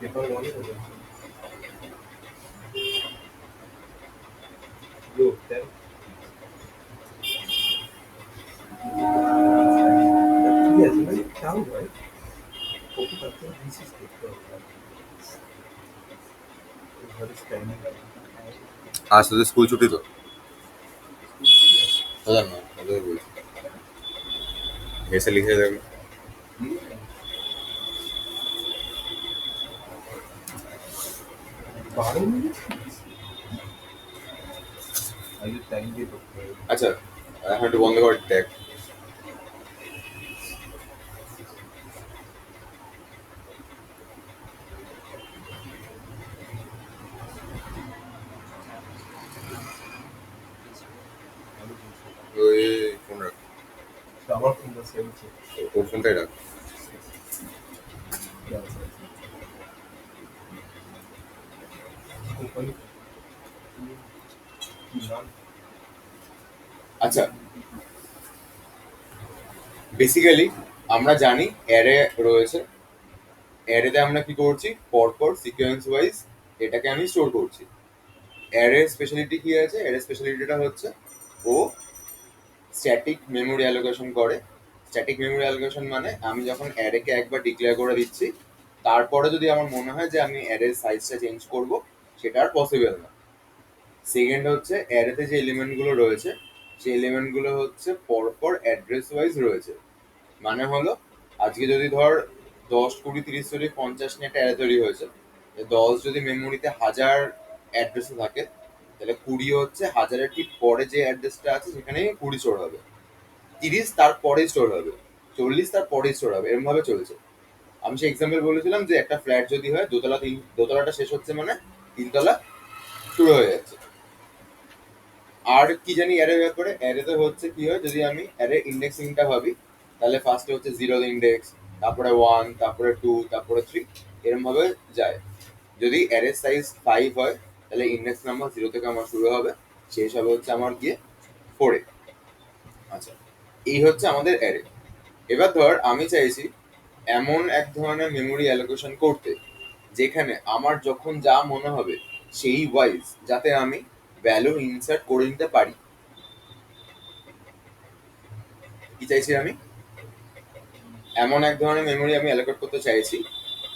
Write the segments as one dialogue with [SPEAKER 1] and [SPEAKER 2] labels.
[SPEAKER 1] Paper ওয়ানে look then yes মানে তাও নয় কপি করতে দিস করতে হবে ঘরে স্ট্যান্ডিং
[SPEAKER 2] आज तो स्कूल छुट्टी तो पता ना पता बोल ऐसे लिखे थे
[SPEAKER 1] 12 মিনিট আগে টাইম দিয়ে করতে হবে
[SPEAKER 2] अच्छा I have to বন্ধ কর ট্যাগ ওই ফোন রাখ
[SPEAKER 1] আমার ফোনটা সেভ আছে
[SPEAKER 2] ওর ফোনটাই রাখ
[SPEAKER 1] কোম্পানি নাম
[SPEAKER 2] আচ্ছা বেসিক্যালি আমরা জানি অ্যারে রয়েছে অ্যারেতে আমরা কি করছি পরপর সিকোয়েন্স ওয়াইজ এটাকে আমি স্টোর করছি অ্যারে স্পেশালিটি কি আছে অ্যারে স্পেশালিটিটা হচ্ছে ও স্ট্যাটিক মেমোরি অ্যালোকেশন করে স্ট্যাটিক মেমোরি অ্যালোকেশন মানে আমি যখন অ্যারেকে একবার ডিক্লেয়ার করে দিচ্ছি তারপরে যদি আমার মনে হয় যে আমি অ্যারের সাইজটা চেঞ্জ করব সেটা আর পসিবল না সেকেন্ড হচ্ছে অ্যারেতে যে এলিমেন্টগুলো রয়েছে সেই এলিমেন্টগুলো হচ্ছে পরপর অ্যাড্রেস ওয়াইজ রয়েছে মানে হলো আজকে যদি ধর 10, 20, 30, 40, 50 নিয়ে একটা অ্যারে তৈরি হয়েছে 10 যদি মেমোরিতে 1000 অ্যাড্রেসে থাকে তাহলে 20 হচ্ছে 1000-এর ঠিক পরে যে অ্যাড্রেসটা আছে সেখানে 20 স্টোর হবে 30 তার পরে স্টোর হবে 40 তার পরে স্টোর হবে এরকম ভাবে চলছে আমি সেই এক্সাম্পল বলেছিলাম যে একটা ফ্ল্যাট যদি হয় দোতলাটা শেষ হচ্ছে মানে তিনতলা শুরু হয়ে যাচ্ছে আর কি জানি অ্যারে ব্যাপারে অ্যারেতে হচ্ছে কি হয় যদি আমি অ্যারে ইন্ডেক্সিংটা ভাবি তাহলে ফার্স্টে হচ্ছে 0 ইন্ডেক্স তারপরে 1 তারপরে 2 তারপরে 3 এরকম ভাবে যায় যদি অ্যারে সাইজ 5 হয় তাহলে ইন্ডেক্স নাম্বার 0 থেকে আমার শুরু হবে শেষ হবে হচ্ছে আমার গিয়ে 4 এ আচ্ছা এই হচ্ছে আমাদের অ্যারে এবার ধর আমি চাইছি এমন এক ধরনের মেমোরি অ্যালোকেশন করতে যেখানে আমার যখন যা মনে হবে সেই ওয়াইজ যাতে আমি ভ্যালু ইনসার্ট করে নিতে পারি কি চাইছি আমি এমন এক ধরনের মেমোরি আমি অ্যালোকেট করতে চাইছি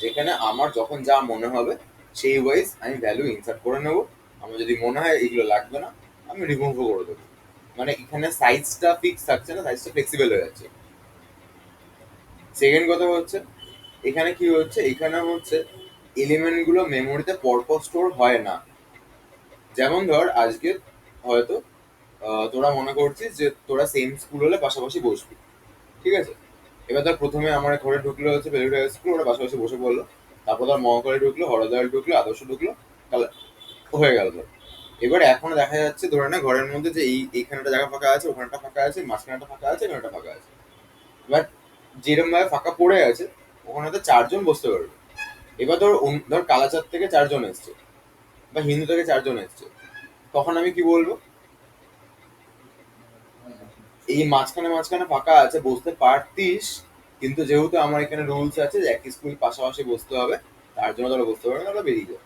[SPEAKER 2] যেখানে আমার যখন যা মনে হবে সেই ওয়াইজ আমি ভ্যালু ইনসার্ট করে নেব আমার যদি মনে হয় এগুলো লাগবে না আমি রিমুভও করে দেবো মানে এখানে সাইজটা ফিক্স থাকছে না সাইজটা ফ্লেক্সিবল হয়ে যাচ্ছে সেকেন্ড কথা হচ্ছে এখানে কি হচ্ছে এখানে হচ্ছে এলিমেন্টগুলো মেমোরিতে পরপর স্টোর হয় না যেমন ধর আজকে হয়তো তোরা মনে করছিস যে তোরা সেম স্কুল হলে পাশাপাশি বসবি ঠিক আছে এবার ধর প্রথমে আমার ঘরে ঢুকলো হচ্ছে বেলুড়া স্কুল ওরা পাশাপাশি বসে পড়লো তারপর ধর মহাকালী ঢুকলো হরদয়াল ঢুকলো আদর্শ ঢুকলো তাহলে হয়ে গেল ধর এবার এখন দেখা যাচ্ছে ধরে না ঘরের মধ্যে যে এইখানে একটা জায়গা ফাঁকা আছে ওখানে একটা ফাঁকা আছে মাঝখানে একটা ফাঁকা আছে এখানে একটা ফাঁকা আছে এবার যেরকম ভাবে ফাঁকা পড়ে আছে ওখানে তো 4 জন বসতে পারবে এবার ধর ধর কালাচাঁদ থেকে 4 জন এসছে বা হিন্দু থেকে 4 জন এসছে তখন আমি কি বলবো এই মাঝখানে মাঝখানে ফাঁকা আছে বসতে পারতিস কিন্তু যেহেতু আমার এখানে রুলস আছে যে একই স্কুল পাশাপাশি বসতে হবে তার জন্য তারা বসতে পারবে না তারা বেরিয়ে যাবে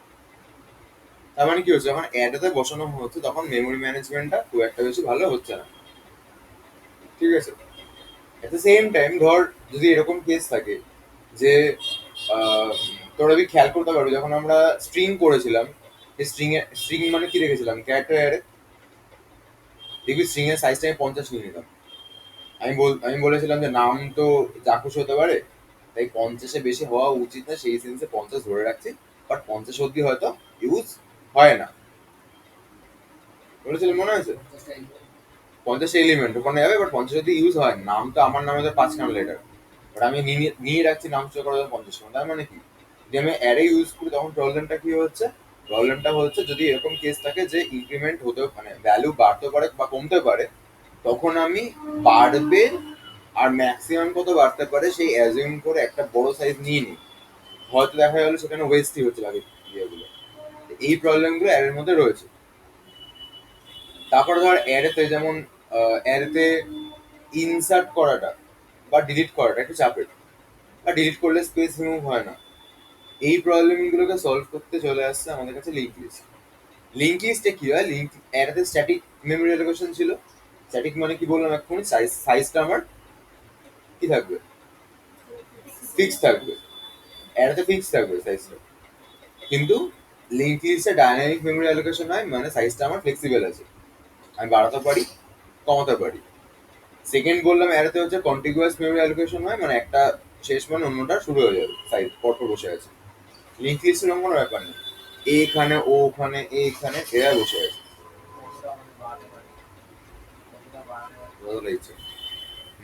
[SPEAKER 2] তার মানে কি হচ্ছে যখন অ্যাডাতে বসানো হচ্ছে তখন মেমোরি ম্যানেজমেন্টটা খুব একটা বেশি ভালো হচ্ছে না ঠিক আছে এট দ্য সেম টাইম ধর যদি এরকম কেস থাকে যে তোরা যদি খেয়াল করতে পারবি যখন আমরা স্ট্রিং করেছিলাম স্ট্রিং মানে কি রেখেছিলাম ক্যারেক্টার অ্যারে দেখবি স্ট্রিং এর সাইজটা আমি 50 নিয়ে নিতাম আমি বলেছিলাম যে নাম তো চাক্ষুষ হতে পারে তাই 50-এ বেশি হওয়া উচিত না সেই সেন্সে 50 ধরে রাখছি বাট 50 অব্দি হয়তো ইউজ হয় না বলেছিলাম মনে আছে 50 এলিমেন্ট ওখানে যাবে বাট 50 অব্দি ইউজ হয় না নাম তো আমার নামে তো 5খানা লেটার বাট আমি নিয়ে রাখছি নাম চুজ করা 50 তার মানে কি যদি আমি অ্যারে ইউজ করি তখন প্রবলেমটা কি হচ্ছে প্রবলেমটা হচ্ছে যদি এরকম কেস থাকে যে ইনক্রিমেন্ট হতে মানে ভ্যালু বাড়তে পারে বা কমতে পারে তখন আমি বাড়বে আর ম্যাক্সিমাম কত বাড়তে পারে সেই অ্যাজিউম করে একটা বড় সাইজ নিয়ে নিই হয়তো দেখা গেল সেখানে ওয়েস্টই হচ্ছে লাগে ইয়েগুলো। এই প্রবলেমগুলো অ্যারের মধ্যে রয়েছে। তারপরে ধর অ্যারেতে যেমন অ্যারেতে ইনসার্ট করাটা বা ডিলিট করাটা একটু চাপের, বা ডিলিট করলে স্পেস রিমুভ হয় না। এই প্রবলেমগুলোকে সলভ করতে চলে আসছে আমাদের কাছে লিঙ্ক লিস্ট। লিঙ্ক লিস্টে কি হয়, লিঙ্ক অ্যারেতে স্ট্যাটিক মেমোরি অ্যালোকেশন ছিল। স্ট্যাটিক মানে কি বললাম এক্ষুনি, সাইজটা আমার কি থাকবে, ফিক্স থাকবে। অ্যারেতে ফিক্স থাকবে সাইজটা, কিন্তু লিঙ্ক লিস্টে ডাইনামিক মেমোরি অ্যালোকেশন হয়, মানে সাইজটা আমার ফ্লেক্সিবল আছে, আমি বাড়াতে পারি, কমাতে পারি। সেকেন্ড বললাম অ্যারেতে হচ্ছে কন্টিগুয়াস মেমোরি অ্যালোকেশন হয়, মানে একটা শেষ মানে অন্যটা শুরু হয়ে যাবে, সাইজ পরপর বসে আছে। লিঙ্ক লিস্টের কোনো ব্যাপার নেই, এইখানে ও ওখানে এইখানে এরা বসে আছে।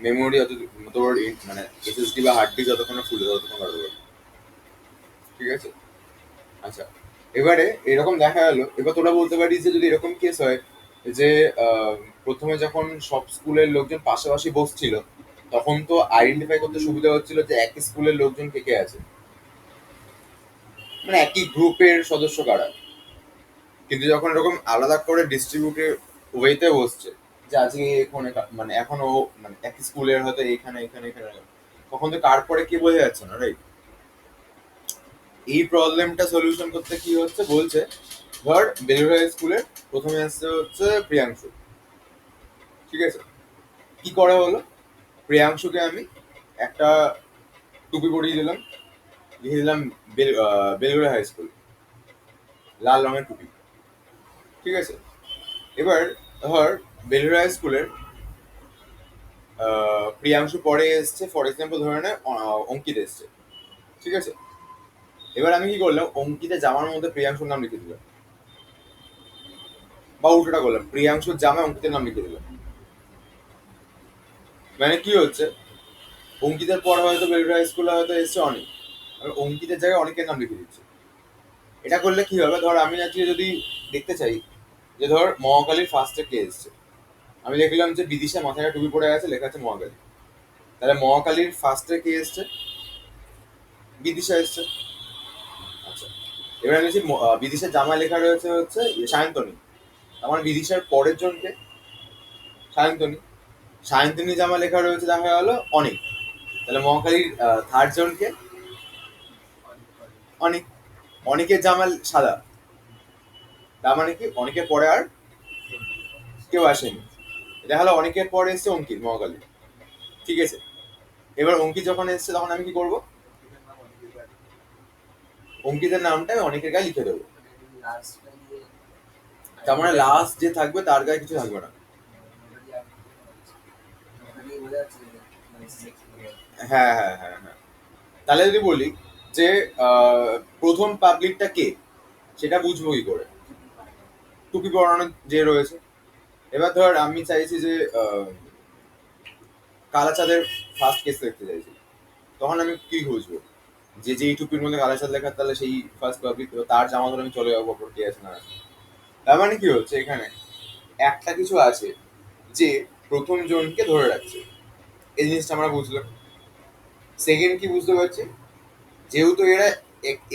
[SPEAKER 2] মেমোরি অত তোর মানে এসএসডি বা হার্ড ডিস্ক যতক্ষণ ফুলে ততক্ষণ বাড়বে, ঠিক আছে। আচ্ছা, এবারে এরকম দেখা গেল, এবার তোরা বলতে পারিস যে যদি এরকম কেস হয় যে প্রথমে যখন সব স্কুলের লোকজন পাশাপাশি বসছিল, তখন তো আইডেন্টিফাই করতে সুবিধা হচ্ছিল যে একই স্কুলের লোকজন কে কে আছে, মানে একই গ্রুপের সদস্য কারা। কিন্তু যখন এরকম আলাদা করে ডিস্ট্রিবিউটেড ওয়েতে বসছে, যে আজকে এখানে মানে এখন ও মানে একই স্কুলের হয়তো এখানে এখানে এখানে, তখন তো কার পরে কি বোঝা যাচ্ছে না, রাইট। এই প্রবলেমটা সলিউশন করতে কি হচ্ছে বলছে, ধর বেলুড়া স্কুলের প্রথমে আসছে হচ্ছে প্রিয়াংশু, ঠিক আছে। কি করা হলো, প্রিয়াংশুকে আমি একটা টুপি পরিয়ে দিলাম, লিখে দিলাম বেলুড়া হাই স্কুল, লাল রঙের টুপি, ঠিক আছে। এবার ধর বেলুড়া হাই স্কুলের প্রিয়াংশু পরে এসছে, ফর এক্সাম্পল ধরে নে অঙ্কিত এসছে, ঠিক আছে। এবার আমি কি করলাম, অঙ্কিতের জামার মধ্যে প্রিয়াংশুর নাম লিখে দিলাম, বা উল্টোটা করলাম, প্রিয়াংশুর জামায় অঙ্কিতের নাম লিখে দিলাম। মানে কি হচ্ছে, অঙ্কিতের পর হয়তো বেলুড়া হাই স্কুলে হয়তো এসছে অনেক, আমি অঙ্কিতের জায়গায় অনেকের নাম লিখে দিচ্ছি। এটা করলে কি হবে, ধর আমি আজকে যদি দেখতে চাই যে ধর মহাকালীর ফার্স্টে কে এসছে, আমি দেখলাম যে বিদিশা মাথায় টুপি পড়ে আছে, লেখা আছে মহাকালী, তাহলে মহাকালীর ফার্স্টে কে এসছে, বিদিশা এসছে। আচ্ছা, এবার আমি দেখছি বিদিশার জামায় লেখা রয়েছে হচ্ছে সায়ন্তনী, আমার বিদিশার পরের জনকে সায়ন্তনী, সায়ন্তনী জামা লেখা রয়েছে দেখা গেল অনেক, তাহলে মহাকালীর থার্ড জনকে অনেক, অনেকের জামা সাদা, তার মানে কি অনেকের পরে আর কেউ আসেনি, দেখা হলো অনেকের পরে এসছে অঙ্কিত মহাকালী, ঠিক আছে। এবার অঙ্কিত যখন এসছে তখন আমি কি করবো, অঙ্কিতের নামটা আমি অনেকের গায়ে লিখে দেবো, তার মানে লাস্ট যে থাকবে তার গায়ে কিছু থাকবে না। হ্যাঁ হ্যাঁ হ্যাঁ হ্যাঁ, তাহলে যদি বলি যে প্রথম পাবলিকটা কে, সেটা বুঝবো কি করে, টুপি পরানো যে রয়েছে। এবার ধর আমি চাইছি যে কালাচাঁদের ফার্স্ট কেস দেখতে চাইছি, তখন আমি কি বুঝবো যে যেই টুপির মধ্যে কালাচাঁদ লেখা, তাহলে সেই ফার্স্ট পাবলিক, তার জামা ধরে আমি চলে যাবো পর কে আছে না আছে। তার মানে কি হচ্ছে, এখানে একটা কিছু আছে যে প্রথম জনকে ধরে রাখছে, এই জিনিসটা আমরা বুঝলাম। সেকেন্ড কি বুঝতে পারছি, যেহেতু এরা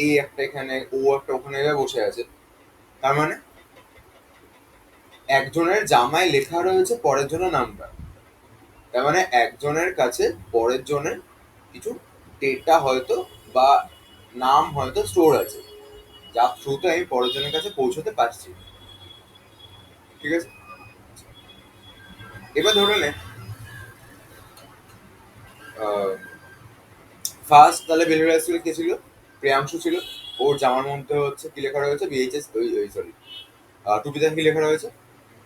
[SPEAKER 2] এ একটা এখানে ও একটা ওখানে বসে আছে, তার মানে একজনের জামায় লেখা রয়েছে পরের জনের নামটা, তার মানে একজনের কাছে পরের জনের কিছু ডেটা হয়তো বা নাম হয়তো স্টোর আছে, যার থ্রুতে আমি পরের জনের কাছে পৌঁছতে পারছি, ঠিক আছে। এবার ধরে নে ফার্স্ট তাহলে বেলুড়া স্কুলে কে ছিল, প্রিয়াংশু ছিল, ওর জামার মধ্যে হচ্ছে কি লেখা রয়েছে, বিএইচএস, ওই সরি টুপিতে কি লেখা রয়েছে,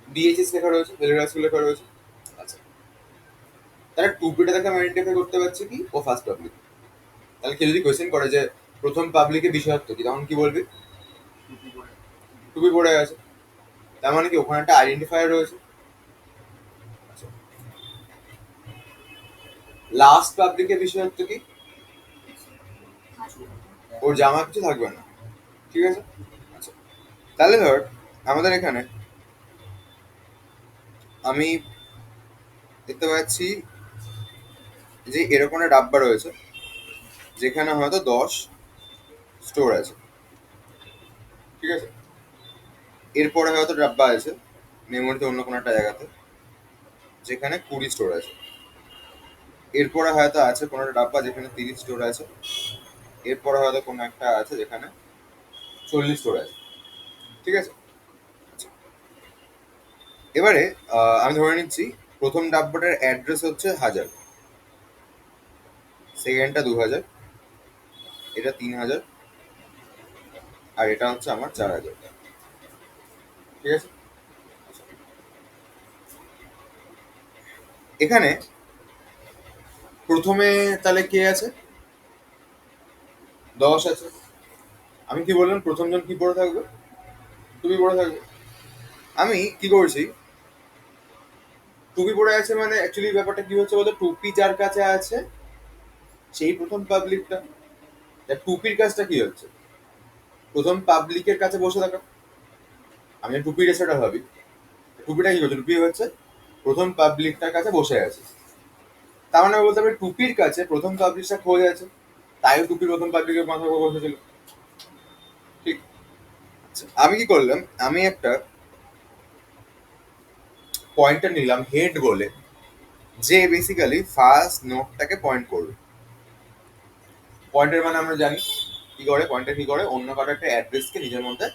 [SPEAKER 2] বিএইচএস লেখা রয়েছে, বেলুড়া স্কুল লেখা রয়েছে। আচ্ছা, তাহলে টুপিটা দেখে আমি আইডেন্টিফাই করতে পারছি কি ও ফার্স্ট পাবলিক। তাহলে কেউ যদি কোয়েশ্চেন করে যে প্রথম পাবলিকের বিষয়ত্ব কি, তখন কি বলবি, টুপি পড়ে আছে, তার মানে কি ওখানে একটা আইডেন্টিফায়ার রয়েছে। লাস্ট পাবলিকের বিষয়ত্ব কি, ওর জামা কিছু থাকবে না, ঠিক আছে। আচ্ছা, তাহলে ধর আমাদের এখানে আমি দেখতে পাচ্ছি যে এরকম একটা ডাব্বা রয়েছে, যেখানে হয়তো 10 স্টোর আছে, ঠিক আছে? এরপরে হয়তো ডাব্বা আছে মেমোরিতে অন্য কোনো একটা জায়গাতে, যেখানে 20 স্টোর আছে। এরপরে হয়তো আছে কোনো একটা ডাব্বা যেখানে 30 স্টোর আছে। এরপরে হয়তো কোনো একটা আছে যেখানে 40 স্টোর আছে। ঠিক আছে? আচ্ছা। এবারে আমি ধরে নিচ্ছি প্রথম ডাব্বাটার অ্যাড্রেস হচ্ছে 1000, সেকেন্ডটা 2000, এটা 3000, আর এটা হচ্ছে আমার 4000। ঠিক আছে? আচ্ছা। এখানে প্রথমে তাহলে কে আছে? 10 আছে। আমি কি বললাম প্রথম জন কি পড়ে থাকবে? টুপি পড়ে থাকবে। আমি কি করছি, টুপি পড়ে আছে মানে অ্যাকচুয়ালি ব্যাপারটা কি হচ্ছে বলতো, টুপি যার কাছে আছে সেই প্রথম পাবলিকটা। টুপির কাজটা কি হচ্ছে? প্রথম পাবলিকের কাছে বসে থাকা। আমি টুপির সেটা ভাবি, টুপিটা কি করছে? টুপি হচ্ছে প্রথম পাবলিকটার কাছে বসে আছে। তার মানে বলতে পারি টুপির কাছে প্রথম পাবলিকটা খোঁজ আছে, তাই টুপির প্রথম পাবলিকের মাথার উপর বসেছিল। ঠিক। আচ্ছা, আমি কি করলাম, আমি একটা পয়েন্টার নিলাম হেড বলে, যে বেসিক্যালি ফার্স্ট নোটটাকে পয়েন্ট করবে। পয়েন্টার মানে আমরা জানি কি করে, পয়েন্টার কি করে, অন্য কারো একটা অ্যাড্রেসকে নিজের মধ্যে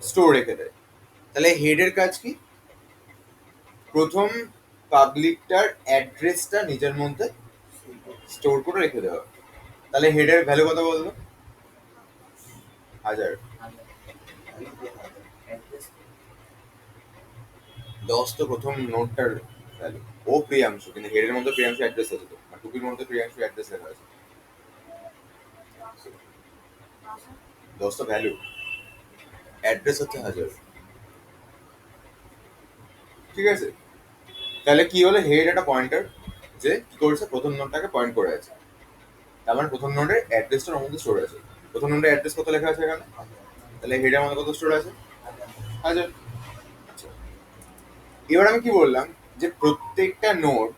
[SPEAKER 2] স্টোর রেখে দেয়। তাহলে হেডের কাজ কি? প্রথম পাবলিকটার অ্যাড্রেসটা নিজের মধ্যে স্টোর করে রেখে দেওয়া। তাহলে হেডের ভ্যালু কত বললো? 1000। 10 তো প্রথম নোটটার ভ্যালু। ও প্রিয়াংশু, কিন্তু হেডের মধ্যে প্রিয়াংশু অ্যাড্রেস আছে তো, আর টুপির মধ্যে প্রিয়াংশু অ্যাড্রেস লেখা আছে। 10 তো ভ্যালু, অ্যাড্রেস হচ্ছে 1000। ঠিক আছে? তাহলে কি হলো, হেড একটা পয়েন্টার যে কি করেছে, প্রথম নোটটাকে পয়েন্ট করে আছে। তার মানে প্রথম নোটের অ্যাড্রেসটা ওর মধ্যে স্টোর আছে। প্রথম নোটের অ্যাড্রেস কত লেখা আছে এখানে? তাহলে হেডের মধ্যে কত স্টোর আছে? 1000। আচ্ছা, এবার আমি কি বললাম, যে প্রত্যেকটা নোট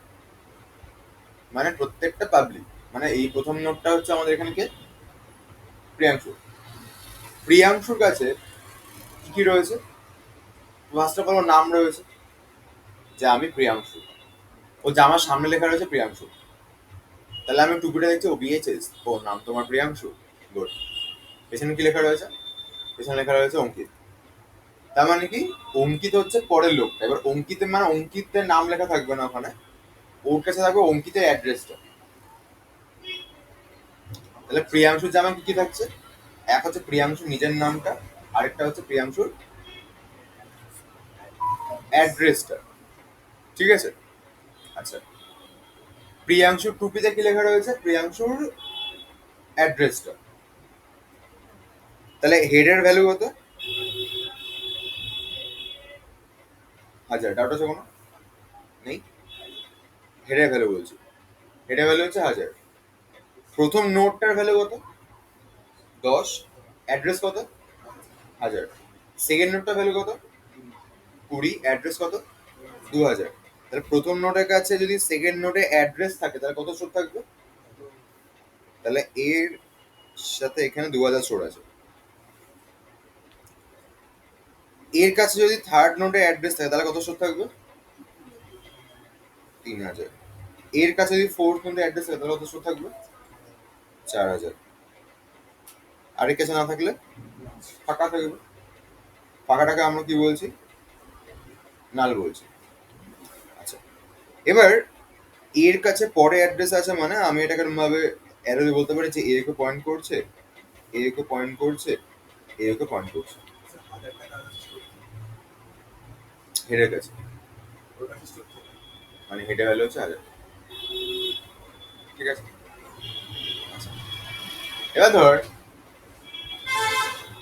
[SPEAKER 2] মানে প্রত্যেকটা পাবলিক, মানে এই প্রথম নোটটা হচ্ছে আমাদের এখানে কে? প্রিয়াংশু। প্রিয়াংশুর কাছে কি কি রয়েছে? ফার্স্ট অফ অল ওর নাম রয়েছে, যে আমি প্রিয়াংশু। ও জামার সামনে লেখা রয়েছে প্রিয়াংশু। তাহলে আমি টুপিটা দেখছি ও বিএইচএস, ও নাম তোমার প্রিয়াংশু, গুড। পেছনে কি লেখা রয়েছে? পেছনে লেখা রয়েছে অঙ্কিত। তার মানে কি, অঙ্কিত হচ্ছে পরের লোকটা। এবার অঙ্কিতের মানে অঙ্কিতের নাম লেখা থাকবে না ওখানে, ওর কাছে থাকবে অঙ্কিতের অ্যাড্রেসটা। তাহলে প্রিয়াংশুর জামা কি কি থাকছে? এক হচ্ছে প্রিয়াংশুর নিজের নামটা, আরেকটা হচ্ছে প্রিয়াংশুর অ্যাড্রেসটা। ঠিক আছে? আচ্ছা, প্রিয়াংশুর টুপিতে কি লেখা রয়েছে? প্রিয়াংশুর অ্যাড্রেসটা। তাহলে হেডের ভ্যালু কত? 1000। ডাউট আছে কোনো? নেই? হেডের ভ্যালু বলছি, হেডের ভ্যালু হচ্ছে 1000। প্রথম নোটটার ভ্যালু কত? 10। অ্যাড্রেস কত? 1000। সেকেন্ড নোটটার ভ্যালু কত? 20। অ্যাড্রেস কত? 2000। তাহলে প্রথম নোটের কাছে যদি সেকেন্ড নোটে অ্যাড্রেস থাকে তাহলে কত স্টোর থাকবে? তাহলে এর সাথে এখানে 2000 স্টোর আছে। এর কাছে যদি থার্ড নোটে অ্যাড্রেস থাকে তাহলে কত স্টোর থাকবে? 3000। এর কাছে যদি ফোর্থ নোটে অ্যাড্রেস থাকে তাহলে কত স্টোর থাকবে? 4000। আর এর কাছে না থাকলে ফাঁকা থাকবে। ফাঁকাটাকে আমরা কি বলছি? নাল বলছি। আচ্ছা, এবার এর কাছে পরে অ্যাড্রেস আছে মানে আমি এটাকে ভাবে অ্যারো দিয়ে বলতে পারি যে এ কে পয়েন্ট করছে, এ কে পয়েন্ট করছে, এ কে পয়েন্ট করছে। হেডের কাছে, মানে হেডের ভ্যালু হচ্ছে 1000। ঠিক আছে? আচ্ছা, এবার ধর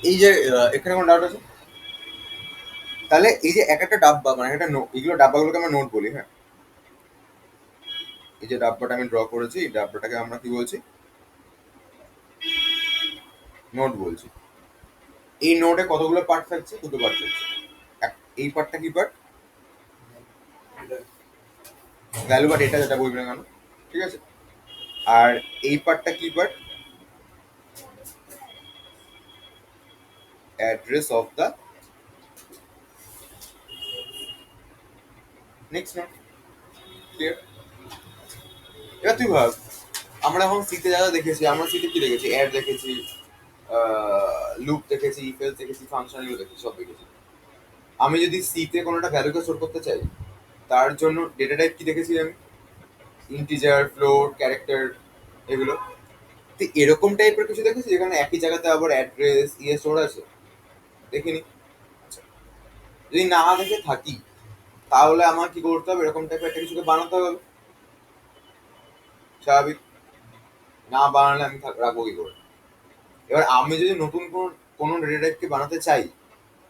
[SPEAKER 2] এই যে এখানে কোনো ডাউট আছে? তাহলে এই যে এক একটা ডাব্বা মানে একটা নোট, এগুলো ডাব্বাগুলোকে আমরা নোট বলি। হ্যাঁ, এই যে ডাব্বাটা আমি ড্র করেছি, এই ডাব্বাটাকে আমরা কি বলছি? নোট বলছি। এই নোটে কতগুলো পার্ট থাকছে? দুটো পার্ট থাকছে। এই পার্টটা কি পার্ট? ভ্যালু বা ডেটা যেটা বলবে না কেন। ঠিক আছে? আর এই পার্টটা কি part? Address of the next node. Clear? এবার তুই ভাব, আমরা এখন সিতে যা যা দেখেছি, আমরা সিতে কি দেখেছি? অ্যাড দেখেছি, লুপ দেখেছি, ইফ এলস দেখেছি, ফাংশন এগুলো দেখেছি, সব দেখেছি। আমি যদি সিতে কোনো একটা ভ্যালুকে স্টোর করতে চাই, তার জন্য ডেটা টাইপ কি দেখেছি আমি? ইন্টিজার, ফ্লোট, ক্যারেক্টার, এগুলো। তো এরকম টাইপের কিছু দেখেছি যেখানে একই জায়গাতে আবার অ্যাড্রেস ইয়ে স্টোর আছে? দেখিনি। আচ্ছা, যদি না দেখে থাকি তাহলে আমার কি করতে হবে? এরকম টাইপের একটা কিছুকে বানাতে হবে, স্বাভাবিক। না বানালে আমি রাখবো কি করে? এবার আমি যদি নতুন কোনো ডেটা টাইপকে বানাতে চাই,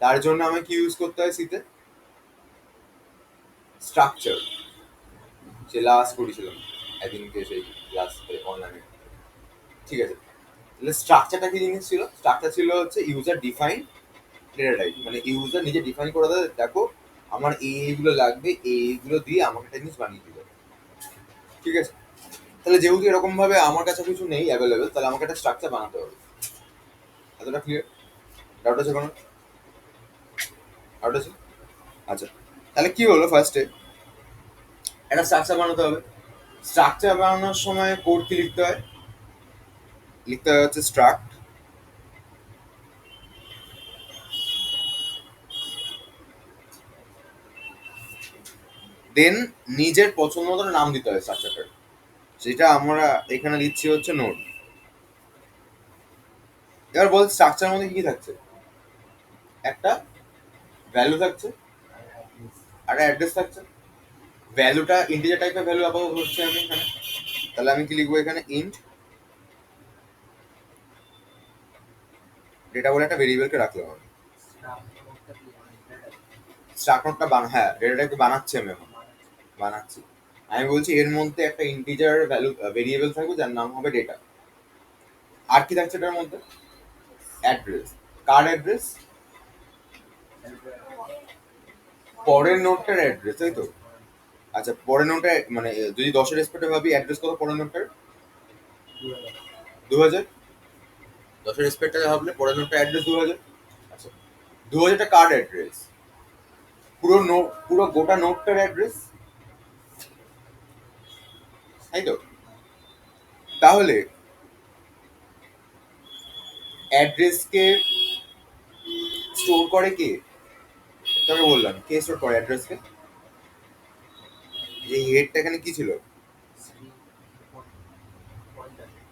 [SPEAKER 2] তার জন্য আমি কি ইউজ করতে হয় সিতে? স্ট্রাকচার। সে লাস্ট করেছিলাম একদিনকে সেই ক্লাস অনলাইনে, ঠিক আছে? তাহলে স্ট্রাকচারটা কি জিনিস ছিল? স্ট্রাকচার ছিল হচ্ছে ইউজার ডিফাইন ডেটা টাইপ, মানে ইউজার নিজে ডিফাইন করে দেয়, দেখো আমার এইগুলো লাগবে, এইগুলো দিয়ে আমাকে একটা জিনিস বানিয়ে দিবে, ঠিক আছে? তাহলে যেহেতু এরকম ভাবে আমার কাছে কিছু নেই অ্যাভেলেবেল, তাহলে আমাকে একটা স্ট্রাকচার বানাতে হবে। এতটা ক্লিয়ার? ডাউট আছে কোনো? ডাউট আছে? আচ্ছা, তাহলে কি হলো? ফার্স্টে একটা স্ট্রাকচার বানাতে হবে। স্ট্রাকচার বানানোর সময় কোড কি লিখতে হয়? লিখতে হয় হচ্ছে স্ট্রাক্ট, দেন নিজের পছন্দ মতো নাম দিতে হয় স্ট্রাকচারটার, যেটা আমরা এখানে দিচ্ছি হচ্ছে নোড। এবার বল, স্ট্রাকচারের মধ্যে কি থাকছে? একটা ভ্যালু থাকছে আর অ্যাড্রেস থাকছে। ভ্যালুটা ইন্টিজার টাইপের ভ্যালু আপাতত হচ্ছে আমি এখানে, তাহলে আমি কি লিখবো এখানে? ইন্ট ডেটা বলে একটা ভেরিয়েবলকে রাখলাম আমি। স্ট্রাক্ট নোডটা হ্যাঁ, ডেটাটাকে বানাচ্ছি আমি এখন, বানাচ্ছি। আমি বলছি এর মধ্যে একটা ইন্টিজার ভ্যালু ভেরিয়েবল থাকবে যার নাম হবে ডেটা। আর কি থাকছে এটার মধ্যে? অ্যাড্রেস। কার অ্যাড্রেস? পরের নোটটার অ্যাড্রেস, তাই তো? আচ্ছা, পরের নোটটা মানে যদি 10-এর রেসপেক্টে ভাবি, অ্যাড্রেস কত পরের নোটটার? 2000। 10-এর রেসপেক্টে ভাবলে পরের নোটটা অ্যাড্রেস 2000। আচ্ছা, 2000টা কার অ্যাড্রেস? পুরো নোট, পুরো গোটা নোটটার অ্যাড্রেস, তাই তো? তাহলে অ্যাড্রেসকে স্টোর করে কে? তোকে বললাম কে স্টোর করে অ্যাড্রেসকে। যে হেডটা এখানে কি ছিল?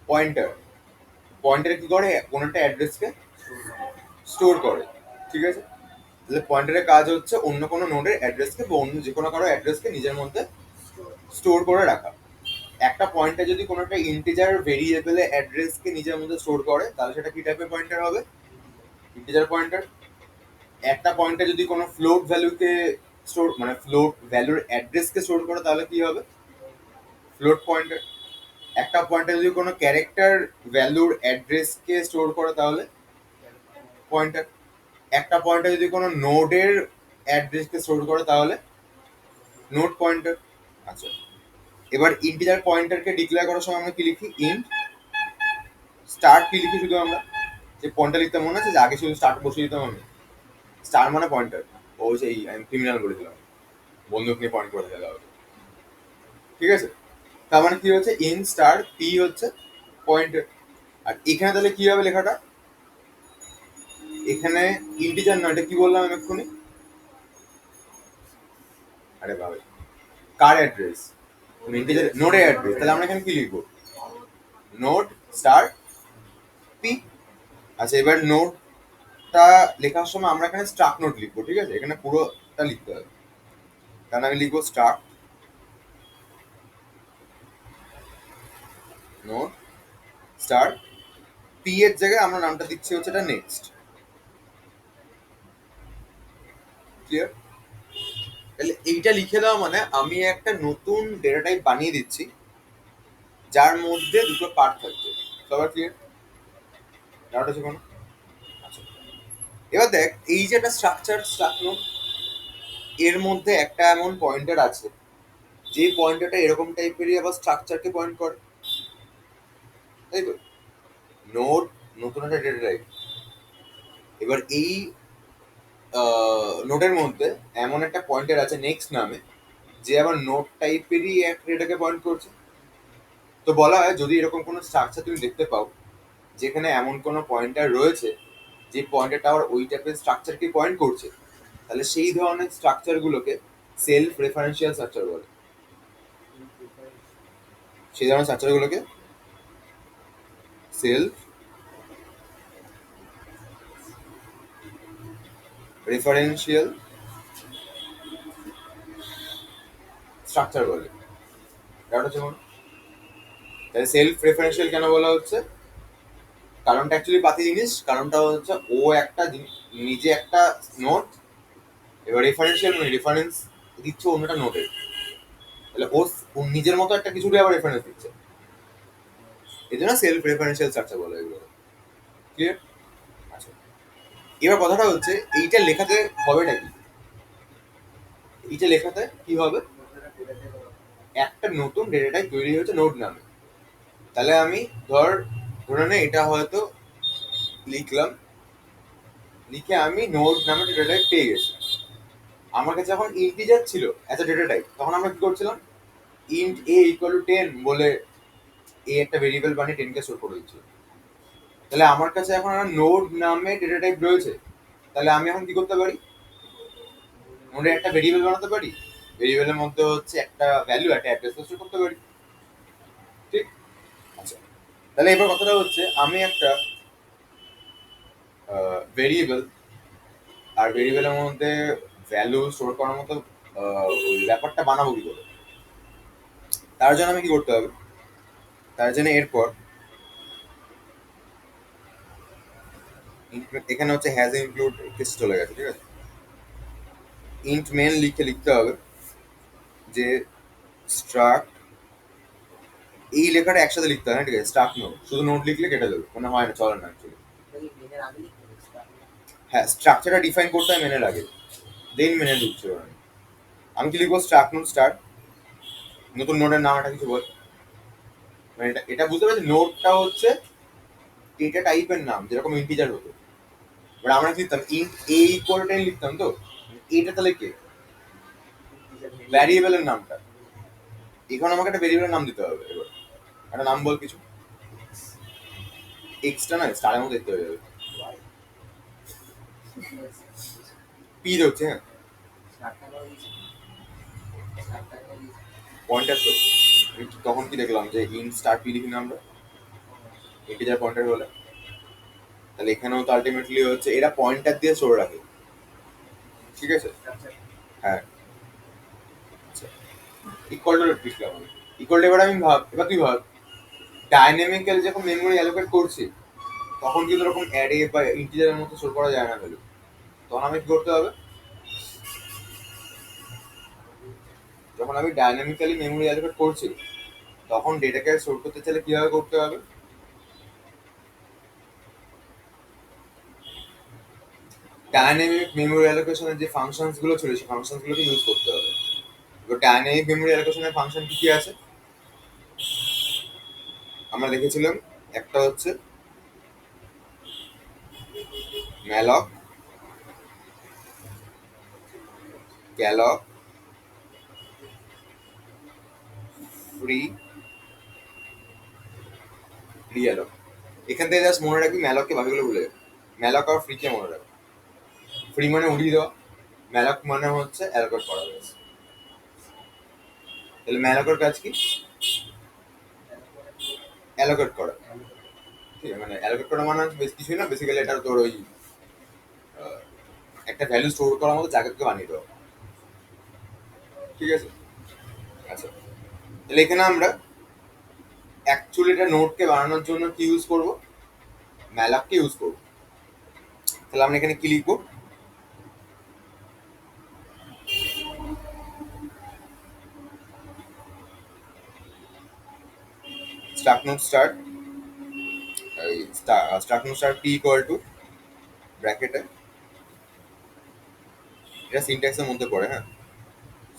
[SPEAKER 2] পয়েন্টার। পয়েন্টার কি করে? কোনো একটা অ্যাড্রেসকে স্টোর করে, ঠিক আছে? তাহলে পয়েন্টারের কাজ হচ্ছে অন্য কোনো নোডের অ্যাড্রেসকে বা অন্য যে কোনো কারো অ্যাড্রেসকে নিজের মধ্যে স্টোর করে রাখা। একটা পয়েন্টার যদি কোনো একটা ইন্টিজার ভেরিয়েবলের অ্যাড্রেসকে নিজের মধ্যে স্টোর করে, তাহলে সেটা কি টাইপের পয়েন্টার হবে? Integer pointer. একটা পয়েন্টার যদি কোনো ফ্লোট ভ্যালুকে স্টোর, মানে ফ্লোট ভ্যালুর অ্যাড্রেসকে স্টোর করে, তাহলে কি হবে? Float pointer. একটা পয়েন্টার যদি কোনো ক্যারেক্টার ভ্যালুর অ্যাড্রেসকে স্টোর করে, তাহলে পয়েন্টার। একটা পয়েন্টার যদি কোনো নোডের অ্যাড্রেসকে স্টোর করে, তাহলে নোড পয়েন্টার। আচ্ছা, এবার ইন্টিজার পয়েন্টারকে ডিক্লেয়ার করার সময় আমরা কি লিখি? Int start. কি লিখি শুধু আমরা? যে পয়েন্টার লিখতে মনে আছে যে আগে শুধু স্টার্ট বসিয়ে দিতাম আমি। স্টার মানে পয়েন্টার। ও সেই আমি ক্রিমিনাল বলেছিলাম, বন্দুক নিয়ে পয়েন্ট করে দেওয়া হবে, ঠিক আছে? তার মানে কি হচ্ছে? ইন স্টার পি হচ্ছে পয়েন্টার। আর এখানে তাহলে কি হবে লেখাটা? এখানে ইন্টিজার নয়, এটা কি বললাম আমি এক্ষুনি? আরে বাবা, কার অ্যাড্রেস? ইন্টিজার নোডের অ্যাড্রেস। তাহলে আমরা এখানে কি লিখবো? Node star P. আচ্ছা, এবার নোডটা লেখার সময় আমরা এখানে স্ট্রাক নোড লিখবো, ঠিক আছে? এখানে পুরোটা লিখতে হবে, তাহলে আমি লিখবো স্ট্রাক নোড স্টার পি এর জায়গায় আমরা নামটা দিচ্ছি হচ্ছে এটা নেক্সট। ক্লিয়ার? তাহলে এইটা লিখে দেওয়া মানে আমি একটা নতুন ডেটা টাইপ বানিয়ে দিচ্ছি যার মধ্যে দুটো পার্ট থাকছে। সবার ক্লিয়ার? ডাউট আছে কোনো? আচ্ছা, এবার দেখ, এই যে একটা স্ট্রাকচার নোড, এর মধ্যে একটা এমন পয়েন্টার আছে যে পয়েন্টারটা এরকম টাইপেরই আবার স্ট্রাকচারকে পয়েন্ট করে, তাই তো? নোড নতুন একটা ডেটা টাইপ, এবার এই নোটের মধ্যে এমন একটা পয়েন্টার আছে নেক্সট নামে, যে আবার নোট টাইপেরই একটা ডেটাকে পয়েন্ট করছে। তো বলা হয় যদি এরকম কোনো স্ট্রাকচার তুমি দেখতে পাও যেখানে এমন কোনো পয়েন্টার রয়েছে যে পয়েন্টারটা আবার ওই টাইপের স্ট্রাকচারকে পয়েন্ট করছে, তাহলে সেই ধরনের স্ট্রাকচারগুলোকে সেলফ রেফারেন্সিয়াল স্ট্রাকচার বলে। সেই ধরনের স্ট্রাকচারগুলোকে সেলফ রেফারেন্সিয়াল স্ট্রাকচার বলে। ব্যাপারটা যেমন, তাহলে সেলফ রেফারেন্সিয়াল কেন বলা হচ্ছে? কারণটা অ্যাকচুয়ালি পাতি জিনিস। কারণটা হচ্ছে ও একটা নিজে একটা নোট, এবার রেফারেন্সিয়াল মানে রেফারেন্স দিচ্ছে অন্যটা নোটের, তাহলে ও নিজের মতো একটা কিছুকে আবার রেফারেন্স দিচ্ছে, এই জন্য সেলফ রেফারেন্সিয়াল স্ট্রাকচার বলে এগুলো। ক্লিয়ার? আচ্ছা, এবার কথাটা হচ্ছে এইটা লেখাতে হবেটা কি? এইটা লেখাতে কি হবে? একটা নতুন ডেটা টাইপ তৈরি হয়েছে নোট নামে। তাহলে আমি ধরে নে এটা হয়তো লিখলাম, লিখে আমি নোট নামে ডেটা টাইপ পেয়ে গেছি। আমার কাছে যখন ইন্টিজার ছিল অ্যাজ এ ডেটা টাইপ, তখন আমরা কি করছিলাম? ইন্ট এ ইকুয়াল টু 10 বলে এ একটা ভেরিয়েবল বানিয়ে 10 কে স্টোর করে দিচ্ছিল। তাহলে আমার কাছে এখন একটা নোড নামে ডেটা টাইপ রয়েছে, তাহলে আমি এখন কি করতে পারি? নোডে একটা ভেরিয়েবল বানাতে পারি, ভেরিয়েবলের মধ্যে হচ্ছে একটা ভ্যালু একটা অ্যাড্রেস স্টোর করতে পারি। ঠিক? আচ্ছা, তাহলে এবার কথাটা হচ্ছে আমি একটা ভেরিয়েবল আর ভেরিয়েবলের মধ্যে ভ্যালু স্টোর করার মতো ওই ব্যাপারটা বানাবো কি করে? তার জন্য আমি কি করতে হবে? তার জন্য এরপর এখানে হচ্ছে হ্যাজ ইনক্লুড কেস চলে গেছে, ঠিক আছে? ইন্ট মেন লিখে লিখতে হবে যে স্ট্রাক্ট, এই লেখাটা একসাথে লিখতে হয় না, ঠিক আছে? স্ট্রাক্ট নোট, শুধু নোট লিখলে কেটে দেবে, মানে হয় না, চলে না অ্যাকচুয়ালি। হ্যাঁ, স্ট্রাকচারটা ডিফাইন করতে হয় মেনের আগে, দেন মেনে ঢুকছে ওরা। আমি কি লিখবো? স্ট্রাক্ট নোট স্টার্ট, নতুন নোটের নাম একটা কিছু বল, মানে এটা এটা বুঝতে পারছি নোটটা হচ্ছে ডেটা টাইপের নাম, যেরকম ইন্টিজার হতো। এবার আমরা কি লিখতাম? ইন্ট এ ইকুয়াল 10 লিখতাম, তো এটা তাহলে কে? ভ্যারিয়েবলের নামটা। এখন আমাকে একটা ভেরিয়েবলের নাম দিতে হবে। এবার একটা নাম বল কিছু, এক্সট্রা না স্টারের মধ্যে দেখতে হয়ে যাবে। পি হচ্ছে, হ্যাঁ পয়েন্টার তো। তখন কি দেখলাম যে ইন স্টার পি লিখি না আমরা ইন্টিজার পয়েন্টার বলে, তাহলে এখানেও তো আলটিমেটলি হচ্ছে এরা পয়েন্টার দিয়ে স্টোর রাখে, ঠিক আছে? হ্যাঁ, আচ্ছা, ইকুয়াল টু লিখলাম আমি। ইকুয়াল টু, এবার আমি এবার তুই ভাব ডাইনামিক্যাল যখন মেমোরি অ্যালোকেট করছি, তখন কিন্তু এরকম অ্যারে বা ইন্টিজারের মতো স্টোর করা যায় না ভ্যালু। তখন আমি কি করতে হবে? যখন আমি ডাইনামিক্যালি মেমোরি অ্যালোকেট করছি, তখন ডেটাকে স্টোর করতে চাইলে কিভাবে করতে হবে? ডাইনামিক মেমোরি অ্যালোকেশনের যে ফাংশনস গুলো ছিল, সেই ফাংশনস গুলোকে ইউজ করতে হবে। এবার ডাইনামিক মেমোরি অ্যালোকেশনের ফাংশন কি কি আছে আমরা দেখেছিলাম? একটা হচ্ছে ম্যালক, ক্যালক, ফ্রি, রিঅ্যালক। এখান থেকে জাস্ট মনে রাখবি ম্যালককে বাকিগুলো ভুলে যাবে। ম্যালক আর ফ্রিকে মনে রাখবি। ফ্রি মানে উড়িয়ে দেওয়া, ম্যালক মানে হচ্ছে অ্যালোকেট করা হয়েছে। তাহলে ম্যালকের কাজ কি? অ্যালোকেট করা। ঠিক আছে, মানে অ্যালোকেট করা মানে বেশ কিছুই না, বেসিক্যালি এটা তোর ওই একটা ভ্যালু স্টোর করার মতো জায়গাকে বানিয়ে দেওয়া, ঠিক আছে? আচ্ছা, তাহলে এখানে আমরা অ্যাকচুয়ালি এটা নোটকে বানানোর জন্য কি ইউজ করব? ম্যালককে ইউজ করব। তাহলে আমরা এখানে কি লিখবো? Start node start, start node start T equal to ব্র্যাকেটে, এটা সিনট্যাক্সের মধ্যে পড়ে, হ্যাঁ।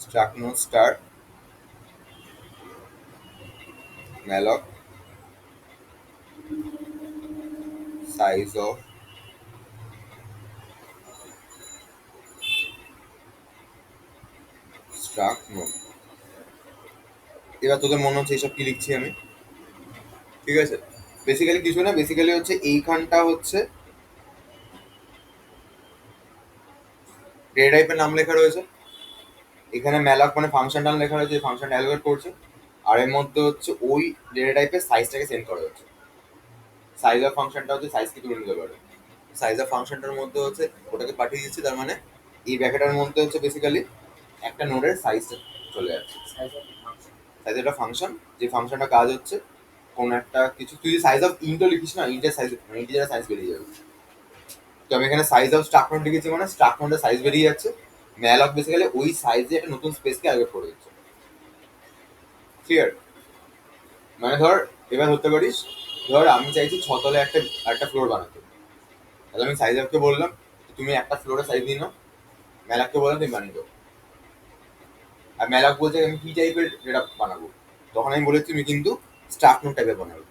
[SPEAKER 2] Start node start malloc size of struct node. এবার তোদের মনে হচ্ছে এইসব কি লিখছি আমি, ঠিক আছে? বেসিক্যালি কিছু না, বেসিক্যালি হচ্ছে এইখানটা হচ্ছে ডেটা টাইপের নাম লেখা রয়েছে, এখানে ম্যালক মানে ফাংশন নাম লেখা রয়েছে, ফাংশন অ্যালোকেট করছে, আর এর মধ্যে হচ্ছে ওই ডেটা টাইপের সাইজটাকে সেন্ড করা হচ্ছে। সাইজ অফ ফাংশনটা হচ্ছে সাইজ কি তুলে নিতে পারে, সাইজ অফ ফাংশনটার মধ্যে হচ্ছে ওটাকে পাঠিয়ে দিচ্ছি, তার মানে এই ব্র্যাকেটের মধ্যে হচ্ছে বেসিক্যালি একটা নোডের সাইজটা চলে যাচ্ছে। সাইজ একটা ফাংশন, যে ফাংশনটা কাজ হচ্ছে কোন একটা কিছু, তুই সাইজ অফ ইন্টও লিখিস না, ইন্টের সাইজ মানে ইন্টিজারের সাইজ বেরিয়ে যাবে। তো আমি এখানে সাইজ অফ স্ট্রাক্ট নোড লিখেছি, মানে স্ট্রাক্ট নোডের সাইজ বেরিয়ে যাচ্ছে, ম্যালক বেসিক্যালি ওই সাইজে একটা নতুন স্পেসকে অ্যালোকেট করে দিচ্ছে। ক্লিয়ার? মানে ধর এবার ধরতে পারিস, ধর আমি চাইছি ছতলে একটা একটা ফ্লোর বানাতে, তাহলে আমি সাইজ অফকে বললাম তুমি একটা ফ্লোরের সাইজ নিয়ে নাও, ম্যালাককে বললাম তুমি বানিয়ে দাও। আর ম্যালাক বলছে আমি কি টাইপের যেটা বানাবো, তখন আমি বলেছি তুমি কিন্তু স্ট্রাক্ট নোড টাইপের বানাবে।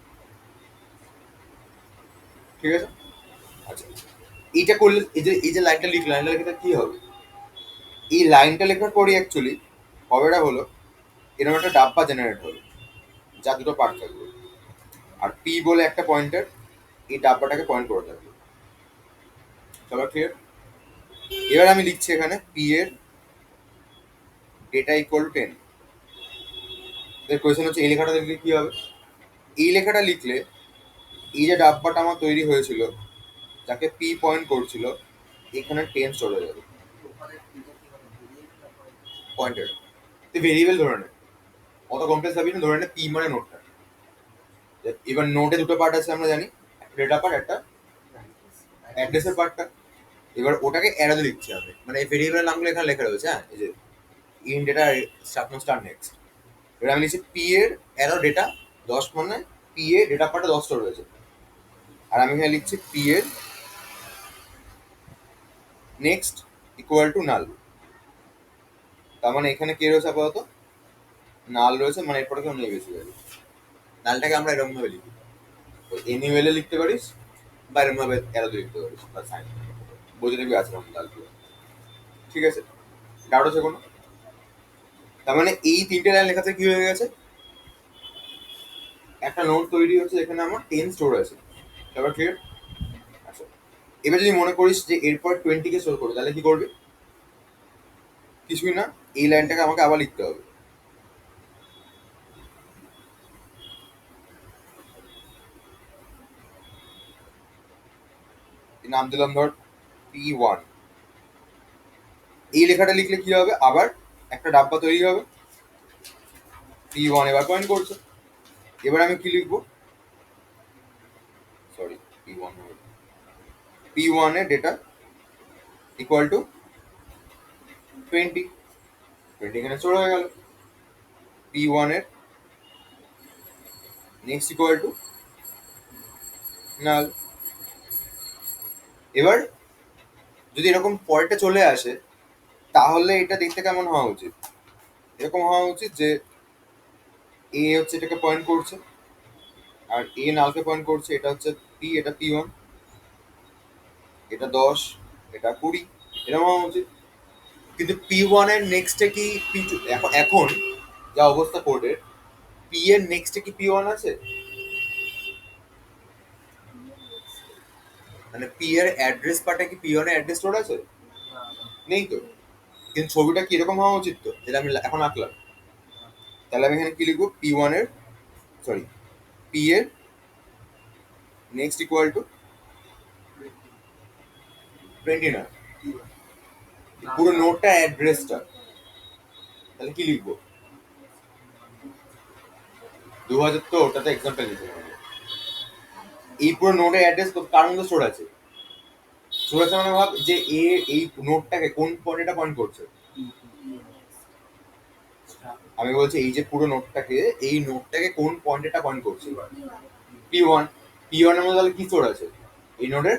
[SPEAKER 2] ঠিক আছে? আচ্ছা, এইটা করলে এই যে লাইনটা লিখলে, লাইনটা লিখে কি হবে, এই লাইনটা লেখার পরই অ্যাকচুয়ালি হবেটা হলো এরকম একটা ডাব্বা জেনারেট হবে যা দুটো পার্ট থাকবে, আর পি বলে একটা পয়েন্টার এই ডাব্বাটাকে পয়েন্ট করে থাকবে। চলো ক্লিয়ার? এবার আমি লিখছি এখানে পি এর ডেটা ইকুয়াল টু 10। এর কোয়েশ্চেন হচ্ছে এই লেখাটা লিখলে কি হবে, এই লেখাটা লিখলে এই যে ডাব্বাটা আমার তৈরি হয়েছিল যাকে পি পয়েন্ট করছিল এখানে 10 চলে যাবে পয়েন্টার, তুই ভেরিয়েবল ধরে নে, অত কমপ্লেক্স ভাবি না, ধরে নে পি মানে নোটটা। এবার নোটে দুটো পার্ট আছে আমরা জানি, একটা ডেটা পার্ট, একটা অ্যাড্রেসের পার্টটা। এবার ওটাকে অ্যারোতে লিখছি আমি, মানে এই ভেরিয়েবলের নামগুলো এখানে লেখা রয়েছে, হ্যাঁ এই যে in data start star next. এবার আমি লিখছি পি এর অ্যারো ডেটা 10, মানে পি এর ডেটা পার্টে 10টা রয়েছে, আর আমি এখানে লিখছি পি এর নেক্সট ইকুয়াল টু নাল। তার মানে এখানে কে রয়েছে আপাতত, নাল রয়েছে, মানে এরপরে কেউ নেই বেসিক্যালি। নালটাকে আমরা এরকম ভাবে লিখি, এনিওয়েলে লিখতে পারিস বা এরকম ভাবে অ্যারোতে লিখতে পারিস বা সাইন বুঝে দেখবি আছে নাল। ঠিক আছে? ডাউট আছে কোনো? তার মানে এই তিনটে লাইন লেখাতে কি হয়ে গেছে, একটা নোট তৈরি হচ্ছে যেখানে আমার 10 স্টোর আছে। তারপর ক্লিয়ার? আচ্ছা, এবার যদি মনে করিস যে এরপর 20 কে স্টোর করবে, তাহলে কি করবি? কিছুই না, এই লাইনটাকে আমাকে আবার লিখতে হবে। নাম দিলাম ধর P1। এই লেখাটা লিখলে কি হবে, আবার একটা ডাব্বা তৈরি হবে, P1 এবার পয়েন্ট করছে। এবার আমি কি লিখবো, সরি P1, P1 এর ডেটা ইকুয়াল টু 20, 20 এখানে স্টোর হয়ে গেল। P1 এর নেক্সট ইকুয়াল টু নাল। এবার যদি এরকম পরেরটা চলে আসে তাহলে এটা দেখতে কেমন হওয়া উচিত, এরকম হওয়া উচিত যে এ হচ্ছে এটাকে পয়েন্ট করছে, আর এ নালকে পয়েন্ট করছে, এটা হচ্ছে পি, এটা P1, এটা 10, এটা 20, এরকম হওয়া উচিত। কিন্তু P1 এর নেক্সটে কি P2, এখন এখন যা অবস্থা কোডের, পি এর নেক্সটে কি P1 আছে, মানে পি এর অ্যাড্রেস পার্টে কি P1 এর অ্যাড্রেস স্টোর আছে? নেই তো। কিন্তু ছবিটা কি এরকম হওয়া উচিত তো, যেটা আমি এখন আঁকলাম। তাহলে আমি এখানে কি লিখবো, P1 এর সরি পি এর নেক্সট ইকুয়াল টু 20 না, পুরো নোটটা অ্যাড্রেসটা, তাহলে কি লিখবো, 2000, তো ওটাতে এক্সাম্পল দিতে হবে। এই পুরো নোটের অ্যাড্রেস কার মধ্যে স্টোর আছে, স্টোর আছে মানে ভাব যে এ এই নোটটাকে কোন পয়েন্টটা পয়েন্ট করছে। আমি বলছি এই যে পুরো নোটটাকে, এই নোটটাকে কোন পয়েন্টটা পয়েন্ট করছে, P1। P1 এর মধ্যে তাহলে কি স্টোর আছে, এই নোটের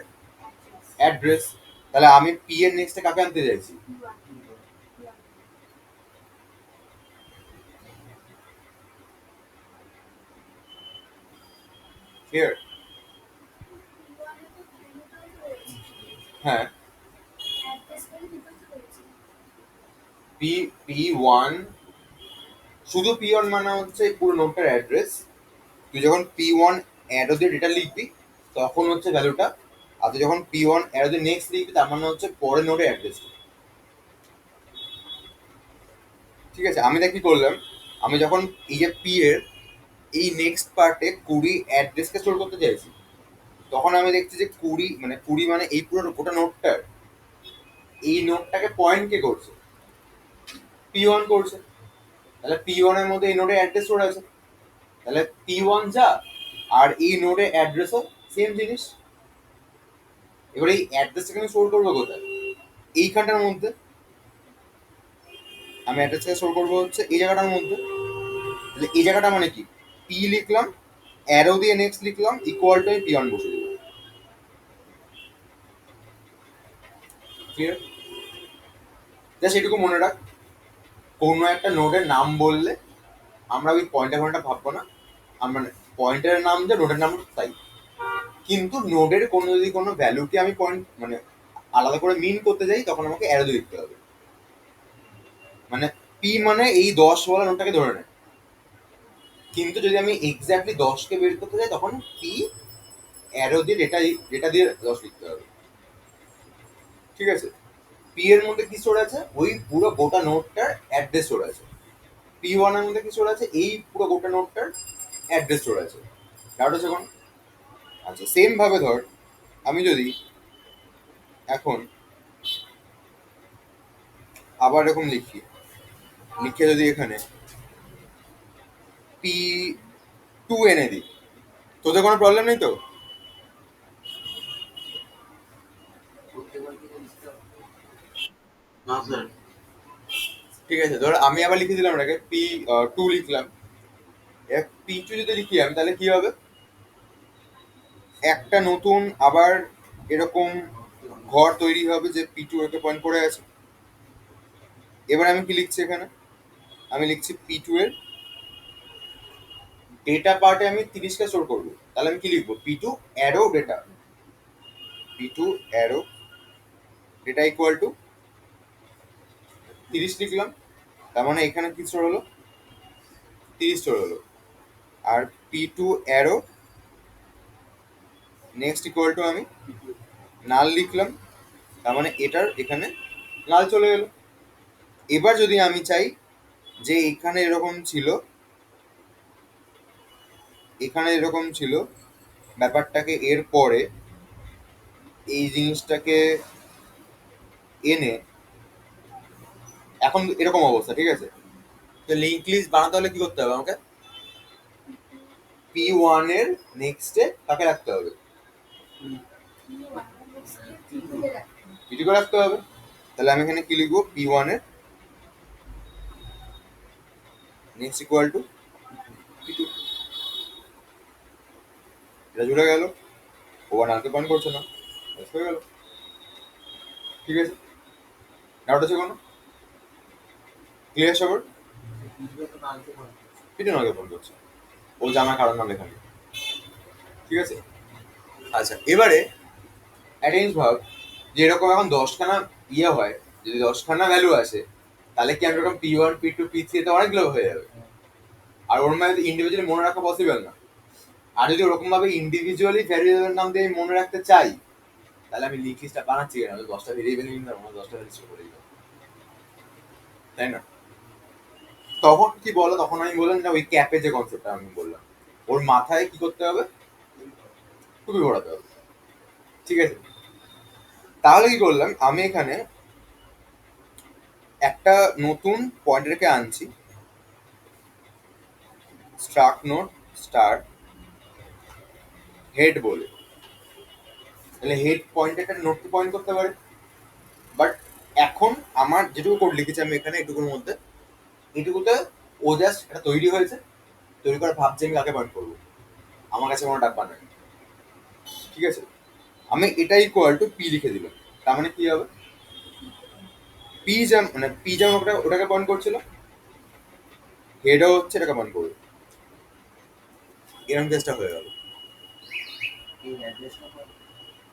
[SPEAKER 2] অ্যাড্রেস। তাহলে আমি পি এর নেক্সটে কাকে আনতে চাইছি, ক্লিয়ার? হ্যাঁ, পি P1 শুধু P1 মানে হচ্ছে পুরো নোটটার অ্যাড্রেস। তুই যখন P1 অ্যারো দিয়ে ডেটা লিখবি তখন হচ্ছে ভ্যালুটা, আর তুই যখন P1 অ্যারো দিয়ে নেক্সট লিখবি তার মানে হচ্ছে পরের নোটের অ্যাড্রেস। ঠিক আছে, আমি দেখ কি করলাম, আমি যখন এই যে পি এর এই নেক্সট পার্টে 20 অ্যাড্রেসকে স্টোর করতে চাইছি, তখন আমি দেখছি যে 20 মানে এই পুরো গোটা নোটটার এই নোটটাকে পয়েন্ট কে করছে, P1 করছে। তাহলে P1 এর মধ্যে এই নোটের অ্যাড্রেস স্টোর আছে, তাহলে P1 যা আর এই নোটের অ্যাড্রেসও সেম জিনিস। এবার এই অ্যাড্রেসটাকে আমি স্টোর করবো কোথায়? এইখানটার মধ্যে। আমি অ্যাড্রেসটাকে স্টোর করবো হচ্ছে এই জায়গাটার মধ্যে। তাহলে এই জায়গাটা মানে কি, পি লিখলাম, অ্যারো দিয়ে নেক্সট লিখলাম, ইকুয়াল টু P1 বসে দিলাম। ক্লিয়ার? জাস্ট এটুকু মনে রাখ, কোনো একটা নোডের নাম বললে আমরা ওই পয়েন্টার ভাববো না, আমরা পয়েন্টারের নাম যে নোডের নাম তাই। কিন্তু নোডের কোনো যদি কোনো ভ্যালুকে আমি পয়েন্ট মানে আলাদা করে মিন করতে যাই তখন আমাকে অ্যারো দিয়ে লিখতে হবে। মানে পি মানে এই 10 বলা নোটটাকে ধরে নেয়, কিন্তু যদি আমি এক্স্যাক্টলি 10কে বের করতে যাই তখন পি অ্যারো দিয়ে ডেটা দিয়ে 10 লিখতে হবে। ঠিক আছে, পি এর মধ্যে কি স্টোর আছে, ওই পুরো গোটা নোটটার অ্যাড্রেস স্টোর আছে। P1 এর মধ্যে কি স্টোর আছে, এই পুরো গোটা নোটটার অ্যাড্রেস স্টোর আছে। ডাউট আছে কোন? আচ্ছা, সেম ভাবে ধর আমি যদি এখন আবার এরকম লিখে যদি এখানে P2 এনে দিই, তোদের কোনো প্রবলেম নেই তো?
[SPEAKER 1] না স্যার।
[SPEAKER 2] ঠিক আছে, ধর আমি আবার লিখে দিলাম এটাকে P2 লিখলাম। P2 যদি লিখি আমি তাহলে কি হবে, একটা নতুন আবার এরকম ঘর তৈরি হবে যে P2 একে পয়েন্ট করে আছে। এবার আমি কি লিখছি এখানে, আমি লিখছি P2 এর ডেটা পার্টে আমি 30কে স্টোর করবো। তাহলে আমি কি লিখবো, P2 arrow data, P2 arrow data equal to 30 লিখলাম। তার মানে এখানে কি স্টোর হলো, 30 স্টোর হলো। আর P2 arrow next equal to আমি নাল লিখলাম, তার মানে এটার এখানে নাল চলে গেল। এবার যদি আমি চাই যে এখানে এরকম ছিল, এখানে এরকম ছিল, ব্যাপারটাকে এর পরে এই জিনিসটাকে এনে এখন এরকম অবস্থা। ঠিক আছে, তো লিঙ্ক লিস্ট বানাতে হলে কি করতে হবে আমাকে, P1 এর নেক্সটে কাকে রাখতে হবে, P2 কে রাখতে হবে। তাহলে আমি এখানে কি লিখবো, P1 এর নেক্সট ইকুয়াল টু P2। এটা জুড়ে গেল, ওভার নালকে পয়েন্ট করছে না, হয়ে গেল। ঠিক আছে, ডাউট আছে কোনো? ক্লিয়ার সবার? P2 নালকে পয়েন্ট করছে, ও জানা কারণ না লেখা নেই। ঠিক আছে, আচ্ছা এবারে একটা জিনিস ভাব, যে এরকম এখন 10খানা ইয়ে হয়, যদি 10খানা ভ্যালু আসে তাহলে কি আমি এরকম P1 P2 P3 তে অনেকগুলো হয়ে যাবে, আর ওর মধ্যে ইন্ডিভিজুয়ালি মনে রাখা পসিবল না। আর যদি ওরকম ভাবে ইন্ডিভিজুয়ালি ভ্যারিয়েবলের নাম দিয়ে আমি মনে রাখতে চাই তাহলে আমি লিঙ্ক লিস্টটা বানাচ্ছি কেন, 10টা ভেরিয়েবল নিয়ে নেবো, 10টা ভ্যালু করে দিলাম, তাই না? তখন কি বলো, তখন আমি বললাম না ওই ক্যাপে যে কনসেপ্টটা আমি বললাম, ওর মাথায় কি করতে হবে, টুপি পড়াতে হবে। ঠিক আছে, তাহলে কি করলাম, আমি এখানে একটা নতুন পয়েন্টারকে আনছি, স্ট্রাক্ট নোট স্টার হেড বলে। তাহলে হেড পয়েন্টারটা নোটকে পয়েন্ট করতে পারে। বাট এখন আমার যেটুকু কোড লিখেছি আমি এখানে এটুকুর মধ্যে, এটুকুতে ও জাস্ট এটা তৈরি হয়েছে, তৈরি করে ভাবছে আমি কাকে পয়েন্ট করবো, আমার কাছে কোনো ডাব্বা নেই। ঠিক আছে, আমি এটা ইকুয়াল টু পি লিখে দিলাম। তার মানে কি হবে, পি যেমন ওটাকে পয়েন্ট করছিল, হেডও হচ্ছে এটাকে পয়েন্ট করবে, এরকম কেসটা হয়ে গেল।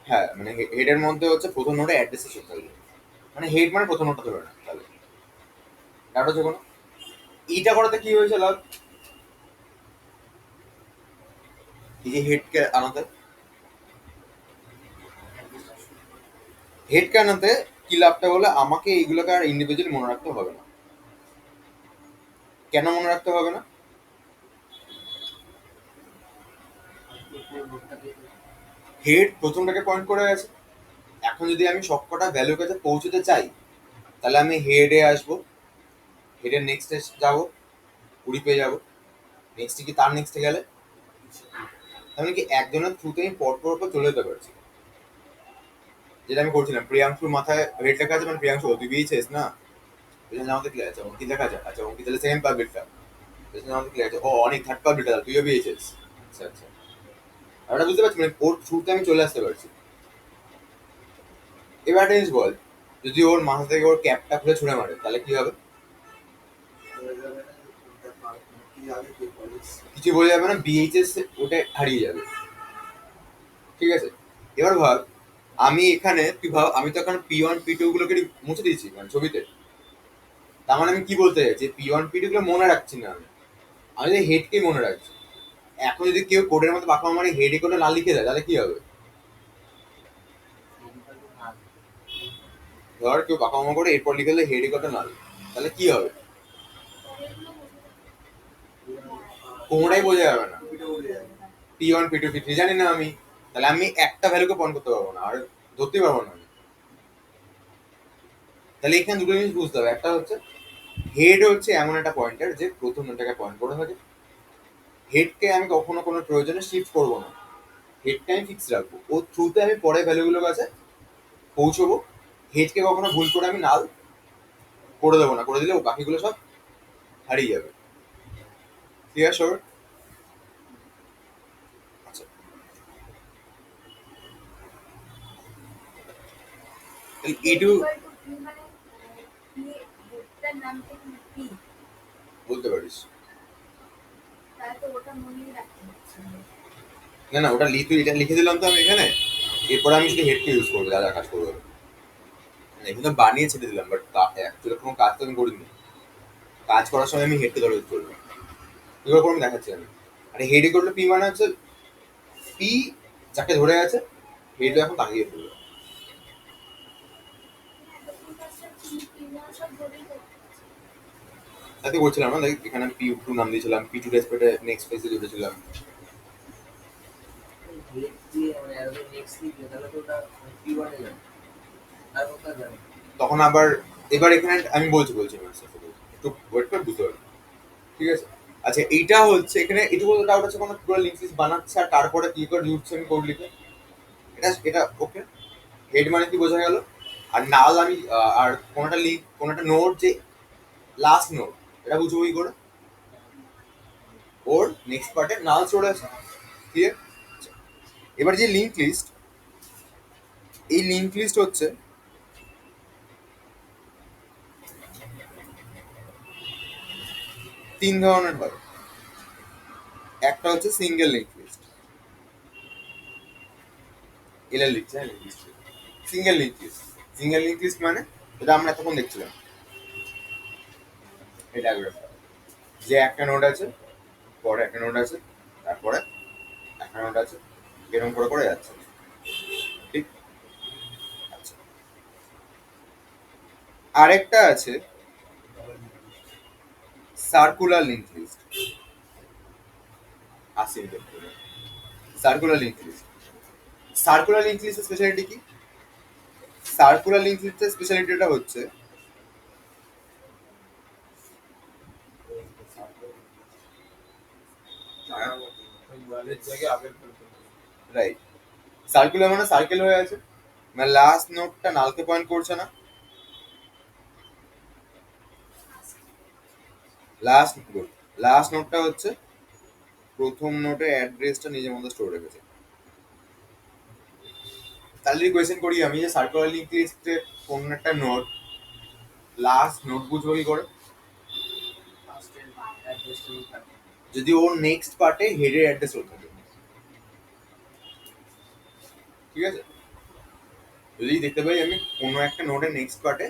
[SPEAKER 2] হ্যাঁ, মানে হেডের মধ্যে হচ্ছে প্রথম নোটে অ্যাড্রেস এসে থাকবে, মানে হেড মানে প্রথম নোটটা ধরে না তাহলে। ডাউট হচ্ছে কোনো? এইটা করাতে কি হয়েছে লাভ? এই যে হেডকে আনাতে, হেডকে আনাতে কি লাভটা বলে, আমাকে এইগুলোকে আর ইন্ডিভিজুয়ালি মনে রাখতে হবে না। কেন মনে রাখতে হবে না? হেড প্রথমটাকে পয়েন্ট করে আছে। এখন যদি আমি সবকটা ভ্যালুর কাছে পৌঁছতে চাই, তাহলে আমি হেডে আসবো, হেডের নেক্সটে যাবো, 20 পেয়ে যাবো। নেক্সটে কি তার নেক্সটে গেলে, তাহলে কি একজনের থ্রুতে আমি পর পর পর চলে যেতে পারছি। যেটা আমি করছিলাম, প্রিয়াংশুর মাথায় হেড লেখা আছে, মানে প্রিয়াংশু তুই বিয়েছিস না, পেছনে আমাদের কি আছে, অঙ্কিত লেখা আছে, আচ্ছা অঙ্কিত তাহলে সেকেন্ড পাবলিকটা, পেছনে আমাদের কি আছে, ও অনেক থার্ড পাবলিকটা, তুইও বিয়েছিস, আচ্ছা আচ্ছা। আর ওটা বুঝতে পারছি, মানে ওর থ্রুতে আমি চলে আসতে পারছি। এবার একটা জিনিস বল, যদি ওর মাথা থেকে ওর ক্যাপটা খুলে ছুঁড়ে মারে, তাহলে কি হবে? কিছু বোঝা যাবে না, বিএইচএস ওটা হারিয়ে যাবে। ঠিক আছে, এবার ভাব, আমি এখানে, তুই ভাব, আমি তো এখন P1 P2 গুলোকে মুছে দিয়েছি মানে ছবিতে। তার মানে আমি কি বলতে চাইছি, P1 P2 গুলো মনে রাখছি না আমি, আমি যে হেডকেই মনে রাখছি। এখন যদি কেউ কোডের মধ্যে বাঁকা মারি হেডে করে না লিখে দেয়, তাহলে কি হবে? ধর কেউ বাঁকা মামা করে এরপর লিখে দিলে হেডে করে না, তাহলে কি হবে? কোনটাই বোঝা যাবে না। P1 P2 P3 জানি না আমি, তাহলে আমি একটা ভ্যালুকে পয়েন্ট করতে পারবো না, আর ধরতেই পারবো না আমি। তাহলে এখানে দুটো জিনিস বুঝতে হবে, একটা হচ্ছে হেড হচ্ছে এমন একটা পয়েন্টার যে প্রথম নোটটাকে পয়েন্ট করে থাকে। হেডকে আমি কখনো কোনো প্রয়োজনে শিফট করবো না, হেডকে আমি ফিক্স রাখবো, ওর থ্রুতে আমি পরে ভ্যালুগুলোর কাছে পৌঁছবো। হেডকে কখনো ভুল করে আমি নাল করে দেবো না, করে দিলে ও বাকিগুলো সব হারিয়ে যাবে। ক্লিয়ার সর? আচ্ছা, এটু বলতে পারিস। না না, ওটা তুই এটা লিখে দিলাম তো আমি এখানে, এরপরে আমি শুধু হেডকে ইউজ করবো, যা যা কাজ করবো। এখন তো বানিয়ে ছেড়ে দিলাম, বাট অ্যাকচুয়ালি কোনো কাজ তো আমি করিনি। কাজ করার সময় আমি হেডকে ধরে ইউজ করবো, এবার কোনো দেখাচ্ছি আমি। আরে হেডে করলে পি মানে হচ্ছে পি যাকে ধরে আছে, হেডও এখন তাকিয়ে পড়বে। তাতে করছিলাম না, দেখ এখানে আমি P2 নাম দিয়েছিলাম, P2 রেসপেক্টে নেক্সট পেজে জুড়েছিলাম। তখন আবার, এবার এখানে আমি বলছি একটু ওয়েট করে বুঝতে পারবি। ঠিক আছে, আচ্ছা এইটা হচ্ছে এখানে এটুকু ডাউট আছে কোনো, পুরো লিঙ্ক লিস্ট বানাচ্ছে আর তারপরে কি করে জুড়ছে আমি কোড লিখে, এটা এটা ওকে। হেড মানে কি বোঝা গেল। আর নাল আমি আর কোনটা লিঙ্ক কোনটা নোট যে লাস্ট নোট, এটা বুঝবো কি করে, ওর নেক্সট পার্টে নাল চলে আসে। ক্লিয়ার? এবার যে লিঙ্ক লিস্ট, এই লিঙ্ক লিস্ট হচ্ছে তিন ধরনের হয়। একটা হচ্ছে সিঙ্গেল লিঙ্ক লিস্ট, এলা লিখছে হ্যাঁ link list. Single link list, single link list মানে যেটা আমরা এতক্ষণ দেখছিলাম, এই ডায়াগ্রামটা, যে একটা নোড আছে, পরে একটা নোড আছে, তারপরে একটা নোড আছে, এরকম করে করে যাচ্ছে। ঠিক? আচ্ছা, আরেকটা আছে সার্কুলার লিঙ্ক লিস্ট। আসি circular link list. Circular link লিস্টের স্পেশালিটি কি? সার্কুলার লিঙ্ক লিস্টের স্পেশালিটিটা হচ্ছে, রাইট, সার্কুলার মানে সার্কেল হয়ে আছে, মানে লাস্ট নোটটা নালকে পয়েন্ট করছে না, লাস্ট গুড, লাস্ট নোটটা হচ্ছে প্রথম নোটের অ্যাড্রেসটা নিজের মধ্যে স্টোর রেখেছে। তাহলে যদি কোয়েশ্চেন করি আমি যে সার্কুলার লিঙ্ক লিস্টে কোন একটা নোট লাস্ট নোট বুঝবো কি করে, যদি ওর নেক্সট পার্টে হেডের অ্যাড্রেস থাকে। ঠিক আছে, যদি দেখতে পাই আমি কোনো একটা নোটের নেক্সট পার্টে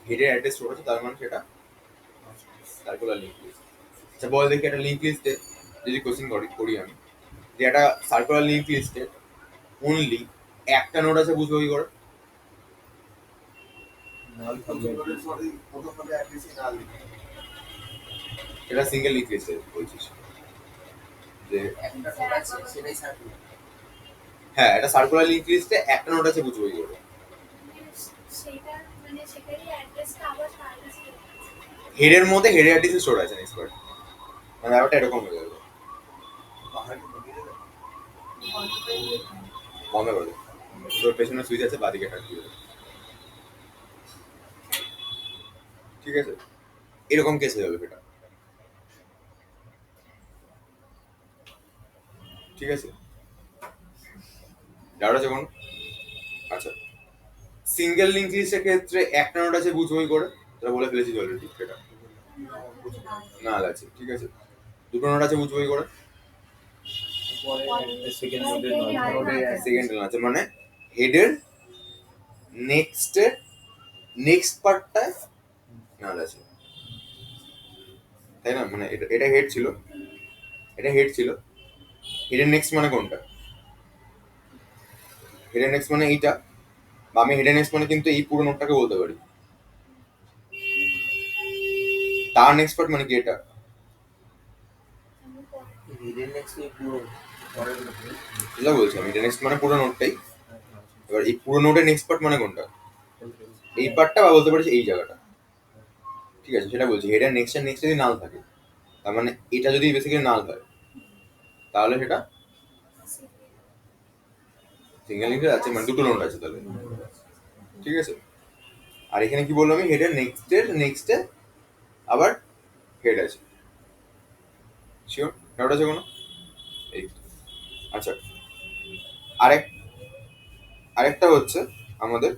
[SPEAKER 2] হেডের অ্যাড্রেস স্টোর আছে, তার মানে সেটা সার্কুলার লিঙ্ক লিস্ট। আচ্ছা বল দেখি একটা লিঙ্ক লিস্টে যদি কোশ্চেন করি আমি, যে একটা সার্কুলার লিঙ্ক লিস্টে অনলি একটা নোড আছে, বুঝবো কি করে? এটা সিঙ্গেল লিঙ্ক লিস্টে বলছিস যে হ্যাঁ, এটা সার্কুলার লিঙ্ক লিস্টে একটা নোড আছে, বুঝবো কি করে? হেডের মধ্যে হেডের অ্যাড্রেস স্টোর আছে নেক্সট পার্ট, মানে ব্যাপারটা এরকম হয়ে যাবে। বন্ধ করে দে, তোর পেছনে সুইচ আছে, বাদিকে টাচ দিয়ে দে। ঠিক আছে, এরকম কেস হয়ে যাবে সেটা। ঠিক আছে, ডাউট আছে কোনো? আচ্ছা, সিঙ্গেল লিঙ্ক লিস্টের ক্ষেত্রে একটা নোট আছে, বুঝবো কি করে? তোরা বলে ফেলেছিস অলরেডি সেটা, নাল আছে। ঠিক আছে, দুটো নোট আছে, বুঝবো কি করে?
[SPEAKER 1] সেকেন্ড
[SPEAKER 2] আছে, মানে হেডের নেক্সট পার্টটায় নাল আছে, তাই না? মানে এটা হেড ছিল, এটা হেড ছিল, হেডের নেক্সট মানে কোনটা? হেডের নেক্সট মানে এইটা, বা আমি হেডের নেক্সট মানে কিন্তু এই পুরো নোটটাকে বলতে পারি। তার নেক্সট পার্ট মানে কি এটা? যেটা বলছি আমি, এটা নেক্সট মানে পুরো নোটটাই। এবার এই পুরো নোটের নেক্সট পার্ট মানে কোনটা? এই পার্টটা, বা বলতে পারিস এই জায়গাটা। ঠিক আছে, সেটা বলছি, হেডের নেক্সট যদি নাল থাকে, তার মানে এটা যদি বেসিক্যালি নাল হয়, তাহলে সেটা সিঙ্গেল লিঙ্কে আছে, মানে দুটো নোট আছে তাহলে। ঠিক আছে, আর এখানে কি বললাম আমি, হেডের নেক্সটে আবার হেড আছে। শিওর? ডাউট আছে কোনো? এই আচ্ছা, আরেক আরেকটা হচ্ছে আমাদের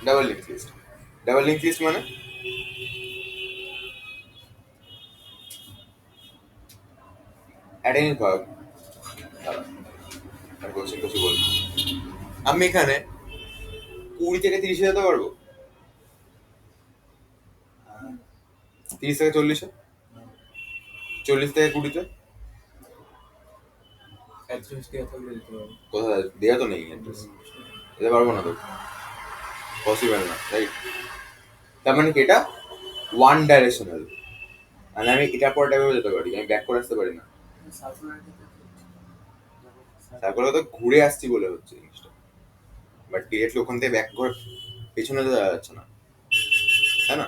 [SPEAKER 2] double link list. Double link list মানে অ্যাডেনিন ভাগ, কোশ্চেন কিছু বলি, আমি এখানে 20 থেকে 30 যেতে পারবো, 30 থেকে 40-এ, 40 থেকে 20-তে। কোথায় দেওয়া তো নেই অ্যাড্রেস, যেতে পারবো না তো, পসিবল না, রাইট? তার মানে কি এটা ওয়ান ডাইরেকশনাল, মানে আমি এটার পর টাইপেও যেতে পারি, আমি ব্যাক করে আসতে পারি না। তারপরে তো ঘুরে আসছি বলে হচ্ছে জিনিসটা, বাট ডিরেক্টলি ওখান থেকে ব্যাক করে পেছনে তো যাওয়া যাচ্ছে না, তাই না?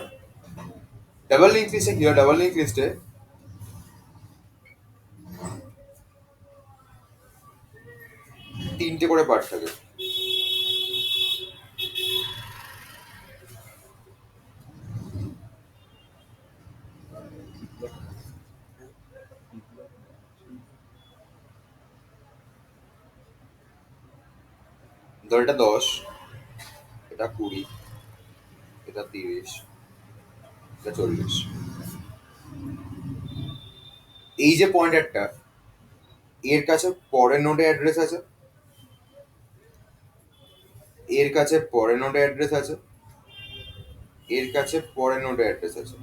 [SPEAKER 2] ডাবল লিঙ্ক লিস্টে কি হয়? ডাবল লিঙ্ক লিস্টে তিনটে করে পার্ট থাকে। ধর এটা 10, এটা 20, এটা 30, এটা 40। এই যে পয়েন্টারটা, এর কাছে পরের নোডে অ্যাড্রেস আছে, এর কাছে পরের নোডে অ্যাড্রেস আছে, এর কাছে পরের নোডে অ্যাড্রেস আছে।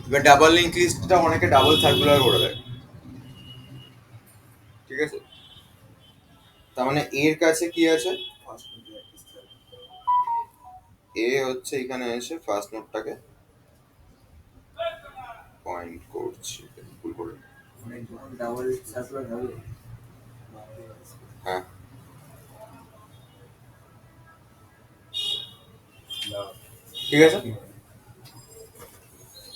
[SPEAKER 2] এবার ডাবল লিঙ্ক লিস্টটা অনেকে ডাবল সার্কুলার করে দেয়। ঠিক আছে, তার মানে এর কাছে কি আছে? এ হচ্ছে এখানে এসে ফার্স্ট নোটটাকে পয়েন্ট করছে, ভুল করে। হ্যাঁ, ঠিক আছে।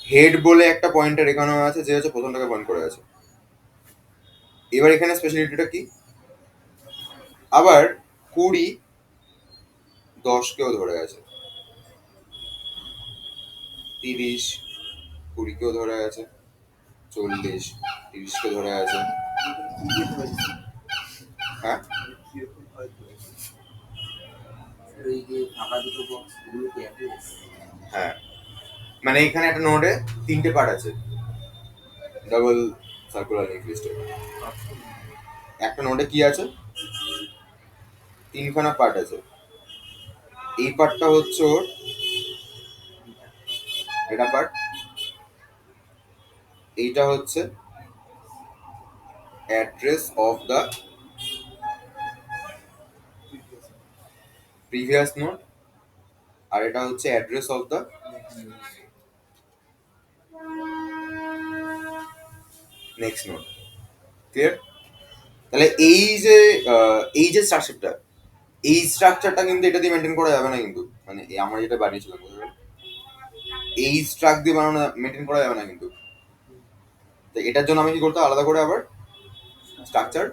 [SPEAKER 2] হেড বলে একটা পয়েন্টার এখানেও আছে, যে হচ্ছে প্রথমটাকে পয়েন্ট করে আছে। এবার এখানে স্পেশালিটিটা কি? আবার 20 10-কেও ধরে আছে, 30 20-কেও ধরে আছে, 40 30-কে ধরে আছে। হ্যাঁ, হ্যাঁ, মানে এখানে একটা নোডে তিনটে পার্ট আছে ডাবল সার্কুলার লিঙ্ক লিস্টে। একটা নোডে কি আছে? তিনখানা পার্ট আছে, এই পার্টটা হচ্ছে ওর এটা পার্ট, এইটা হচ্ছে address of the previous node, আর এটা হচ্ছে address of the next node. Clear? তাহলে এই যে স্ট্রাকচারটা, এই স্ট্রাকচারটা কিন্তু এটা দিয়ে মেনটেন করা যাবে না কিন্তু, মানে আমরা যেটা বানিয়েছিলাম এই স্ট্রাক দিয়ে বানানো মেনটেন করা যাবে না কিন্তু। তো এটার জন্য আমি কি করতে আলাদা করে আবার স্ট্রাকচার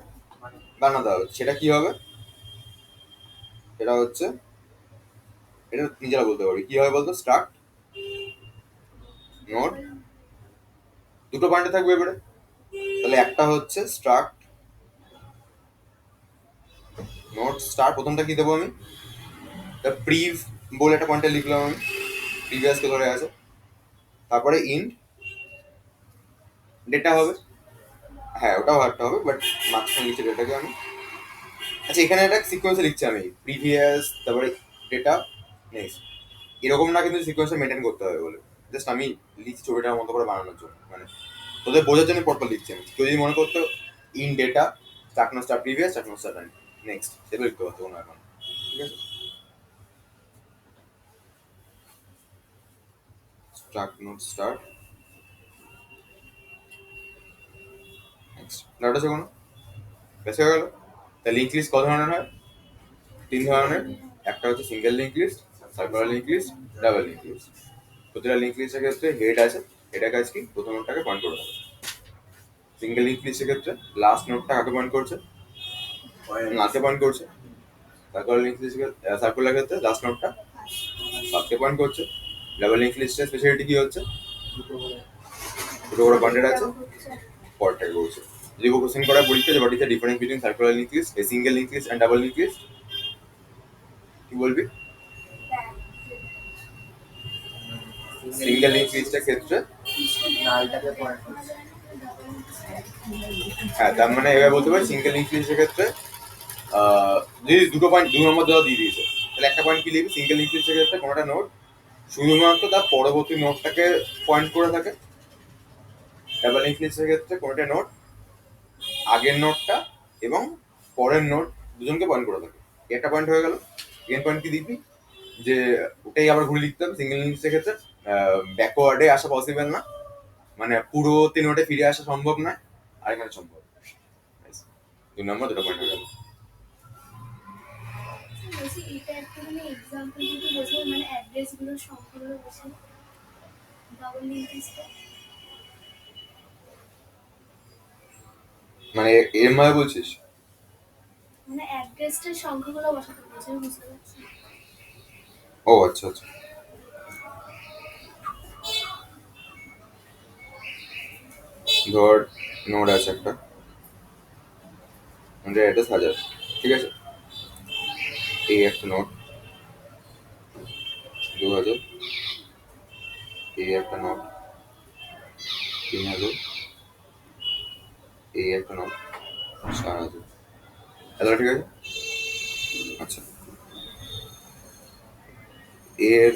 [SPEAKER 2] বানাতে হবে। সেটা কি হবে? সেটা হচ্ছে, এটা নিজেরা বলতে পারবি কি হবে বলতো। স্ট্রাক্ট নোট দুটো পয়েন্টে থাকবে এবারে। তাহলে একটা হচ্ছে স্ট্রাক্ট নোট স্টার, প্রথমটা কি দেবো আমি, প্রিভ বলে একটা পয়েন্টে লিখলাম আমি, প্রিভিয়াস কে ধরে আছে। তারপরে ইন্ট ডেটা হবে, হ্যাঁ ওটাও একটা হবে, বাট মাঝখানে লিখছে ডেটাকে আমি। আচ্ছা এখানে একটা সিকোয়েন্সে লিখছি আমি, প্রিভিয়াস তারপরে ডেটা নেক্সট, এরকম না কিন্তু সিকোয়েন্সে মেনটেন করতে হবে বলে জাস্ট আমি লিখছি ছবিটার মতো করে বানানোর জন্য, মানে তোদের বোঝার জন্য পরপর লিখছি আমি। কেউ যদি মনে করতো ইন ডেটা চাকনো স্টার প্রিভিয়াস চাকনো স্টার নেক্সট, সেটা লিখতে পারতো না এখন। ঠিক আছে, start node start next, doubt আছে কোনো? বেশ হয়ে গেল। তা লিঙ্ক লিস্ট কত ধরনের হয়? 3 ধরনের। একটা হচ্ছে single link list, circular link list, double link list. প্রতিটা লিঙ্ক লিস্টের ক্ষেত্রে হেড আছে, হেডের কাজ কি প্রথম নোটটাকে পয়েন্ট করে দেবে। সিঙ্গেল লিঙ্ক লিস্টের ক্ষেত্রে লাস্ট নোটটা কাকে পয়েন্ট করছে, নাকে পয়েন্ট করছে। সার্কুলার লিঙ্ক লিস্টের সার্কুলার ক্ষেত্রে লাস্ট নোটটা ফার্স্টকে পয়েন্ট করছে। ডাবল লিঙ্ক লিস্টের স্পেশালিটি কি হচ্ছে, দুটো করে পয়েন্টেড আছে, পরেরটাকে বলছে। যদি কোশ্চেন করা পরীক্ষা যে what is the difference between circular link list, a single link list and double link list, কি বলবি? সিঙ্গেল লিঙ্ক লিস্টের ক্ষেত্রে হ্যাঁ, তার মানে এবার বলতে পারি সিঙ্গেল লিঙ্ক লিস্টের ক্ষেত্রে যদি দুটো পয়েন্ট 2 নম্বর দেওয়া দিয়ে দিয়েছে, তাহলে একটা পয়েন্ট কি লিখবি, সিঙ্গেল লিঙ্ক লিস্টের ক্ষেত্রে কোনোটা নোট শুধুমাত্র তার পরবর্তী নোটটাকে পয়েন্ট করে থাকে। ডাবল লিঙ্ক লিস্টের ক্ষেত্রে কোনোটা নোট আগের নোটটা এবং পরের নোট দুজনকে পয়েন্ট করে থাকে। একটা পয়েন্ট হয়ে গেল। সেকেন্ড পয়েন্ট কি দিবি, যে ওটাই আবার ঘুরে লিখতে হবে। সিঙ্গেল লিঙ্কের ক্ষেত্রে ব্যাকওয়ার্ডে আসা পসিবল না, মানে পুরো 3 নোটে ফিরে আসা সম্ভব নয়, আর এখানে সম্ভব। 2 নম্বর দুটো পয়েন্ট হয়ে গেল।
[SPEAKER 3] এটা একটা মানে এক্সাম্পল যদি বোঝাই, মানে অ্যাড্রেস গুলো সম্পূর্ণ বোঝাই ডাবল লিঙ্কেজটা।
[SPEAKER 2] মানে এর মানে বলছিস?
[SPEAKER 3] মানে অ্যাড্রেসটার সংখ্যাগুলো বসাতে বোঝাই, বুঝতে পারছি।
[SPEAKER 2] ও আচ্ছা আচ্ছা, ধর নোট আছে একটা, অ্যাড্রেস 1000, ঠিক আছে। এই একটা নোট 2000, এই একটা নোট 3000, এই একটা নোট 4000, এতটা ঠিক আছে। আচ্ছা এর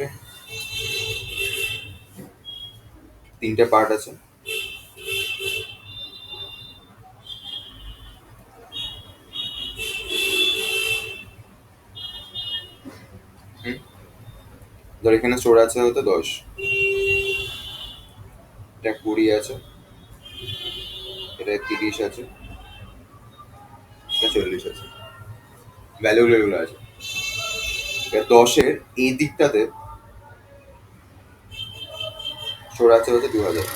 [SPEAKER 2] 3টে পার্ট আছে। ধর এখানে স্টোর আছে হয়তো 10, এটা 20 আছে, এটা 30 আছে, এটা 40 আছে, ভ্যালুগুলো এগুলো আছে। 10-এর এই দিকটাতে স্টোর আছে হচ্ছে 2000,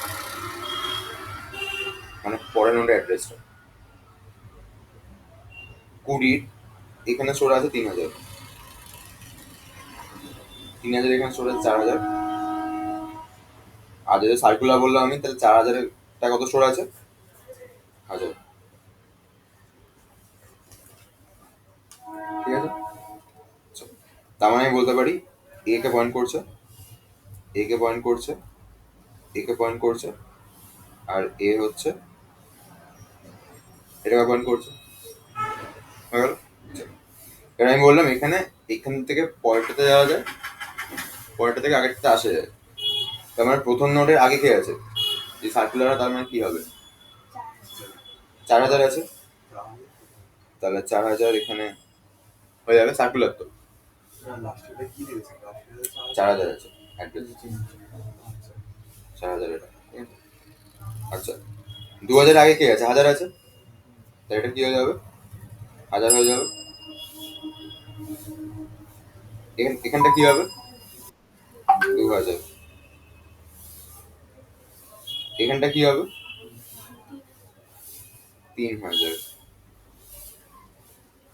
[SPEAKER 2] মানে পরের নোটের অ্যাড্রেসটা। 20-র এখানে স্টোর আছে 3000, 3000 এখানে স্টোর আছে 4000, আর যদি সার্কুলার বললাম আমি, তাহলে 4000-এর কত স্টোর আছে, 1000। ঠিক আছে, তার মানে আমি বলতে পারি এ কে পয়েন্ট করছে, এ কে পয়েন্ট করছে, এ কে পয়েন্ট করছে, আর এ হচ্ছে এটাকে পয়েন্ট করছে, হয়ে গেল। এবার আমি বললাম এখান থেকে পরেরটাতে যাওয়া যায়, পরেরটা থেকে আগেরটাতে আসা যায়। তার মানে প্রথম নোটের আগে কে আছে? যে সার্কুলার, তার মানে কি হবে? 4,000 আছে, তাহলে 4,000 এখানে হয়ে যাবে সার্কুলার তো। 4,000 আছে অ্যাড্রেস, 4,000 এটা, ঠিক আছে? আচ্ছা, 2,000 আগে কে আছে? 1,000 আছে, তাহলে এটা কি হয়ে যাবে? 1,000 হয়ে যাবে। এখানটা কি হবে? 2,000। এখানটা কি হবে? 3,000।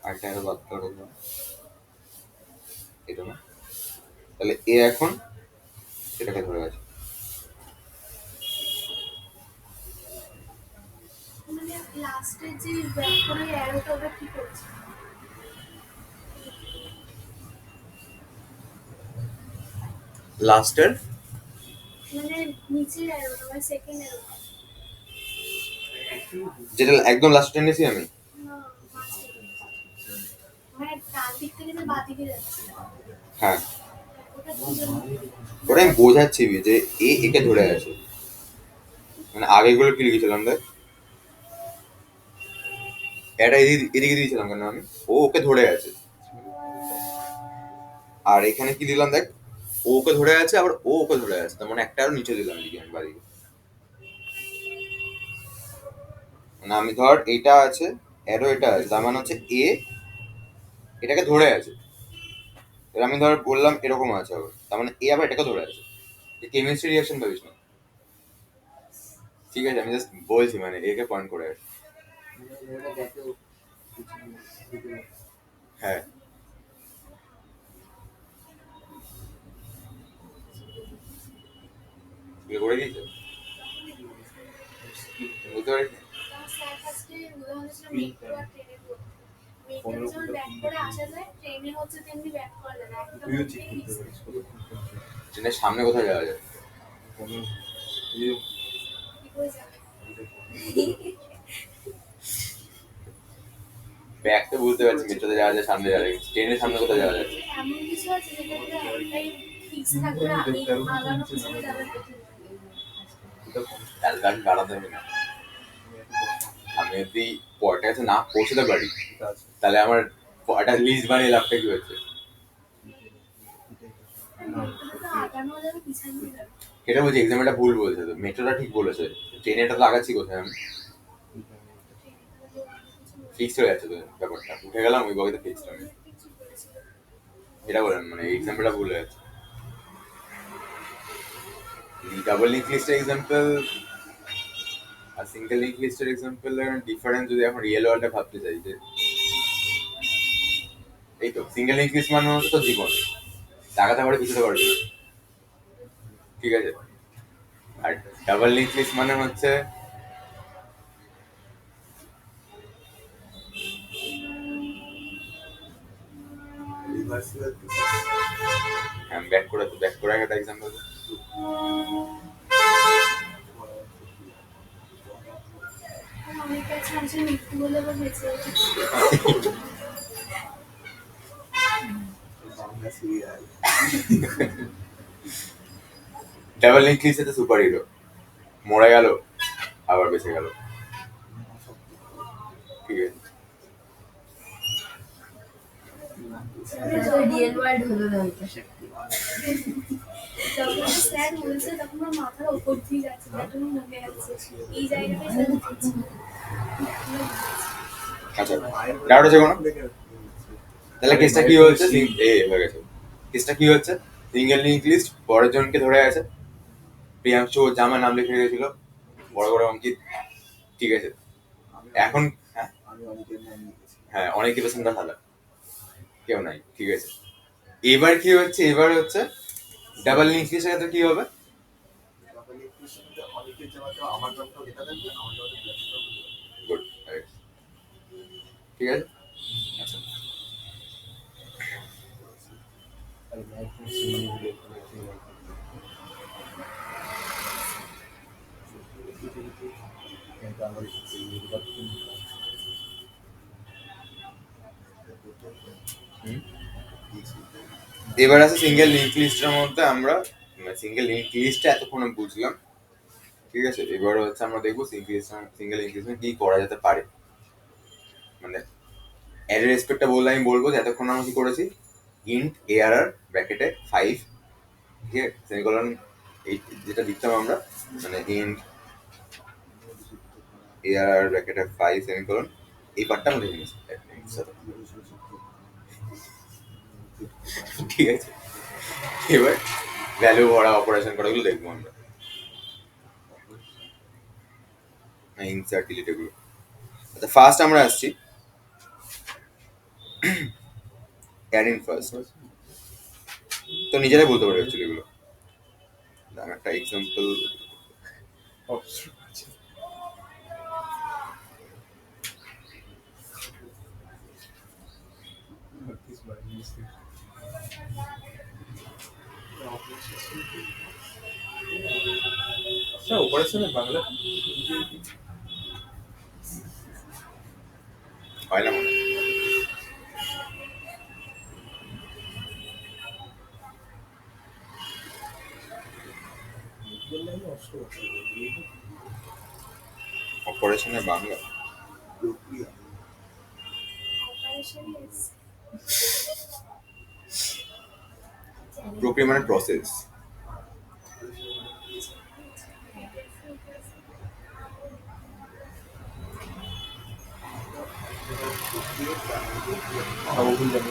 [SPEAKER 2] আরেকটা বাদ করে দিলাম, এটা না, তাহলে এ এখন এটাকে ধরে আছে।
[SPEAKER 3] মানে লাস্টে যে ব্যাক করে অ্যারোটা ওটা কি করছে?
[SPEAKER 2] লাস্টের
[SPEAKER 3] মানে নিচের অ্যারোটা মানে সেকেন্ড অ্যারোটা
[SPEAKER 2] যেটা একদম লাস্ট টেনেছি আমি,
[SPEAKER 3] না মানে ডান দিক থেকে যে বাঁ দিকে যাচ্ছে
[SPEAKER 2] হ্যাঁ
[SPEAKER 3] ওটা কি জন্য?
[SPEAKER 2] ওটা আমি বোঝাচ্ছি যে একে ধরে আছে। মানে আগেগুলো কি লিখেছিলাম দেখ, এটা এদিকে দিয়েছিলাম কেন আমি? ওকে ধরে আছে। আর এখানে কি দিলাম দেখ, ওকে ধরে আছে, আবার ওকে ধরে আছে, তার মানে একটা আরো নিচে দিলাম এদিকে আমি বাদিকে। মানে আমি ধর এটা আছে, এরো এটা আছে, তার মানে হচ্ছে এ এটাকে ধরে আছে। এবার আমি ধর বললাম এরকম আছে, আবার তার মানে এ আবার এটাকে ধরে আছে। কেমিস্ট্রি রিয়াকশন ভাবিস না, ঠিক আছে? আমি জাস্ট বলছি, মানে একে পয়েন্ট করে আছে। হ্যাঁ, এগুলো করে দিয়েছে, বুঝতে পারিস?
[SPEAKER 3] স্যার ফার্স্টে উদাহরণ ছিল মেট্রো আর ট্রেনে পড়তে। মেট্রো যেমন ব্যাক করে আসা যায়, ট্রেনে হচ্ছে তেমনি ব্যাক করা যায় না, একটা মধ্যে ফিক্স।
[SPEAKER 2] ট্রেনের সামনে কোথায় যাওয়া যায়?
[SPEAKER 3] কি করে যাবে?
[SPEAKER 2] ব্যাগ তো বুঝতে পারছি, মেট্রোতে যাওয়া যায়, সামনে যাওয়া যায়, ট্রেনের সামনে কোথায় যাওয়া যায়?
[SPEAKER 3] এমন কিছু আছে যেটাতে একটাই ফিক্স থাকবে, আমি আগানো পিছনে যাবে কোথায়?
[SPEAKER 2] তাহলে আমি বাড়াতে হবে না। আমি যদি পরটার কাছে না পৌঁছতে পারি, তাহলে আমার একটা লিস্ট বানিয়ে লাভটা কি হচ্ছে?
[SPEAKER 3] মেট্রোতে তো আগানো যাবে পিছানো যাবে।
[SPEAKER 2] এটা বলছি, এক্সাম এটা ভুল বলছে, তো মেট্রোটা ঠিক বলেছে, ট্রেনে এটা তো আগাচ্ছি কোথায় আমি? ফিক্সড হয়ে যাচ্ছে তো ব্যাপারটা, উঠে গেলাম ওই বগিতে ফিক্সড আমি, এটা বলেন, মানে এক্সাম্পলটা ভুল হয়ে যাচ্ছে। ডাবল লিঙ্ক লিস্টের এক্সাম্পল আর সিঙ্গেল লিঙ্ক লিস্টের এক্সাম্পলের ডিফারেন্স যদি এখন রিয়েল ওয়ার্ল্ডে ভাবতে চাই, যে এই তো সিঙ্গেল লিঙ্ক লিস্ট মানে হচ্ছে তো জীবন, টাকাতে করে পিছতে পারবি না, ঠিক আছে? আর ডাবল লিঙ্ক লিস্ট মানে হচ্ছে ব্যাক করে একটা এক্সাম্পল।
[SPEAKER 3] অনেক কাছে মানুষের মৃত্যু হলে আবার বেঁচে ওঠে।
[SPEAKER 2] ডাবল লিঙ্ক লিস্টে সুপার হিরো মরে গেল আবার বেঁচে গেল, ঠিক আছে?
[SPEAKER 4] রিয়েল ওয়ার্ল্ড হলো না ওইটা।
[SPEAKER 3] যখন স্যার বলছে তখন আমার মাথার ওপর দিয়ে যাচ্ছে, যখন মনে আছে এই জায়গাটাই স্যার বলছে।
[SPEAKER 2] আচ্ছা, ডাউট আছে কোনো? তাহলে কেসটা কি হচ্ছে? হয়ে গেছে। কেসটা কি হচ্ছে? সিঙ্গেল লিঙ্ক লিস্ট পরের জনকে ধরে আছে, প্রিয়াংশু জামা নাম লিখে রেখেছিল, বড় বড় অঙ্কিত, ঠিক আছে? এখন হ্যাঁ, অনেক পেছনটা খালা, কেউ নাই, ঠিক আছে? এবার কি হচ্ছে? এবার হচ্ছে ডাবল লিঙ্ক লিস্টের ক্ষেত্রে কি হবে? গুড, ঠিক আছে? আচ্ছা, এবার আছে সিঙ্গেল লিঙ্ক লিস্টের মধ্যে আমরা সিঙ্গেল লিঙ্ক লিস্টটা এতক্ষণ আমি বুঝলাম, ঠিক আছে। এবার হচ্ছে আমরা দেখবো সিঙ্গেল লিঙ্ক লিস্টে কি করা যেতে পারে। মানে অ্যারে রেসপেক্টটা বললে আমি বলবো যে এতক্ষণ আমরা কি করেছি, ইন্ট এআরআর ব্র্যাকেটে 5, ঠিক আছে, সেমিকোলন, এই যেটা লিখতাম আমরা, মানে ইন্ট এআরআর ব্র্যাকেটে 5 সেমিকোলন, এই পার্টটা আমরা লিখে নিয়েছি, ঠিক আছে। এবার ভ্যালু ভরা অপারেশন করাগুলো দেখবো আমরা, ইনসার্ট ডিলিট এগুলো। আচ্ছা, ফার্স্ট আমরা আসছি অ্যাড ইন ফার্স্ট। তো নিজেরাই বলতে পারবে অ্যাকচুয়ালি এগুলো। আমি একটা এক্সাম্পল,
[SPEAKER 1] অপারেশনের বাংলা
[SPEAKER 2] হয় না মনে হয়। অপারেশনের বাংলা
[SPEAKER 1] প্রক্রিয়া
[SPEAKER 3] Operation is
[SPEAKER 2] প্রক্রিয়া মানে প্রসেস।
[SPEAKER 1] অভিযান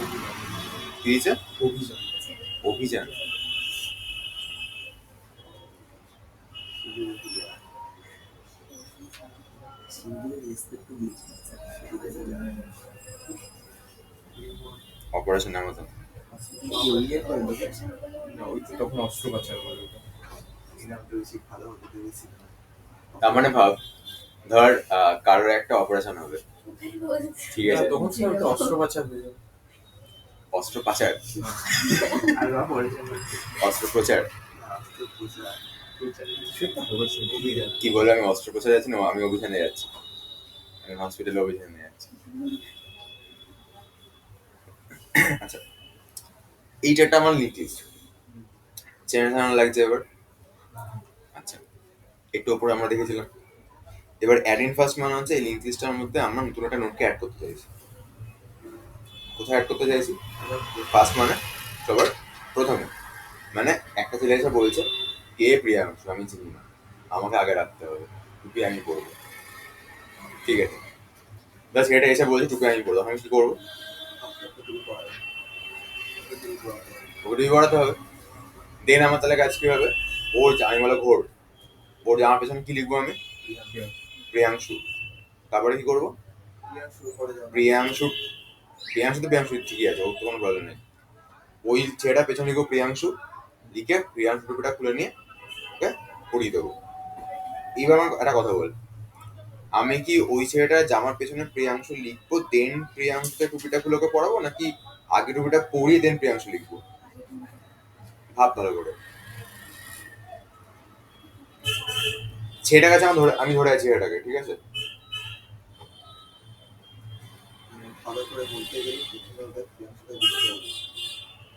[SPEAKER 2] কি দিয়েছে?
[SPEAKER 1] অভিযান
[SPEAKER 2] অভিযান। Operation Amazon.
[SPEAKER 1] তখন অস্ত্র পাচার করে
[SPEAKER 2] তার মানে ভাব, ধর কারোর একটা অপারেশন হবে, ঠিক আছে,
[SPEAKER 1] তখন স্যার ওটা অস্ত্র পাচার হয়ে যাবে।
[SPEAKER 2] অস্ত্র পাচার, অস্ত্র প্রচার,
[SPEAKER 1] সেটা হবে স্যার অভিযান।
[SPEAKER 2] কি বলে আমি অস্ত্র প্রচার যাচ্ছি না, আমি অভিযানে যাচ্ছি, আমি হসপিটালে অভিযানে যাচ্ছি। আচ্ছা, এইটা একটা আমার লিঙ্ক লিস্ট, চেনা জানা লাগছে এবার। আচ্ছা, একটু ওপরে আমরা দেখেছিলাম। এবার অ্যাড ইন ফার্স্ট মানে হচ্ছে এই লিঙ্ক লিস্টের মধ্যে আমরা নতুন একটা নোটকে অ্যাড করতে চাইছি। কোথায় অ্যাড করতে চাইছি? ফার্স্ট মানে সবার প্রথমে, মানে একটা ছেলে এসে বলছে কে প্রিয়াংশ, আমি চিনি না, আমাকে আগে রাখতে হবে, টুপি আমি পরবো, ঠিক আছে। বা ছেলেটা এসে বলছে টুপি আমি পরবো, আমি কি করবো? ওকে টুপি পরাতে হবে। দেন আমার তাহলে কাজ কি হবে, ওর আমি বলো ঘোর, ওর জামার পেছনে কি লিখবো আমি? প্রিয়াংশু। তারপরে কি করবো? প্রিয়াংশু, প্রিয়াংশু তো প্রিয়াংশু ঠিকই আছে, ওর তো কোনো প্রবলেম নেই। ওই ছেলেটা পেছনে লিখবো প্রিয়াংশু, লিখে প্রিয়াংশু টুপিটা খুলে নিয়ে ওকে পরিয়ে দেবো। এইবার আমার একটা কথা বল, আমি কি ওই ছেলেটার জামার পেছনে প্রিয়াংশু লিখবো, দেন প্রিয়াংশুকে টুপিটা খুলে ওকে পরাবো, নাকি আগে টুপিটা পরিয়ে দেন প্রিয়াংশু লিখবো? ভাব ভালো করে। ছেলেটার কাছে আমি ধরে আছি ছেলেটাকে, ঠিক আছে,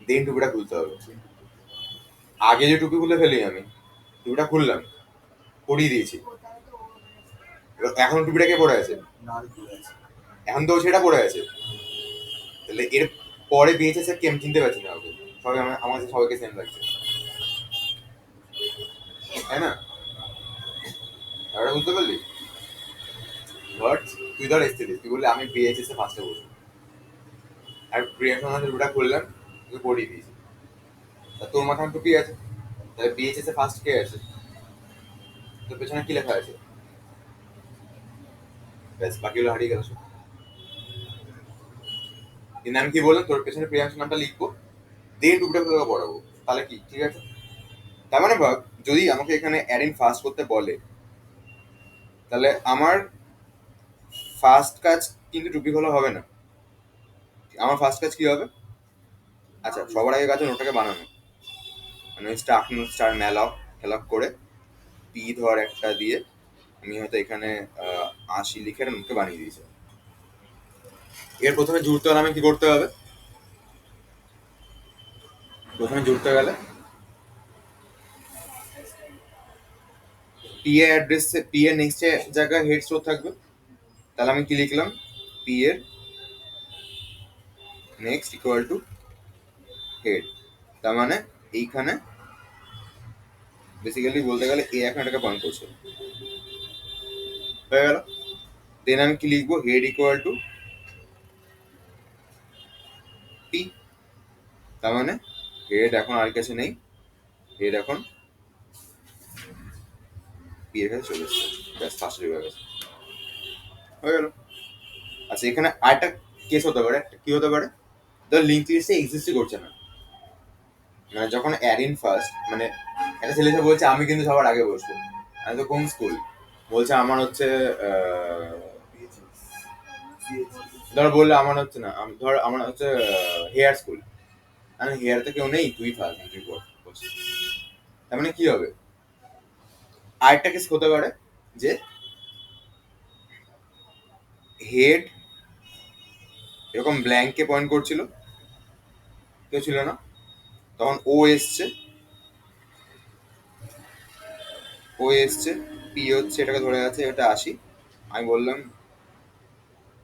[SPEAKER 2] দেন টুপিটা খুলতে হবে। আগে যে টুপি খুলে ফেলি আমি, টুপিটা খুললাম, পরিয়ে দিয়েছি, এবার এখন টুপিটা কে পরে আছে? এখন তো সেটা পরে আছে। তাহলে এর পরে বিএইচএস স্যার কি আমি চিনতে পারছি না ওকে, সবাই আমার কাছে সবাইকে সেম লাগছে, তাই না? ব্যাপারটা বুঝতে পারলি? ধর তুই ধর এসছিলিস, তুই বললি আমি বিএইচএস এ ফার্স্টে বসবো, আর প্রিয়াংশু আমার টুপিটা খুললাম, তুই পরিয়ে দিয়েছি, তা তোর মাথায় টুপি আছে, তাহলে বিএইচএস এ ফার্স্ট কে আছে? তোর পেছনে কি লেখা আছে? ব্যাস, বাকিগুলো হারিয়ে গেল সব। কিন্তু আমি কি বললাম, তোর পেছনে প্রিয়াংশু নামটা লিখবো, দেন টুপিটা খুলে পড়াবো, তাহলে কি ঠিক আছে? তার মানে ভাব, যদি আমাকে এখানে অ্যাড ইন ফার্স্ট করতে বলে, তাহলে আমার ফার্স্ট কাজ কিন্তু টুপি খোলা হবে না। আমার ফার্স্ট কাজ কি হবে? আচ্ছা, সবার আগে কাজ নোটটাকে বানানো, মানে স্টার ম্যালক করে পি ধর একটা দিয়ে আমি হয়তো এখানে 80 লিখে নোটকে বানিয়ে দিয়েছি। এর প্রথমে জুড়তে হলে আমি কি করতে হবে? প্রথমে জুড়তে গেলে পি এর অ্যাড্রেস, পি এর নেক্সট জায়গায় হেড স্টোর থাকবে, তাহলে আমি কি লিখলাম, পি এর নেক্সট ইকুয়াল টু হেড। তার মানে এইখানে বেসিক্যালি বলতে গেলে এ এখন এটাকে পয়েন্ট করছে, হয়ে গেল। দেন আমি কি লিখবো, হেড ইকুয়াল টু পি। তার মানে হেড এখন আর কাছে নেই, হেড এখন পি এর কাছে চলে এসছে, ব্যাস ফার্স্ট হয়ে গেছে, হয়ে গেল। আচ্ছা এখানে আরেকটা কেস হতে পারে, কি হতে পারে, ধর লিঙ্ক লিস্টে এক্সিস্টই করছে না, মানে যখন অ্যাড ইন ফার্স্ট, মানে একটা ছেলে এসে বলছে আমি কিন্তু সবার আগে বসবো, আমি তো কোন স্কুল, বলছে আমার হচ্ছে ধর বললে আমার হচ্ছে না, ধর আমার হচ্ছে হেয়ার স্কুল, আমি হেয়ারতে কেউ নেই, তুই ফার্স্ট, তুই বস। তার মানে কি হবে, আরেকটা কেস হতে পারে যে হেড এরকম ব্ল্যাঙ্কে পয়েন্ট করছিল, কেউ ছিল না, তখন ও এসছে, ও এসছে, পি হচ্ছে এটাকে ধরে আছে, এটা আসি, আমি বললাম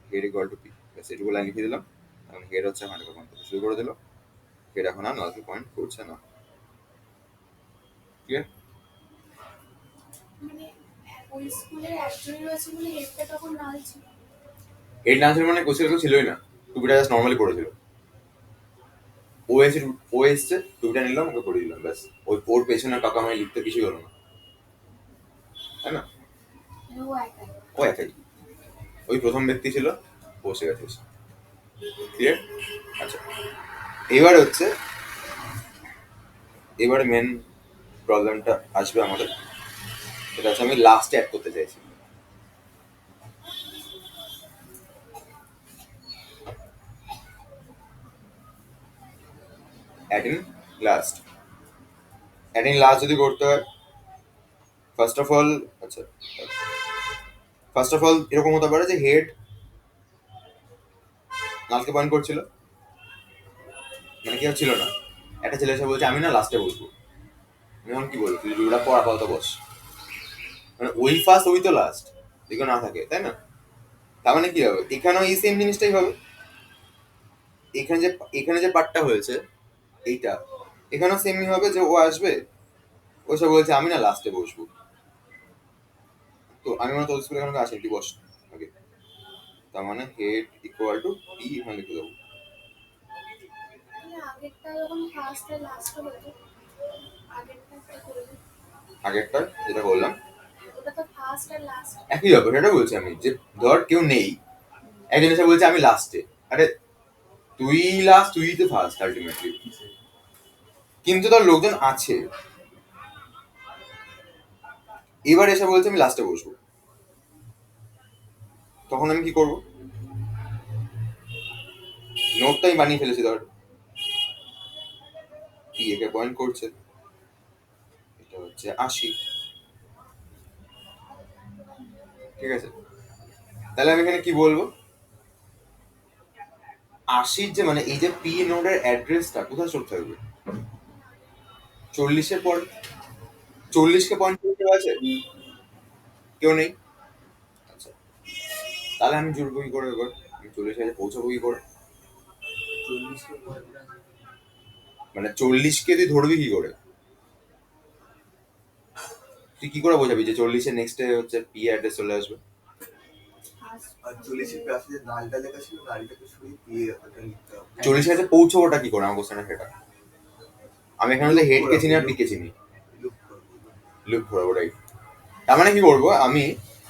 [SPEAKER 2] হেড ইকুয়াল টু পি, এটুকু লাইন লিখে দিলাম, এখন হেড হচ্ছে এখন এটাকে পয়েন্ট করতে শুরু করে দিল, হেড এখন আর নলকে পয়েন্ট করছে না, ক্লিয়ার?
[SPEAKER 3] মানে ওই স্কুলের একজনই রয়েছে বলে হেডটা তখন নাল ছিল।
[SPEAKER 2] হেড না ছিল মানে কোচিং কেউ ছিলই না, টুপিটা জাস্ট নর্মালি করেছিল, ও এসে, ও এসছে, টুপিটা নিলাম, ওকে করে দিলাম, ব্যাস। ওই ওর পেছনে কাকা মাই লিখতে কিছুই হলো না, তাই না?
[SPEAKER 3] মানে ও একাই।
[SPEAKER 2] ও একাই, ওই প্রথম ব্যক্তি ছিল, বসে গেছে, ক্লিয়ার? আচ্ছা এবার হচ্ছে, এবারে মেন প্রবলেমটা আসবে আমাদের, সেটা হচ্ছে আমি লাস্টে অ্যাড করতে চাইছি। Add in last, add in last যদি করতে হয়, ফার্স্ট অফ অল, আচ্ছা ফার্স্ট অফ অল এরকম হতে পারে যে হেড নালকে পয়েন্ট করছিল, মানে কেউ ছিল না, একটা ছেলে এসে বলছে আমি না লাস্টে বসবো, আমি এখন কি বলবো, তুই রুলটা পড়া আপাতত বস, মানে ওই ফার্স্ট ওই তো লাস্ট, যদি কেউ না থাকে, তাই না? তার মানে কি হবে, এখানেও এই সেম জিনিসটাই হবে, এখানে যে পার্টটা হয়েছে এইটা, এখানেও সেমই হবে যে ও আসবে, ও সব বলছে আমি না লাস্টে বসবো, তো আমি মনে তোর স্কুলে এখানে আসি, তুই বস আগে, তার মানে হেড ইকুয়াল টু পি এখানে লিখে দেবো।
[SPEAKER 3] তাহলে আগেরটা যখন ফার্স্ট আর লাস্ট হতো, আগেরটা একটা করলে
[SPEAKER 2] আগেরটা যেটা বললাম
[SPEAKER 3] ওটা তো ফার্স্ট আর লাস্ট।
[SPEAKER 2] একই ব্যাপার, সেটা বলছি আমি, যে ধর কেউ নেই, একজন এসে বলছে আমি লাস্টে, আরে তুই লাস্ট, তুই তো ফার্স্ট আলটিমেটলি, কিন্তু তোর লোকজন আছে, এবার এসে বলছে আমি লাস্টে বসবো, তখন আমি কি করবো, নোটটা আমি বানিয়ে ফেলেছি, ধর পি একে পয়েন্ট করছে, এটা হচ্ছে 80, ঠিক আছে? তাহলে আমি এখানে কি বলবো, 80 যে মানে এই যে পি নোডের অ্যাড্রেসটা কোথায় স্টোর থাকবে, 40-এর পর, 40-কে পয়েন্ট করতে আছে, কেউ নেই, আচ্ছা তাহলে আমি জুড়বো কি করে, এবার আমি 40 কাছে পৌঁছাবো কি করে,
[SPEAKER 1] 40 পয়েন্ট,
[SPEAKER 2] মানে 40-কে তুই ধরবি কি করে, তুই কি করে বোঝাবি যে 40-এর নেক্সটে হচ্ছে পি অ্যাড্রেস চলে আসবে,
[SPEAKER 1] আর 40 পাশে যে নালটা লেখা ছিল, নালটাকে সরিয়ে দিয়ে ওটা লিখতে হবে।
[SPEAKER 2] 40 কাছে পৌঁছবোটা কি করে, আমার কোশ্চেনটা সেটা, আমি এখানে হেড কে চিনি আর পি কে চিনি,
[SPEAKER 1] লুপ করবো।
[SPEAKER 2] লুপ ঘোরাবো, রাইট? তার মানে কি করবো, আমি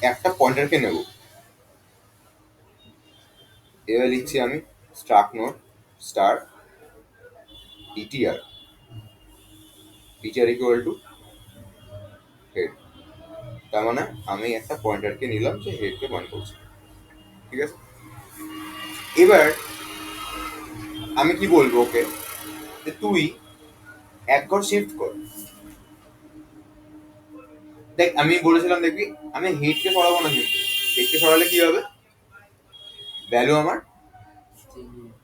[SPEAKER 2] একটা পয়েন্টারকে নেব, এবার লিখছি আমি start note star PTR, PTR equal to head, তার মানে আমি একটা পয়েন্টারকে নিলাম যে হেডকে পয়েন্ট করছে, ঠিক আছে? এবার আমি কি বলবো ওকে, যে তুই এক ঘর শিফট কর, দেখ আমি বলেছিলাম দেখবি আমি হেডকে সরাবো না, কিন্তু হেডকে সরালে কি হবে, ভ্যালু আমার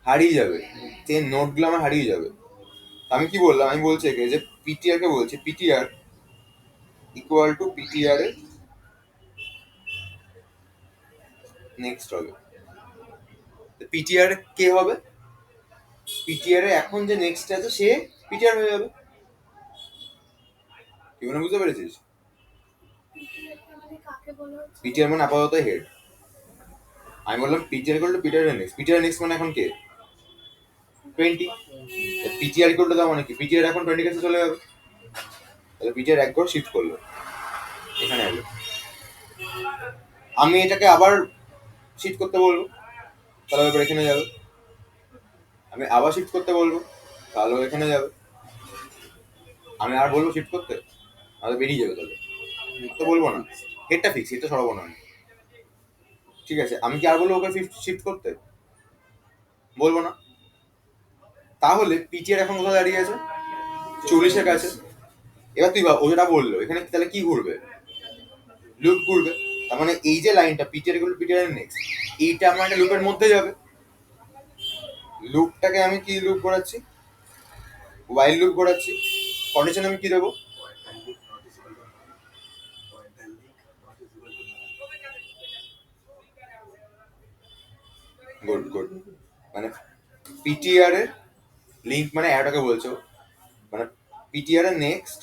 [SPEAKER 2] হারিয়ে যাবে, চেন নোটগুলো আমার হারিয়ে যাবে, আমি কি বললাম, আমি বলছি একে যে পিটিআর কে বলছি পিটিআর ইকুয়াল টু পিটিআর এর নেক্সট হবে। পিটিআর কে হবে? পিটিআর এর এখন যে নেক্সট আছে সে পিটিআর হয়ে যাবে। কি মানে বুঝতে পেরেছিস?
[SPEAKER 3] মানে কাকে বলা হচ্ছে?
[SPEAKER 2] পিটিআর মানে আপাতত হেড। আমি বললাম পিটিআর ইকুয়াল টু পিটিআর এর নেক্সট। পিটিআর নেক্সট মানে এখন কে? 20। পিটিআর ইকুয়াল টু মানে কি? পিটিআর এখন 20 কাছে চলে যাবে। তাহলে পিটিআর এক ঘর শিফট করলো, এখানে এলো। আমি এটাকে আবার শিফট করতে বলবো, তাহলে এবার এখানে যাবে। আমি আবার শিফট করতে বলবো, তাহলে এখানে যাবে। আমি আর বলবো শিফট করতে, তাহলে বেরিয়ে যাবে। তাহলে তো বলবো না, হেডটা ফিক্স, হেডটা সরাবো না আমি। ঠিক আছে, আমি কি আর বলবো ওকে শিফট করতে? বলবো না। তাহলে পিটিআর এখন কোথায় দাঁড়িয়ে আছে? 40-এর কাছে। এবার তুই ভাব, ও যেটা বললো এখানে তাহলে কি ঘুরবে? লুপ ঘুরবে। তার মানে এই যে লাইনটা পিটিআর ইকুয়াল টু পিটিআর এর নেক্সট, এইটা আমার একটা লুপের মধ্যে যাবে। লুপটাকে আমি কি লুপ ঘোরাচ্ছি? ওয়াইল লুপ ঘোরাচ্ছি। কন্ডিশন আমি কি দেবো? Good good. মানে পিটিআর এর লিঙ্ক মানে অ্যাডটাকে বলছো, মানে পিটিআর এর next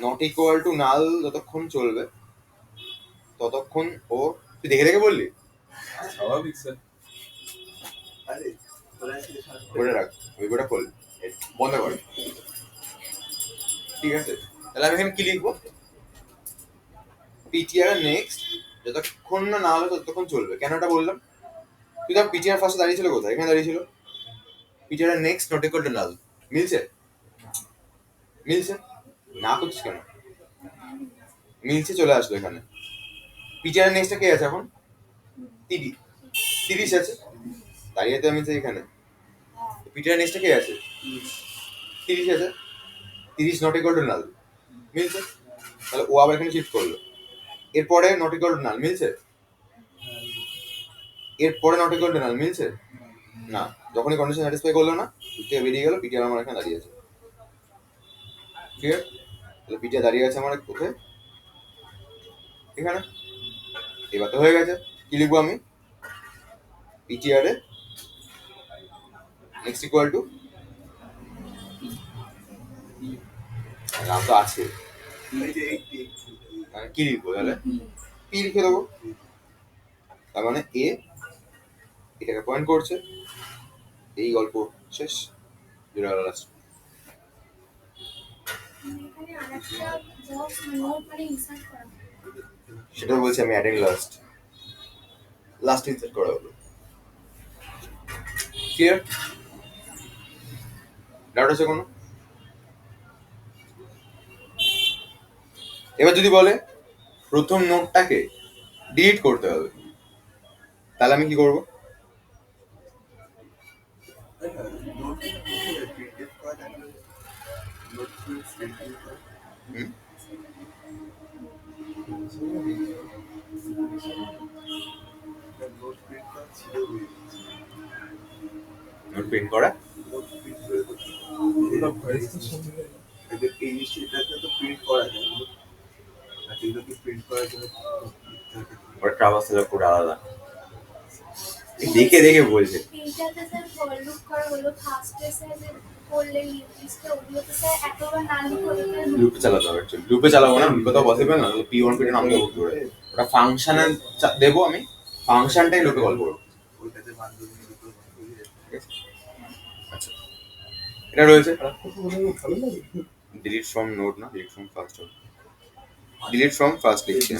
[SPEAKER 2] not equal to null যতক্ষণ চলবে ততক্ষণ ও, তুই দেখে দেখে বললি?
[SPEAKER 4] স্বাভাবিক স্যার।
[SPEAKER 1] আরে তোরা এসে সাথে
[SPEAKER 2] ওটা রাখ, ওই গোটা খোল, বন্ধ কর। ঠিক আছে, তাহলে আমি এখানে কি লিখবো? পিটিআর এর নেক্সট যতক্ষণ না হলো ততক্ষণ চলবে। কেন এটা বললাম? তুই দেখ পিটিআর ফার্স্টে দাঁড়িয়ে ছিল কোথায়? এখানে দাঁড়িয়ে ছিল। পিটিআর এর নেক্সট নট ইকুয়াল টু নাল, মিলছে? মিলছে না করছিস কেন? মিলছে, চলে আসলো এখানে। পিটিআর এর নেক্সটটা কে আছে এখন? 30 আছে, দাঁড়িয়ে তো আমি তো এখানে। পিটিআর নেক্সটটা কে আছে? 30 আছে। 30 নট ইকুয়াল টু নাল, মিলছে? তাহলে ও আবার এখানে শিফট করলো। এরপরে নট ইকুয়াল টু নাল, মিলছে? এরপরে নট ইকুয়াল টু নাল, মিলছে? না। যখনই কন্ডিশন স্যাটিসফাই করলো না, পিটিআর বেরিয়ে গেল, পিটিআর আমার এখানে দাঁড়িয়ে আছে। ঠিক আছে, তাহলে পিটিআর দাঁড়িয়ে আছে আমার কোথায়? এখানে। এবার তো হয়ে গেছে। কি লিখবো আমি? PTR A next equal to, নাম তো আছে,
[SPEAKER 1] এই যে এই
[SPEAKER 2] কি লিখবো তাহলে? পি লিখে দেবো। তার মানে এ এটাকে পয়েন্ট করছে, এই গল্প শেষ। লাস্ট
[SPEAKER 3] এখানে আরেকটা বক্স নোট মানে ইনসার্ট করা হবে।
[SPEAKER 2] সেটা বলছি আমি অ্যাডিং লাস্ট ইনসার্ট করা হলো। ক্লিয়ার? ডাউট আছে কোনো? এবার যদি বলে প্রথম নোটটাকে ডিলিট করতে হবে, তাহলে আমি কি করবো?
[SPEAKER 1] নোট প্রিন্ট করা থাকলে নোট প্রিন্ট করা
[SPEAKER 2] হুম?
[SPEAKER 1] নোট প্রিন্ট করা ছিল
[SPEAKER 2] নোট প্রিন্ট করা
[SPEAKER 1] নোট প্রিন্ট করে
[SPEAKER 4] ওটা ভয়েসটা শুনতে
[SPEAKER 1] এদের এই জিনিসটাকে তো প্রিন্ট করা যায় না, আর যেগুলোকে প্রিন্ট করার জন্য
[SPEAKER 2] ওটা ট্রাভার্স পুরো আলাদা। দেখে দেখে বলছে।
[SPEAKER 3] এইটাতে স্যার ফর লুপ করা হলো ফার্স্টে স্যার যে করলে লিস্টটা ওগুলোতে স্যার এতবার না লিখে ওটাকে
[SPEAKER 2] লুপে চালাতে হবে অ্যাকচুয়ালি। লুপে চালাবো না, লুপে তো পসিবল না। P1 P2 নাম দেবো কি করে? ওটা ফাংশনে দেবো আমি, ফাংশনটাই লুপে কল করবো।
[SPEAKER 1] ওইটাতে বান্ধবী দুটো
[SPEAKER 2] ঠিক আছে? আচ্ছা, এটা রয়েছে
[SPEAKER 4] ভালো লাগে।
[SPEAKER 2] ডিলিট ফ্রম নোট, না delete from first. Delete from first লিখছি।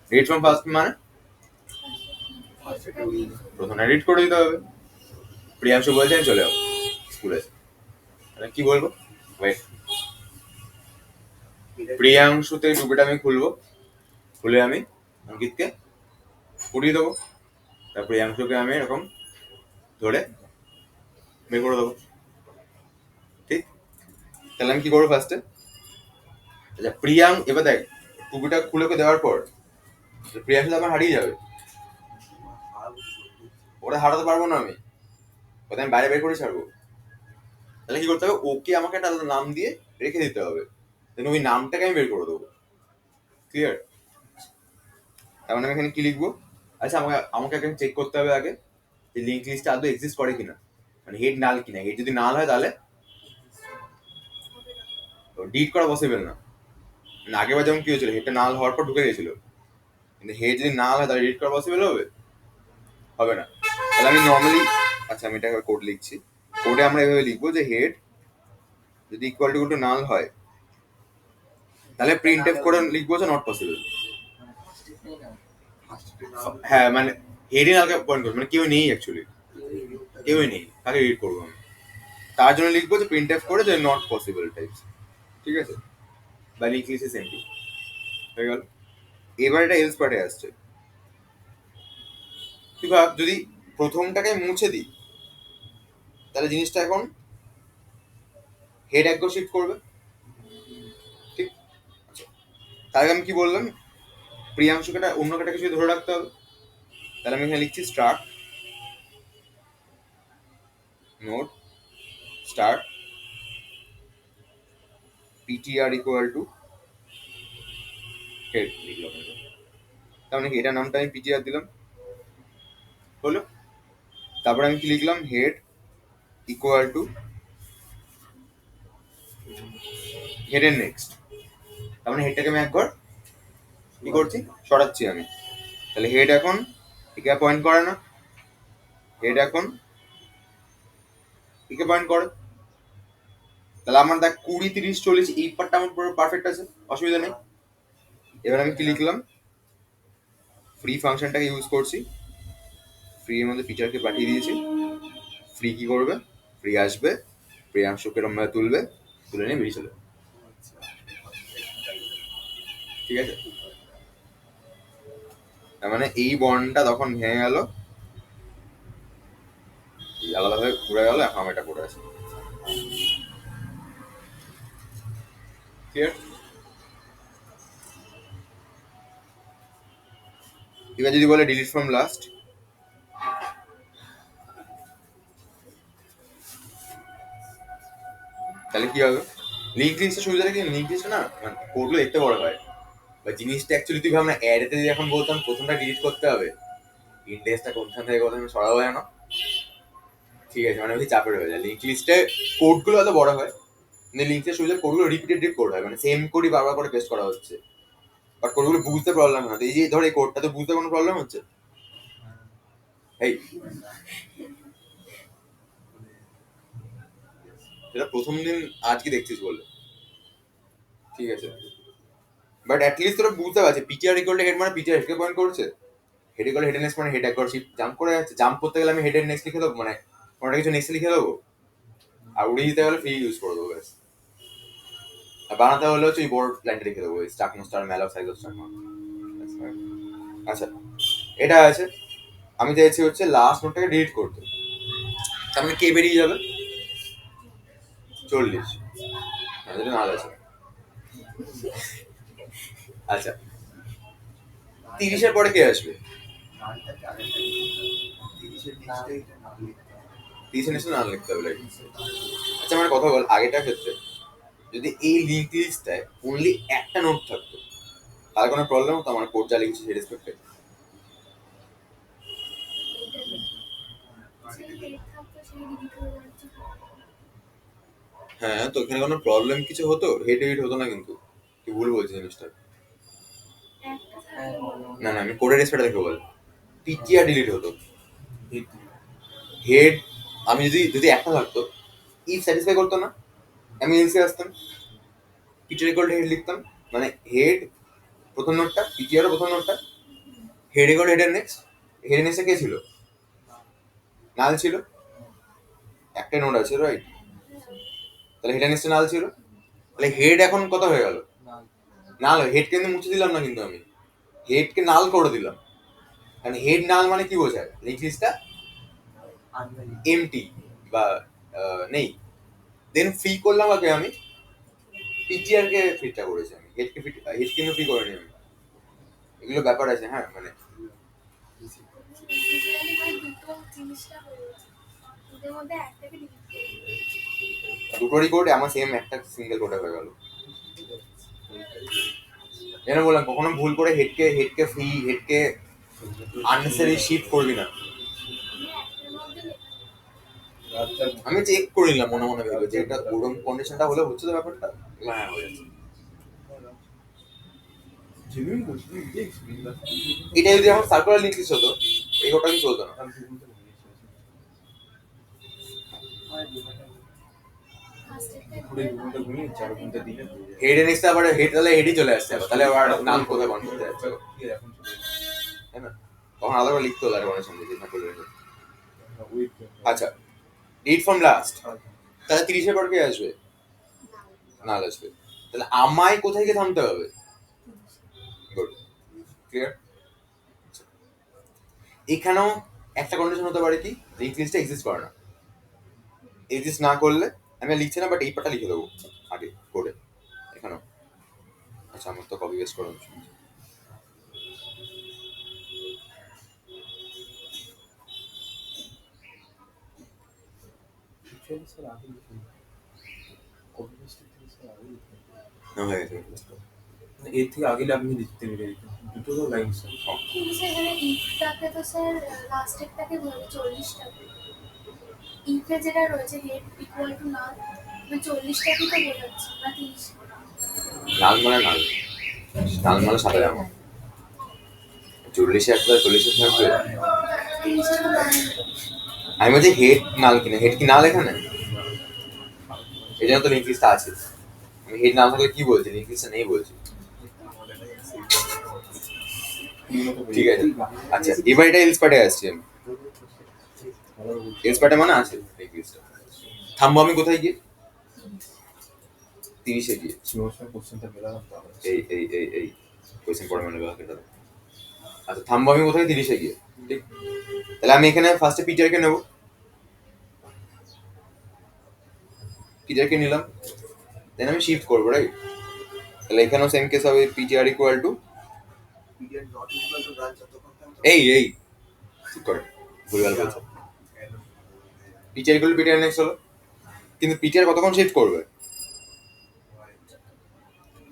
[SPEAKER 2] ডিলিট ফ্রম ফার্স্ট মানে প্রথমে এডিট করে দিতে হবে। প্রিয়াংশু বলছে আমি চলে যাবো স্কুলে, তাহলে কি বলবো? ওয়েট, প্রিয়াংশুতে ডুবেটা আমি খুলবো, খুলে আমি অঙ্কিতকে পড়িয়ে দেবো। তারপর প্রিয়াংশুকে আমি এরকম ধরে বের করে দেবো। ঠিক? তাহলে আমি কি করবো ফার্স্টে? আচ্ছা এবার দেখ টুপিটা খুলে দেওয়ার পর প্রিয়াংশু আমার হারিয়ে যাবে। ওটা হারাতে পারবো না আমি, ওটা আমি বাইরে বের করে ছাড়বো। তাহলে কি করতে হবে, ওকে আমাকে একটা আলাদা নাম দিয়ে রেখে দিতে হবে, দেন ওই নামটাকে আমি বের করে দেবো। ক্লিয়ার? তার মানে আমি এখানে কি লিখবো, আচ্ছা আমাকে আমাকে এখানে চেক করতে হবে আগে যে লিঙ্ক লিস্টটা আদৌ এক্সিস্ট করে কিনা, মানে হেড নাল কিনা। হেড যদি নাল হয় তাহলে ডিলিট করা পসিবল না। মানে আগেবার যেমন কি হয়েছিল, হেডটা নাল হওয়ার পর ঢুকে গেছিল, কিন্তু হেড যদি নাল হয় তাহলে ডিলিট করা পসিবল হবে? হবে না। তাহলে আমি নর্মালি, আচ্ছা আমি এটা কোড লিখছি। কোডে আমরা এভাবে লিখবো যে হেড যদি ইকুয়াল টু নাল হয় তাহলে প্রিন্ট এফ করে লিখবো যে নট পসিবল। হ্যাঁ মানে হেডে নালকে পয়েন্ট করবে, মানে কেউ নেই অ্যাকচুয়ালি, কেউই নেই, কাকে রিড করবো আমি? তার জন্য লিখবো যে প্রিন্ট এফ করে যে নট পসিবল টাইপস। ঠিক আছে, বা লিঙ্ক লিস্ট ইজ এমটি হয়ে গেল। এবার এটা এলস পার্টে আসছে। তুই ভাব যদি প্রথমটাকে মুছে দিই তাহলে জিনিসটা এখন হেড একবার শিফট করবে। ঠিক, আচ্ছা তার আগে আমি কি বললাম, প্রিয়াংশুকে একটা অন্য একটা কিছু ধরে রাখতে হবে। তাহলে আমি এখানে লিখছি start node start PTR equal to head লিখলাম। তার মানে কি এটার নামটা আমি পিটিআর দিলাম, হলো। তারপরে আমি কি লিখলাম, হেড ইকুয়াল টু হেডের নেক্সট। তার মানে হেডটাকে আমি একবার কি করছি, সরাচ্ছি আমি। তাহলে হেড এখন একে পয়েন্ট করে না, হেড এখন একে পয়েন্ট করে। তাহলে আমার দেখ 20, 30, 40 এই পার্টটা আমার পুরো পারফেক্ট আছে, অসুবিধা নেই। এবার আমি কি লিখলাম, ফ্রি ফাংশনটাকে ইউজ করছি, ফ্রি এর মধ্যে ফিচারকে পাঠিয়ে দিয়েছি। ফ্রি কি করবে, ফ্রি আসবে, প্রিয়াংশুকে এরম ভাবে তুলবে, তুলে নিয়ে বেরিয়ে চলে। ঠিক আছে, তার মানে এই বন্ডটা তখন ভেঙে গেল, আলাদাভাবে ঘুরে গেল, এখন আমি এটা করে আছি। ক্লিয়ার? এবার যদি বলে ডিলিট ফ্রম লাস্ট, তাহলে কি হবে, লিঙ্ক লিস্টের সুবিধাটা কি, লিঙ্ক লিস্টে না মানে কোডগুলো দেখতে বড় হয়, বা জিনিসটা অ্যাকচুয়ালি তুই ভাবনা অ্যাডেতে যদি এখন বলতাম প্রথমটা ডিলিট করতে হবে, ইন্ডেক্সটা কোনখান থেকে কোথায় সরাবো যায় না। ঠিক আছে, মানে বেশি চাপের হয়ে যায়। লিঙ্ক লিস্টে কোডগুলো এত বড় হয়, মানে লিঙ্ক লিস্টের সুবিধা কোডগুলো রিপিটেড কোড হয়, মানে সেম কোডই বারবার করে পেস্ট করা হচ্ছে, বাট কোডগুলো বুঝতে প্রবলেম হয়। এই যে ধর এই কোডটা তো বুঝতে কোনো প্রবলেম হচ্ছে, এই সেটা প্রথম দিন আজকে দেখছিস বলে, ঠিক আছে, বাট অ্যাটলিস্ট তোরা বুঝতে পারছিস পিটিআর ইকুয়াল টু হেড মানে পিটিআর হেডকে পয়েন্ট করছে, হেড ইকুয়াল হেড নেক্সট মানে হেড একবার শিফট জাম্প করে যাচ্ছে। জাম্প করতে গেলে আমি হেডের নেক্সট লিখে দেবো, মানে কোনটা কিছু নেক্সট লিখে দেবো, আর উড়িয়ে দিতে গেলে ফ্রি ইউজ করে দেবো ব্যাস। আর বানাতে হলে হচ্ছে ওই বোর্ড লাইনটা লিখে দেবো, struct node star malloc of size of star. আচ্ছা এটা আছে, আমি চাইছি হচ্ছে লাস্ট নোটটাকে ডিলিট করতে, তার মানে কে বেরিয়ে যাবে, 40, যেটা নাল আছে। আচ্ছা 30-এর পরে কে আসবে,
[SPEAKER 1] নালটাকে আরেকটা লিখতে হবে। 30-এর নিচে এটা নাল লিখতে হবে।
[SPEAKER 2] 30-এর নিচে নাল লিখতে হবে, রাইট? আচ্ছা আমার কথা বল, আগেটার ক্ষেত্রে যদি এই লিঙ্ক লিস্টটায় অনলি একটা নোট থাকতো তাহলে কোনো প্রবলেম হতো আমার কোড যা লিখেছি সেই রেসপেক্টে? হ্যাঁ, তো এখানে কোনো প্রবলেম কিছু হতো, হেড এডিট হতো না, কিন্তু কি ভুল বলছি জিনিসটা। না না আমি কোডের রেসপেক্টে দেখে বল, পিটিআর ডিলিট হতো, হেড আমি যদি যদি একটা থাকতো ইফ স্যাটিসফাই করতো না, আমি এলসে আসতাম, পিটিআর ইকুয়াল হেড লিখতাম, মানে হেড প্রথম নোটটা, পিটিআর প্রথম নোটটা, হেড ইকুয়াল হেডের নেক্সট, হেডের নেক্সটে কে ছিল, নাল ছিল, একটা নোট আছে রাইট, তাহলে হেডের নেক্সটে নাল ছিল, তাহলে হেড এখন কত হয়ে গেল, নাল। হেডকে কিন্তু মুছে দিলাম না, কিন্তু আমি হেডকে নাল করে দিলাম, কারণ হেড নাল মানে কি বোঝায়, লিঙ্ক লিস্টটা এমটি বা নেই। দেন ফ্রি করলাম আগে আমি, পিটিআর কে ফ্রিটা করেছি আমি, হেড কিন্তু ফ্রি করিনি আমি, এগুলো ব্যাপার আছে। হ্যাঁ মানে
[SPEAKER 3] দুটো জিনিসটা হয়ে গেছে, দুটোর মধ্যে একটাকে ডিলিট করে দিয়েছি।
[SPEAKER 2] দুটোরই কোড আমার সেম একটা সিঙ্গেল কোডে হয়ে গেল। যেন বললাম কখনো ভুল করে হেডকে আননেসেসারি শিফট করবি না। আমি চেক করে নিলাম মনে মনে ভেবে যে এটা ওরকম কন্ডিশনটা হলে হচ্ছে তো ব্যাপারটা। হ্যাঁ হয়ে যাচ্ছে।
[SPEAKER 4] জেনুইন বলছি তুই দেখ বিন্দাস
[SPEAKER 2] এটা যদি আমার সার্কুলার লিঙ্ক লিস্ট হতো এই কোডটা কি চলতো না।
[SPEAKER 4] ঘুরে ঘুমটা ঘুমিয়ে 4 ঘন্টা দিলে
[SPEAKER 2] হেড এর নেক্সট আবার হেড তাহলে হেডই চলে আসছে আবার, তাহলে আবার নাম কোথায় কনফার্ম করতে যাচ্ছে
[SPEAKER 4] এখন চলে
[SPEAKER 2] তাই না? তখন আলাদা করে লিখতে হলো আর অনেক সময় যেটা করলে।
[SPEAKER 4] ওয়েট
[SPEAKER 2] আচ্ছা রিড ফ্রম লাস্ট, তাহলে 30-এর পর কে আসবে? নাল আসবে। তাহলে আমায় কোথায় গিয়ে থামতে হবে? Good, clear. এখানেও একটা কন্ডিশন হতে পারে কি লিঙ্ক লিস্টটা এক্সিস্ট করে না। এক্সিস্ট না করলে আমি আর লিখছি না, বাট এই পার্টটা লিখে দেবো আগে কোডে এখানেও। আচ্ছা আমার তো কপি পেস্ট করা উচিত।
[SPEAKER 4] স্যার আগে লিখুন কপি পেস্ট থেকে স্যার আগে লিখুন
[SPEAKER 2] না হয়ে গেছে
[SPEAKER 4] এর থেকে আগে আপনি লিখতে পেরে দুটো তো লাইন স্যার
[SPEAKER 3] কিন্তু সেখানে ইফটাকে তো স্যার লাস্টেরটাকে ধরে 40টাকে ইফে যেটা রয়েছে হেড ইকুয়াল টু নাল 40টাকে তো বোঝাচ্ছে না 30।
[SPEAKER 2] নাল মানে নাল, নাল মানে সাদা জামা। 40-এ একটা 40-এ থাকবে।
[SPEAKER 3] 30 তো নাল
[SPEAKER 2] আমি বলছি হেড নাল কিনা, হেড কি নাল এখানে? এই জন্য তো লিঙ্ক লিস্টটা আছে। আমি হেড নাল থাকলে কি বলছি, লিঙ্ক লিস্টটা নেই বলছি। ঠিক আছে আচ্ছা এবার এটা এলস পার্টে আসছি আমি। এলস পার্টে মানে আছে লিঙ্ক লিস্টটা। থামবো আমি কোথায় গিয়ে? 30-এ গিয়ে।
[SPEAKER 4] সিমোশন কোশ্চেনটা বেরালাম তাহলে
[SPEAKER 2] এই কোয়েশ্চেন পড়ে মানে ব্যাপারটা। আচ্ছা থামবো আমি কোথায়? 30-এ গিয়ে। ঠিক, তাহলে আমি এখানে ফার্স্টে পিটারকে নেব। পিটারকে নিলাম, দেন আমি শিফট করবো, রাইট? তাহলে এখানেও সেম কেস হবে, PTR equal two
[SPEAKER 1] period not equal to run যতক্ষণ থাকবে
[SPEAKER 2] এই ঠিক করে ভুলভাল বলছো। PTR equal to PTR next হলো, কিন্তু পিটিআর কতক্ষণ শিফট করবে?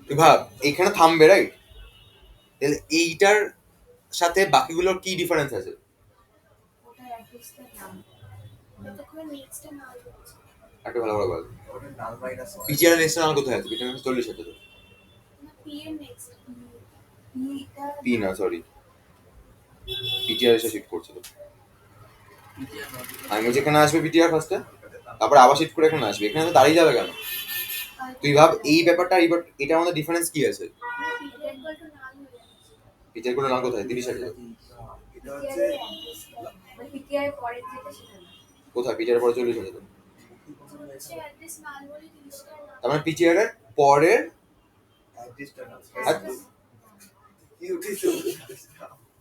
[SPEAKER 2] তুই ভাব এইখানে থামবে, রাইট? তাহলে এইটার সাথে বাকিগুলোর কি ডিফারেন্স আছে?
[SPEAKER 3] ওটা অ্যাড্রেসটা নাম ততক্ষণ নেক্সটে নাল রয়েছে
[SPEAKER 2] একটু ভালো করে বল।
[SPEAKER 1] ওটা নাল মাইনাস
[SPEAKER 2] পিটিআর নেক্সট নাল কোথায় আছে? পিটিআর 40 আছে তো।
[SPEAKER 3] না পি এর নেক্সট এটা
[SPEAKER 2] পি না সরি, পিটিআর এসে শিফট করছে তো। আমি যেখানে আসবে পিটিআর ফার্স্টে, তারপর আবার শিফট করে এখানে আসবে, এখানে তো দাঁড়িয়ে যাবে কেন? তুই ভাব এই ব্যাপারটা এইবার এটা আমাদের ডিফারেন্স কি আছে?
[SPEAKER 3] পিরিয়ড ইকুয়াল টু নাল হয়ে যাচ্ছে
[SPEAKER 2] পিটিআর গুলো নাল কোথায়? 30 আছে তো।
[SPEAKER 1] এটা হচ্ছে
[SPEAKER 3] মানে পিটিআই পরের যেটা সেটা না
[SPEAKER 2] কোথায়? পিটিআর পরে 40 আছে তো।
[SPEAKER 3] হচ্ছে অ্যাড্রেস নাল বলে 30টা
[SPEAKER 2] তার মানে পিটিআর এর পরের
[SPEAKER 1] অ্যাড্রেসটা না
[SPEAKER 2] আচ্ছা।
[SPEAKER 1] কি উঠিছে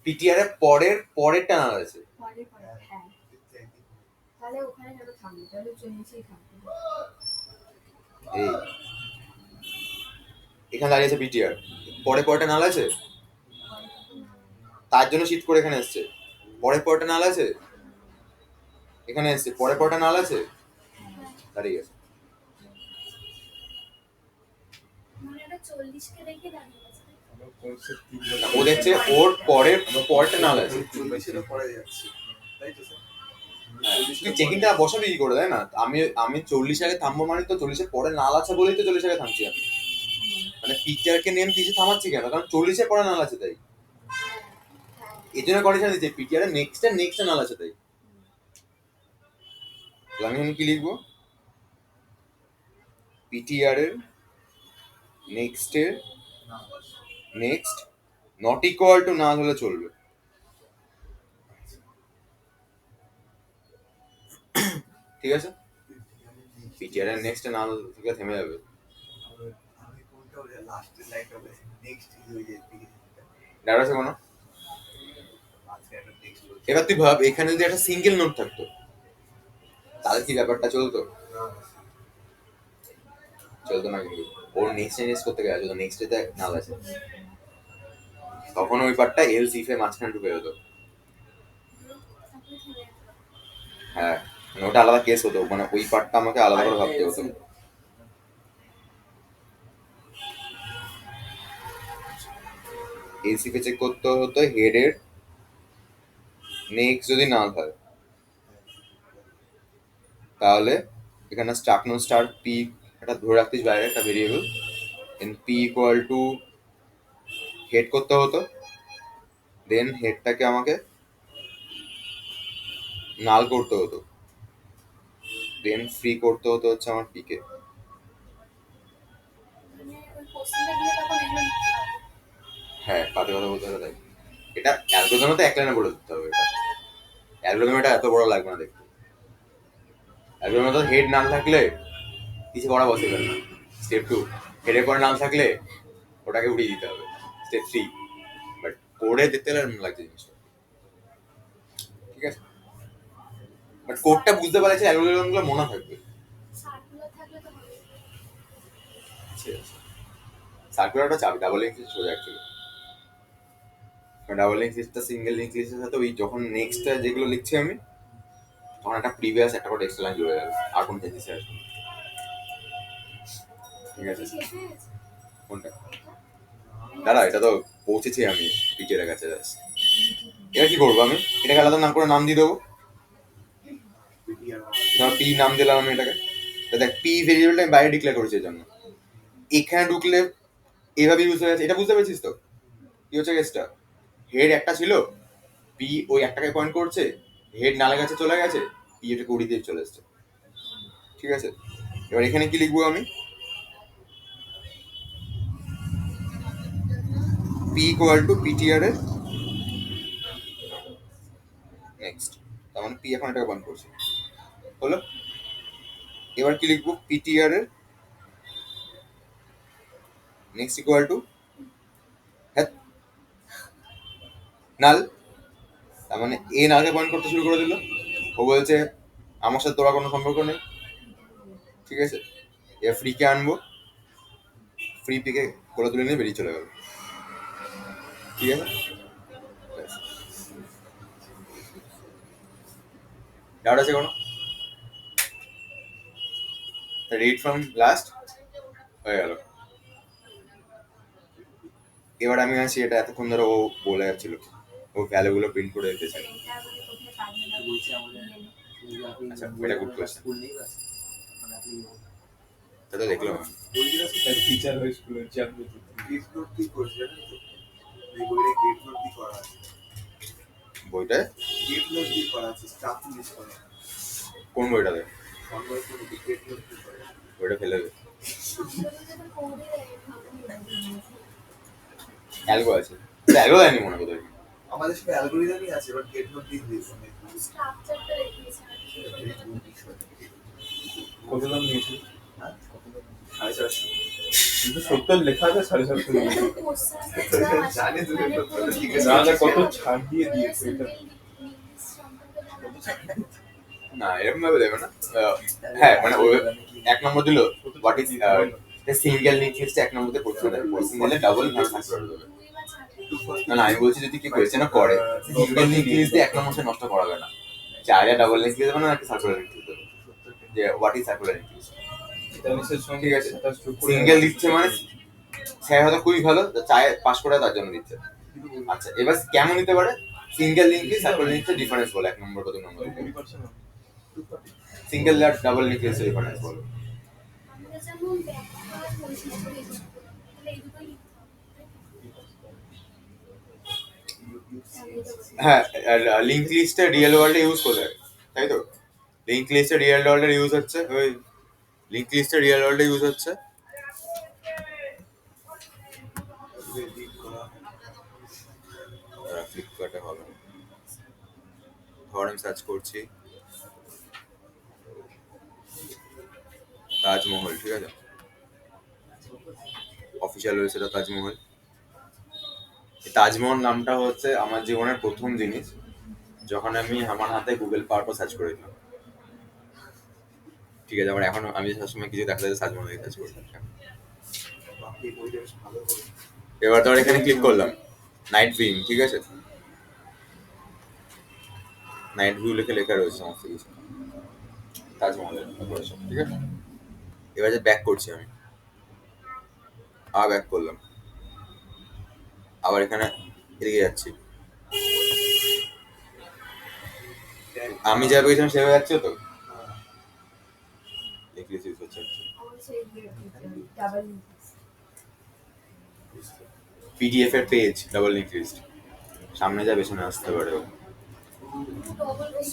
[SPEAKER 2] পিটিআর এর পরেরটা নাল আছে।
[SPEAKER 3] পরে হ্যাঁ তাহলে ওখানে কেন থামবে তাহলে নিচেই থামবে
[SPEAKER 2] এই এখানে দাঁড়িয়ে আছে পিটিআর, পরেরটা নাল আছে, তার জন্য শিফট করে এখানে এসছে। পরেরটা নাল আছে, এখানে এসছে, পরেরটা নাল আছে, দাঁড়িয়ে গেছে।
[SPEAKER 3] মানে এটা 40কে রেখে দাঁড়িয়ে আছে
[SPEAKER 4] আমার কনসেপ্ট কি
[SPEAKER 2] ও দেখছে ওর পরেরটা নাল আছে।
[SPEAKER 1] 40-এর পরে যাচ্ছে তাই তো স্যার
[SPEAKER 2] তুই চেকিংটা বসাবি কি করে, তাই না? আমি 40 আগে থামবো মানে তো 40-এর পরে নাল আছে বলেই তো 40 আগে থামছি আমি। মানে পিটিআরকে নেম 30-এ থামাচ্ছি কেন? কারণ 40-এর পরে নাল আছে তাই। এই জন্য কন্ডিশন দিচ্ছে পিটিআর এর নেক্সট নাল আছে তাই। তাহলে আমি কি লিখবো? পিটিআর এর নেক্সট নট ইকুয়াল টু নাল হলে চলবে। ঠিক আছে, পিটিআর এর নেক্সট নাল থেকে থেমে যাবে।
[SPEAKER 1] আমি কোনটা বলে লাস্টের লাইনটা বলে নেক্সট হয়ে যায়
[SPEAKER 2] ডাটা আছে কোনো?
[SPEAKER 1] আজকে একটা টেক্সট
[SPEAKER 2] এবার তুই ভাব এখানে যদি একটা সিঙ্গেল নোট থাকতো তাহলে কি ব্যাপারটা চলতো? চলতো না, কিন্তু ওর নেক্সট করতে গেছে তো নেক্সট এতে নাল আছে, তখন ওই পার্টটা এলস ইফে মাঝখানে ঢুকে যেত। হ্যাঁ মানে ওটা আলাদা কেস হতো, মানে ওই পার্টটা আমাকে আলাদা করে ভাবতে হতো। এসিপে চেক করতে হতো হেডের নেক্সট যদি নাল হয়, তাহলে এখানে স্টার্ট নো স্টার পি এটা ধরে রাখতিস বাইরে একটা variable, then P equal to head করতে হতো, দেন হেডটাকে আমাকে নাল করতে হতো, দেন ফ্রি করতে হতো হচ্ছে আমার পিকে।
[SPEAKER 3] মানে ওই কোশ্চেনটা দিয়ে তখন এগুলো লিখতে হবে।
[SPEAKER 2] হ্যাঁ, পাতে কথা বলতে হবে তাই। এটা অ্যালগোরিদমে তো এক লাইনে বলে দিতে হবে। এটা অ্যালগোরিদম এটা এত বড় লাগবে না দেখতে। অ্যালগোরিদমে তো হেড নাল থাকলে কিছু করা পসিবল না। স্টেপ 2 হেডের পরে নাল থাকলে ওটাকে উড়িয়ে দিতে হবে। স্টেপ 3 বাট কোডে দেখতে গেলে এরকম লাগছে জিনিসটা, ঠিক আছে? বাট কোডটা বুঝতে পারলে অ্যালগোরিদমগুলো মনে থাকবে।
[SPEAKER 3] সার্কুলার থাকলে তো হবে।
[SPEAKER 2] ঠিক আছে, সার্কুলারটা চাবি ডাবল লিঙ্ক লিস্ট হয়ে অ্যাকচুয়ালি। ডাবল লিঙ্ক লিস্টটা সিঙ্গেল লিঙ্ক লিস্টের সাথে ওই যখন নেক্সটটা যেগুলো লিখছি আমি, তখন একটা প্রিভিয়াস একটা করে এক্সট্রা লাইন জুড়ে যাবে, আর কোনো চেঞ্জেস আসবে না। ঠিক আছে,
[SPEAKER 3] শেষ হয়ে গেছে?
[SPEAKER 2] কোনটা? দাঁড়া, এটা তো পৌঁছেছি আমি টিচারের কাছে। এবার কি করবো আমি? এটাকে আলাদা নাম করে নাম দিয়ে দেবো। ধর পি নাম দিলাম আমি এটাকে। দেখ পি ভেরিয়েবলটা আমি বাইরে ডিক্লেয়ার করেছি এর জন্য। এখানে ঢুকলে এভাবে ইউজ হয়ে যাচ্ছে। এটা বুঝতে পেরেছিস তো কি হচ্ছে কেসটা? হেড একটা ছিল, পি ওই একটাকে পয়েন্ট করছে, হেড নালের কাছে চলে গেছে, পি এটাকে উড়িয়ে দিয়ে চলে এসছে। ঠিক আছে, এবার এখানে কি লিখবো আমি? পি ইকুয়াল টু পিটিআর এর নেক্সট, তার মানে পি এখন এটাকে পয়েন্ট করছে, হলো। এবার কি লিখবো? পিটিআর এর নেক্সট ইকুয়াল টু নাল, তার মানে এ নালকে পয়েন্ট করতে শুরু করে দিল। ও বলছে আমার সাথে তোরা কোনো সম্পর্ক নেই। ঠিক আছে, এবার ফ্রিকে আনবো, ফ্রি পিকে কোলে তুলে নিয়ে বেরিয়ে চলে গেল। ঠিক আছে, ডাউট আছে কোনো? রিড ফ্রম লাস্ট হয়ে গেল। এবার আমি আসি, এটা এতক্ষণ ধরে ও বলে যাচ্ছিল, ও ভ্যালুগুলো প্রিন্ট করে দিতেছে। আচ্ছা, এটা গুড কোয়েশ্চেন। সেটা দেখলাম আমি।
[SPEAKER 4] টিচার হয়ে স্কুলের চাকরি
[SPEAKER 1] গেট নোট কি করছে জানেন তো? এই বইটা গেট নোট দিয়ে করা আছে।
[SPEAKER 2] বইটায়
[SPEAKER 1] গেট নোট দিয়ে করা আছে, স্টাফ লিস্ট করা আছে।
[SPEAKER 2] কোন বইটাতে?
[SPEAKER 1] কনভার্ট করে গেট নোট দিয়ে করা আছে।
[SPEAKER 2] বইটা ফেলে দে।
[SPEAKER 3] যখন কোডে
[SPEAKER 2] অ্যালগো আছে, অ্যালগো দেয়নি মনে কোথায়।
[SPEAKER 1] আমাদের সব অ্যালগরিদমই আছে, বাট গেট নোট দিয়ে দিয়েছে।
[SPEAKER 3] স্ট্রাকচারটা দেখিয়েছে আর কি।
[SPEAKER 4] কত দাম নিয়েছিল?
[SPEAKER 1] হ্যাঁ? 450।
[SPEAKER 4] কিন্তু 70 লেখা আছে 750 নিয়েছিল।
[SPEAKER 1] জানি তুমি কতটা জিজ্ঞেস
[SPEAKER 4] না না,
[SPEAKER 1] করছো।
[SPEAKER 4] কত ছাড় দিয়ে দিয়েছে এটা।
[SPEAKER 2] না, এরকম ভাবে দেবে না। হ্যাঁ, মানে ও এক নম্বর দিল হোয়াট ইজ সিঙ্গেল লিঙ্ক লিস্টে এক নম্বরতে প্রশ্ন দেয়, সিঙ্গেলে ডাবল না সার্কুলার দেবে। না না, আমি বলছি যদি কি কোয়েশ্চেন করে সিঙ্গেল লিঙ্ক লিস্ট দিয়ে এক নম্বর সে নষ্ট করাবে না, চাইলে ডাবল লিঙ্ক লিস্ট দেবে না, একটা সার্কুলার লিঙ্ক লিস্ট দেবে, যে what is circular link list.
[SPEAKER 4] 43 সঙ্গে
[SPEAKER 2] ঠিক আছে,
[SPEAKER 4] 27 যোগ করে
[SPEAKER 2] সিঙ্গেল দিচ্ছে মানে স্যার হয়তো খুবই ভালো, চায় পাস করে তার জন্য দিচ্ছে। আচ্ছা, এবার কেমন নিতে পারে? সিঙ্গেল লিঙ্ক লিস্ট সার্কুলার লিঙ্কের ডিফারেন্স বলে এক নম্বর কত নম্বর,
[SPEAKER 4] 20% হবে।
[SPEAKER 2] সিঙ্গেল আর ডাবল লিঙ্ক লিস্টের ডিফারেন্স বলো।
[SPEAKER 3] আমরা যেমন ব্যাখ্যার বৈশিষ্ট্য লিখছি, তাহলে এই দুটোই লিখতে হবে।
[SPEAKER 2] হ্যাঁ, লিঙ্ক লিস্টটা রিয়েল ওয়ার্ল্ডে ইউজ করে, তাই তো? লিঙ্ক লিস্টটা রিয়েল ওয়ার্ল্ডে ইউজ হচ্ছে, ওই লিঙ্ক লিস্টটা রিয়েল ওয়ার্ল্ডে ইউজ হচ্ছে। ফ্লিপকার্টে হবে, ধর আমি সার্চ করছি তাজমহল। ঠিক আছে, অফিসিয়াল ওয়েবসাইট তাজমহল। তাজমহল নামটা হচ্ছে আমার জীবনের প্রথম জিনিস যখন আমি আমার হাতে গুগল পাওয়ার পর সার্চ করেছিলাম। ঠিক আছে, আবার এখন আমি সবসময় কিছু দেখাতে তাজমহল সার্চ করতাম।
[SPEAKER 1] বাকি বইটা বেশ ভালো করে।
[SPEAKER 2] এবার ধর এখানে ক্লিক করলাম নাইট ভিউ। ঠিক আছে, নাইট ভিউ লিখে লেখা রয়েছে সমস্ত কিছু তাজমহলের ব্যাপারে সব। ঠিক আছে, এবার যে ব্যাক করছি আমি, ব্যাক করলাম, আবার এখানে এদিকে যাচ্ছি, আমি যা পেয়েছিলাম সেভাবে যাচ্ছে তো লিঙ্ক লিস্ট ইউজ হচ্ছে পিডিএফ এর পেজ ডাবল লিঙ্ক লিস্ট সামনে যা পেছনে আসতে পারে ও।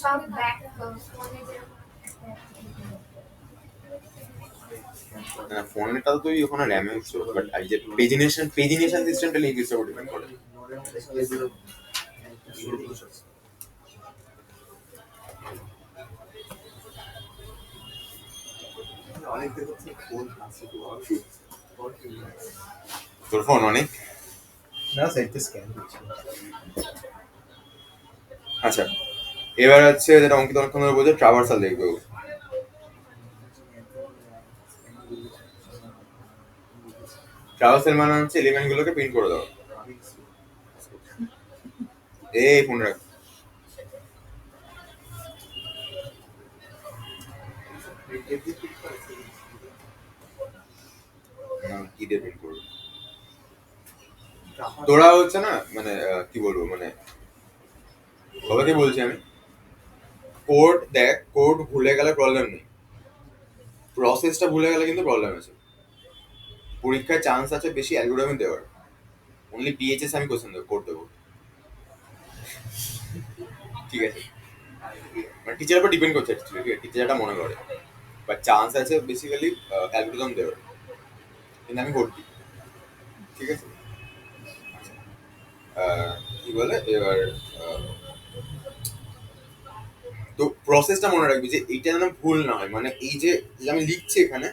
[SPEAKER 3] সব ব্যাক ফোনে যে
[SPEAKER 2] ফোনটা তো তুই ওখানে র্যামে ইউজ করো, বাট এই যে পেজিনেশন সিস্টেমটা লিঙ্ক লিস্টের উপর ডিপেন্ড করে।
[SPEAKER 1] অনেক দেখছি ফোন আছে
[SPEAKER 2] তোর ফোন অনেক।
[SPEAKER 1] না সাইটে স্ক্যান করছি।
[SPEAKER 2] আচ্ছা, এবার হচ্ছে যেটা অঙ্কিত অনেকক্ষণ ধরে বলছে ট্রাভার্সাল দেখবে ও। ট্রাভার্সাল মানে হচ্ছে এলিমেন্ট গুলোকে প্রিন্ট করে দাও। এই ফোন রাখ। কি দিয়ে প্রিন্ট করবে তোরা হচ্ছে না, মানে কি বলবো, মানে সবাইকে বলছি আমি, কোড দেখ, কোড ভুলে গেলে প্রবলেম নেই, প্রসেসটা ভুলে গেলে কিন্তু প্রবলেম আছে। পরীক্ষায় চান্স আছে বেশি অ্যালগরিদম দেওয়ার, অনলি পিএইচএস আমি কোশ্চেন দেবো, কোড দেবো, ঠিক আছে? মানে টিচারের উপর ডিপেন্ড করছে, ঠিক আছে, টিচার যেটা মনে করে, বাট চান্স আছে বেসিক্যালি অ্যালগরিদম দেওয়ার, কিন্তু আমি কোড দিই, ঠিক আছে? কি বলে এবার, তো প্রসেসটা মনে রাখবি যে এইটা যেন ভুল না হয়, মানে এই যে আমি লিখছি এখানে,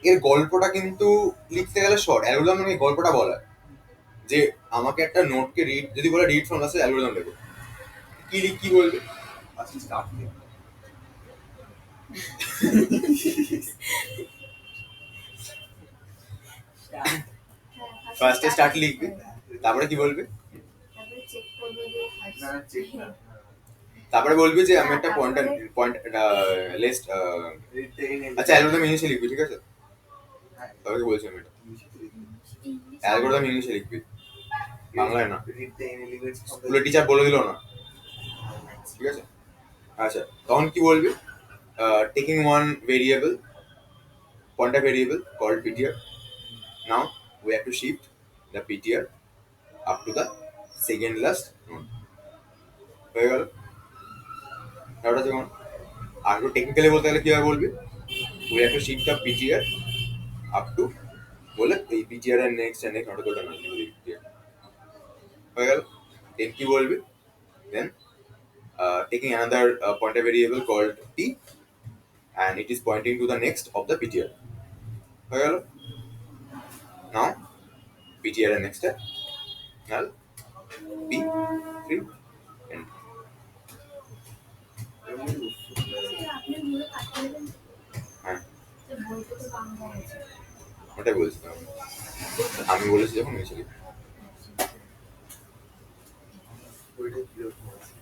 [SPEAKER 2] এর গল্পটা কিন্তু লিখতে গেলে শর্ট, অ্যালগরিদম মানে গল্পটা বলা, যে আমাকে একটা নোটকে রিড যদি বলে রিড ফ্রম আসে অ্যালগরিদম লেখো, কি বলবে?
[SPEAKER 1] আজকে স্টার্ট নেই
[SPEAKER 2] ফার্স্টে স্টার্ট লিখবে, তারপরে কি বলবে?
[SPEAKER 3] তারপরে চেক করবে যে
[SPEAKER 1] না চেক না
[SPEAKER 2] তারপরে বলবে যে আমি একটা পয়েন্ট লিস্ট, আচ্ছা অ্যালগরিদম ইংলিশে লিখবি, ঠিক আছে? তবে কি বলছি আমি, এটা অ্যালগরিদম ইংলিশে লিখবি, বাংলায় না। স্কুলের টিচার বলে দিল না, ঠিক আছে? আচ্ছা, তখন কি বলবি? Taking one variable, pointer variable called ptr. Now we have to shift the ptr up to the second last node. হয়ে গেল? ওটা যখন আর একটু টেকনিক্যালি বলতে গেলে কিভাবে বলবি? we have to shift the ptr up to বলে এই ptr এর নেক্সট নট করতে না, হয়ে গেল? দেন কি বলবি? then taking another pointer variable called p and it is pointing to the next of the ptr. হয়ে গেল? Now ptr এর next step null p 3 and
[SPEAKER 3] আপনি মূলে কাটিয়ে দেবেন
[SPEAKER 2] হ্যাঁ,
[SPEAKER 3] যে বইটা তো বাংলা আছে।
[SPEAKER 2] ওটাই বলছিলাম আমি বলেছি যখন হয়েছিল
[SPEAKER 1] ওইটা কিরকম আছে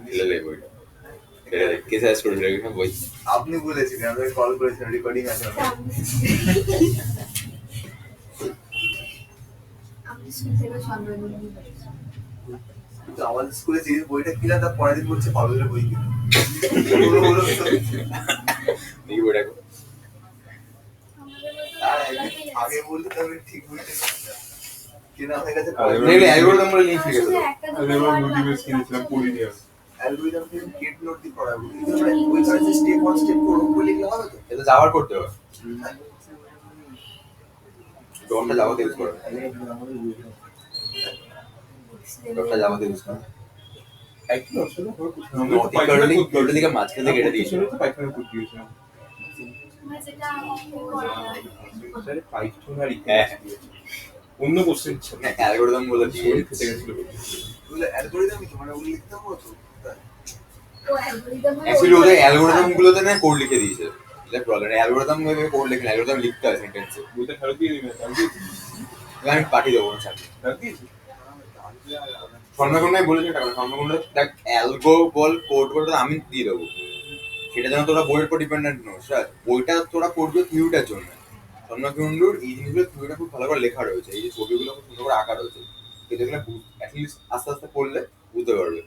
[SPEAKER 2] ছেলে বইটা কে সাজেস্ট করেছিল এখানে বই?
[SPEAKER 1] আপনি বলেছিলেন, আমি কল করেছিলাম, রেকর্ডিং আছে আমার।
[SPEAKER 3] আমি স্কুল থেকে সম্মেলনী করেছি।
[SPEAKER 1] কিন্তু আমাদের স্কুলে যে বইটা কিনা তার পরের দিন বলছে পাগলের বই কিনা
[SPEAKER 2] দেখি বইটা কো।
[SPEAKER 1] তার একদিন আগে বলতে তবে ঠিক বইটা কেনা হয়ে গেছে।
[SPEAKER 2] দেখলে অ্যালগরিদম বলে লিখে গেছে তো।
[SPEAKER 3] একটা দুটো
[SPEAKER 4] নোটিফিকেশন কিনেছিলাম পড়িনি আর।
[SPEAKER 1] অ্যালগরিদম থেকে গেট নোট দিয়ে পড়াবো, কিন্তু আমরা ওই কাজে স্টেপ বাই স্টেপ করব, বই লিখলে হবে তো?
[SPEAKER 2] এটা যাওয়ার করতে হবে, ডটটা যাওয়াতে ইউজ করো, ডটটা যাওয়াতে ইউজ করো।
[SPEAKER 4] একটু অসুবিধা হবে কিছু না।
[SPEAKER 2] টোটালি মাঝখান থেকে কেটে দিয়েছিল।
[SPEAKER 4] তো পাইথনে করতে গিয়েছিলাম।
[SPEAKER 3] মানে যেটা অঙ্কে করা হয়।
[SPEAKER 4] স্যার পাইথন আর
[SPEAKER 2] হ্যাঁ।
[SPEAKER 4] অন্য কোশ্চেন ছিল না।
[SPEAKER 2] অ্যালগরিদম বলে দিয়ে
[SPEAKER 4] শরীর ফেটে গেছিল।
[SPEAKER 1] ওগুলো অ্যালগরিদমই তো, মানে ওগুলো লিখতে হবে তো।
[SPEAKER 3] ও অ্যালগরিদম হলো
[SPEAKER 2] অ্যাকচুয়ালি ওদের অ্যালগরিদম গুলোতে না কোড লিখে দিয়েছে, এটা প্রবলেম। অ্যালগরিদম ভাবে কোড লিখে, অ্যালগরিদম লিখতে হয় সেন্টেন্সে।
[SPEAKER 4] বইটা ফেরত দিয়ে দিবেন, ফেরত দিয়ে দিবেন।
[SPEAKER 2] আমি পাঠিয়ে দেবো না সাথে।
[SPEAKER 4] ফেরত দিয়েছি।
[SPEAKER 2] স্বর্ণকুণ্ডাই বলেছে টাকা, স্বর্ণকুণ্ড দেখ অ্যালগো বল কোড বল আমি দিয়ে দেবো, সেটা যেন তোরা বইয়ের উপর ডিপেন্ডেন্ট নোস। বইটা তোরা করবে থিওরিটার জন্য, স্বর্ণকেন্দুর এই জিনিসগুলো ছবিটা খুব ভালো করে লেখা রয়েছে, এই যে ছবিগুলো খুব সুন্দর করে আঁকা রয়েছে, এই দেখলে অ্যাটলিস্ট আস্তে আস্তে পড়লে বুঝতে পারবে।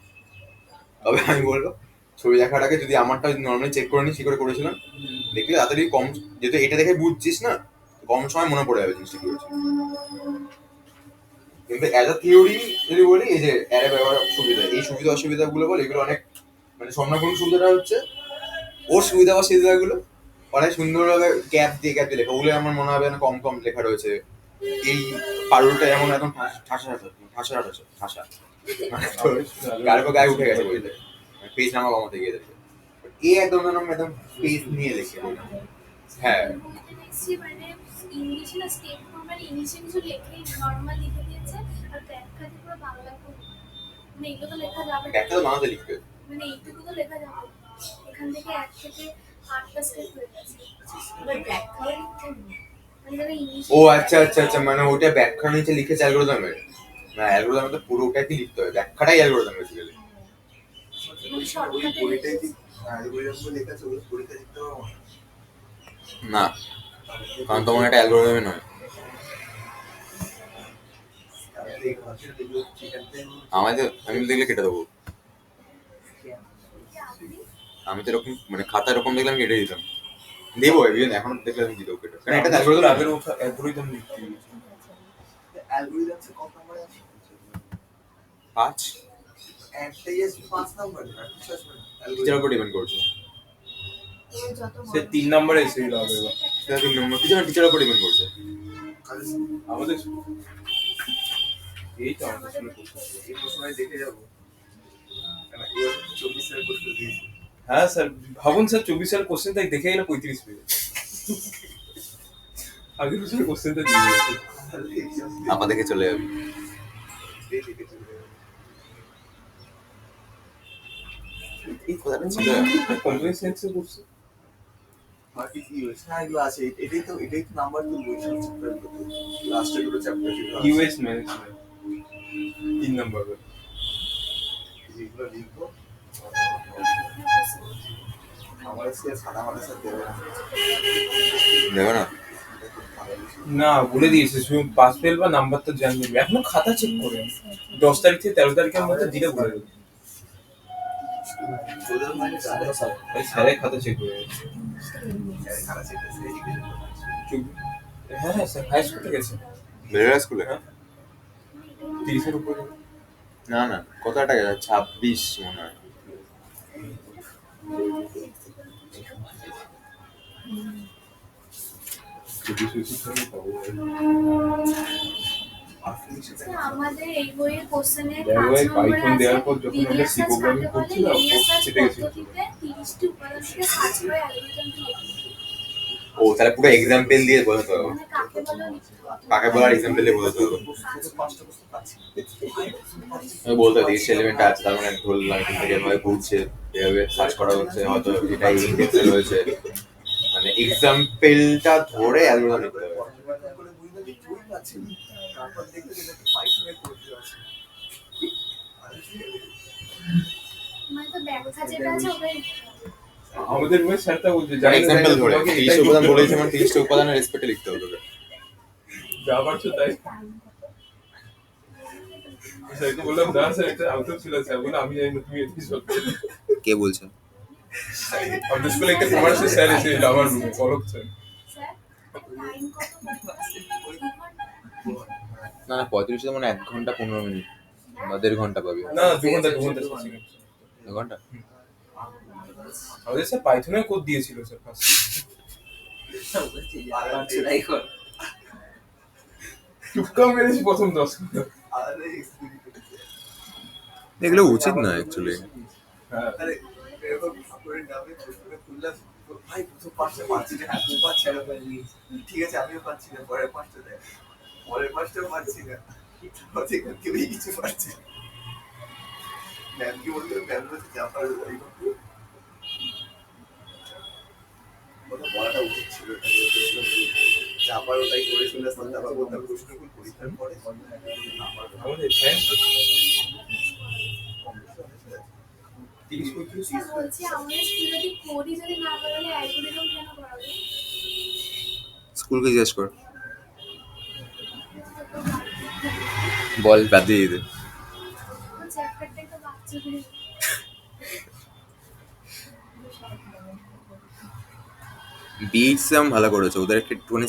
[SPEAKER 2] তবে আমি বলবো ছবি দেখার আগে যদি আমারটা নর্মালি চেক করে নিস কি করে করেছিলাম, দেখলে তাড়াতাড়ি কম, যেহেতু এটা দেখে বুঝছিস না, কম সময় মনে পড়ে যাবে জিনিসটা কি হয়েছে। কিন্তু অ্যাজ আ থিওরি যদি বলি, এই যে অ্যারে ব্যবহার সুবিধা, এই সুবিধা অসুবিধাগুলো বলে এগুলো অনেক, মানে স্বর্ণকেন্দুর সুবিধাটা হচ্ছে ওর সুবিধা অসুবিধাগুলো অনেক সুন্দরভাবে গ্যাপ দিয়ে লেখা, ওগুলো আমার মনে হবে না কম কম লেখা রয়েছে। এই পারুলটা এমন একদম ঠাসা ঠাসা ঠাসা ঠাসা, মানে তোর গায়ের উপর গায়ে উঠে গেছে বইতে, পেজ নামা কমাতে গিয়ে দেখে এই একদম একদম পেজ নিয়ে লেখে। হ্যাঁ
[SPEAKER 3] দেখছি মানে ইংলিশে না স্টেপ ফর্মের ইংলিশে কিছু লেখে নর্মাল লিখে দিয়েছে, আর ব্যাখ্যাতে পুরো বাংলা করে, মানে এগুলো তো লেখা যাবে না।
[SPEAKER 2] একটা তো বাংলাতে লিখবে,
[SPEAKER 3] মানে এইটুকু তো লেখা যাবে, এখান থেকে 1 থেকে 8টা স্টেপ হয়ে গেছে, এবার ব্যাখ্যাও লিখতে হবে। মানে যারা ইংলিশ
[SPEAKER 2] ও আচ্ছা আচ্ছা আচ্ছা, মানে ওটা ব্যাখ্যা নিচে লিখেছে অ্যালগোরিদমের, না অ্যালগোরিদমে তো পুরোটাই কি লিখতে হবে, ব্যাখ্যাটাই অ্যালগোরিদম বেসিক্যালি।
[SPEAKER 3] মানে শর্টকাটে
[SPEAKER 1] বইটাই কি অ্যালগোরিদম লেখা আছে, ওগুলো পরীক্ষা দিতে হবে
[SPEAKER 2] না, কারণ তোমার এটা অ্যালগোরিদমে নয়, আমাদের আমি দেখলে কেটে দেবো, আমি তো এরকম মানে খাতা এরকম দেখলাম কেটে দিতাম, দেবো এখন দেখলে আমি দিয়ে দেবো কেটে, কারণ এটা অ্যালগোরিদম
[SPEAKER 4] আগের অ্যালগোরিদম লিখতে দিয়েছে।
[SPEAKER 1] অ্যালগোরিদম কত নাম্বার আছে?
[SPEAKER 2] 5
[SPEAKER 1] একটাই আছে 5 নাম্বার, আর কিছু আসবে না।
[SPEAKER 2] টিচার উপর ডিপেন্ড করছে,
[SPEAKER 3] যত
[SPEAKER 4] সে 3 নম্বরে এসেছিল আগের বার।
[SPEAKER 2] সেটা 3 নম্বর টিচার উপর ডিপেন্ড করছে।
[SPEAKER 4] আমাদের এই তো আমাদের শুনে করতে হবে।
[SPEAKER 1] এই প্রশ্নটাই দেখে যাবো, কেন এবার 24 সালের প্রশ্ন দিয়েছি।
[SPEAKER 4] হ্যাঁ স্যার, ভাবুন স্যার 24 সালের কোশ্চেন তাই দেখে গেলে 35 পেয়ে আগের বছরের কোশ্চেনটা দিয়ে দিয়েছে।
[SPEAKER 2] আমাদেরকে চলে যাবে। এই কথাটা ছিল
[SPEAKER 4] কম্পিউটার সায়েন্সে পড়ছে।
[SPEAKER 1] বাকি কি হয়েছে? হ্যাঁ, এগুলো আছে। এটাই তো নাম্বার টু বলছিলাম চ্যাপ্টার গুলো, লাস্টের দুটো চ্যাপ্টার যেগুলো আছে,
[SPEAKER 4] ইউএস ম্যানেজমেন্ট 3 নম্বর
[SPEAKER 1] যেগুলো লিখবো। আমার আজকে সাদা মাথা স্যার দেবে না।
[SPEAKER 2] দেখো না,
[SPEAKER 4] না বলে দিয়েছে, শুধু পাস ফেল বা নাম্বার তো জানিয়ে দেবে। এখনো খাতা চেক করে 10 তারিখ থেকে 13 তারিখের মধ্যে দিলে বলে দেবে।
[SPEAKER 1] তোদের মানে জানে স্যার,
[SPEAKER 4] ভাই স্যারের খাতা চেক করে
[SPEAKER 1] স্যার খারাপ শিখতেছে, এডুকেশন
[SPEAKER 4] হ্যাঁ হ্যাঁ স্যার হাই স্কুলে গেছে।
[SPEAKER 2] বেলেরা স্কুলে
[SPEAKER 4] হ্যাঁ 30-এর উপরে।
[SPEAKER 2] না না, কতটা গেছে 26 মনে হয়।
[SPEAKER 3] আমাদের এই বইয়ের কোশ্চেনের
[SPEAKER 4] দেখো
[SPEAKER 3] 5
[SPEAKER 4] ভাই,
[SPEAKER 3] নম্বরে
[SPEAKER 4] পাইথন
[SPEAKER 3] আছে
[SPEAKER 4] দেওয়ার পর যখন আমরা
[SPEAKER 3] লিনিয়ার
[SPEAKER 4] সি
[SPEAKER 3] সার্চ
[SPEAKER 4] প্রোগ্রামিং
[SPEAKER 3] কাকে বলে,
[SPEAKER 4] করছিলাম,
[SPEAKER 3] লিনিয়ার সার্চ
[SPEAKER 4] সেটা গেছিল।
[SPEAKER 3] পদ্ধতিতে 30টি উপাদান থেকে সার্চ করে অ্যালগরিদমটি লিখতে হবে।
[SPEAKER 2] ও তাহলে পুরো এক্সাম্পল দিয়ে বোঝাতে হবে,
[SPEAKER 3] মানে কাকে বলে লিখতে হবে।
[SPEAKER 2] কাকে বলার এক্সাম্পল দিয়ে বোঝাতে হবে।
[SPEAKER 1] পাঁচটা প্রশ্ন পাচ্ছি।
[SPEAKER 2] আমি বলতে হবে 30 এলিমেন্ট আছে, তার মানে ধরলাম এখান থেকে এভাবে ঘুরছে, এভাবে সার্চ করা হচ্ছে, হয়তো এটা এই ইন্ডেক্সে রয়েছে, মানে এক্সাম্পলটা ধরে অ্যালগরিদম লিখতে হবে।
[SPEAKER 1] করে বুঝতে কিছুই পাচ্ছি না। তারপর দেখতে গেলে পাইথনের কোড আছে।
[SPEAKER 3] মানে তো ব্যাখ্যা যেটা আছে ওটাই লিখতে হবে।
[SPEAKER 4] আমাদের বই স্যারটা বলছে
[SPEAKER 2] মানে
[SPEAKER 4] জানি না,
[SPEAKER 2] এক্সাম্পল ধরে
[SPEAKER 4] তোমাকে
[SPEAKER 2] 30
[SPEAKER 4] এটাই
[SPEAKER 2] উপাদান
[SPEAKER 4] করতে
[SPEAKER 2] বলেছে,
[SPEAKER 4] হবে।
[SPEAKER 2] মানে 30টা উপাদানের রেসপেক্টে লিখতে হবে তোকে।
[SPEAKER 4] যা পারছো তাই। স্যারকে বললাম না স্যার এটা আউটপুট ছিল, স্যার বলে আমি জানি না, তুমি এটাই সত্যি।
[SPEAKER 2] কে বলছে?
[SPEAKER 4] আমাদের স্কুলে একটা কমার্সের স্যার এসেছিল আমার রুমে, পলক স্যার।
[SPEAKER 3] স্যার টাইম কত পড়বে?
[SPEAKER 2] না না, 35 মানে 1 ঘন্টা 15 মিনিট বা 1.5 ঘন্টা পাবি।
[SPEAKER 4] না 2 ঘন্টা 2 ঘন্টা
[SPEAKER 2] 2 ঘন্টা?
[SPEAKER 4] আমাদের স্যার পাইথনের কোড দিয়েছিল স্যার ফার্স্ট। টুক্কা মেরেছি প্রথম 10 ঘন্টা।
[SPEAKER 2] এগুলো উচিত না অ্যাকচুয়ালি।
[SPEAKER 4] হ্যাঁ
[SPEAKER 1] আরে এরকম ঠাকুরের নামে প্রশ্নটা খুললাম, ভাই প্রথম পাঁচটা পাচ্ছি না, এত পাচ্ছি না। ঠিক আছে আমিও পাচ্ছি না, পরের পাঁচটা দেয়, পরের পাঁচটাও পাচ্ছি না, সেখান কেউই কিছু পাচ্ছি না। ম্যামকে বলতে ম্যাম বলছে যা পারো তাই করো। ওটা বলাটা উচিত ছিল, যা পারো তাই করে শুনে তারপর বলতাম প্রশ্নগুলো পরীক্ষার পরে
[SPEAKER 4] আমাদের সায়েন্স 30-35
[SPEAKER 3] স্যার বলছি আমাদের স্কুলে যদি কোডই যদি না পারলে অ্যালগরিদম কেন করাবে?
[SPEAKER 2] স্কুলকে জিজ্ঞেস কর, বল বাদ দিয়ে দিতে।
[SPEAKER 3] চ্যাপ্টারটা তো বাচ্চাদের
[SPEAKER 2] বিটস ভালো করেছে, ওদের একটুখানি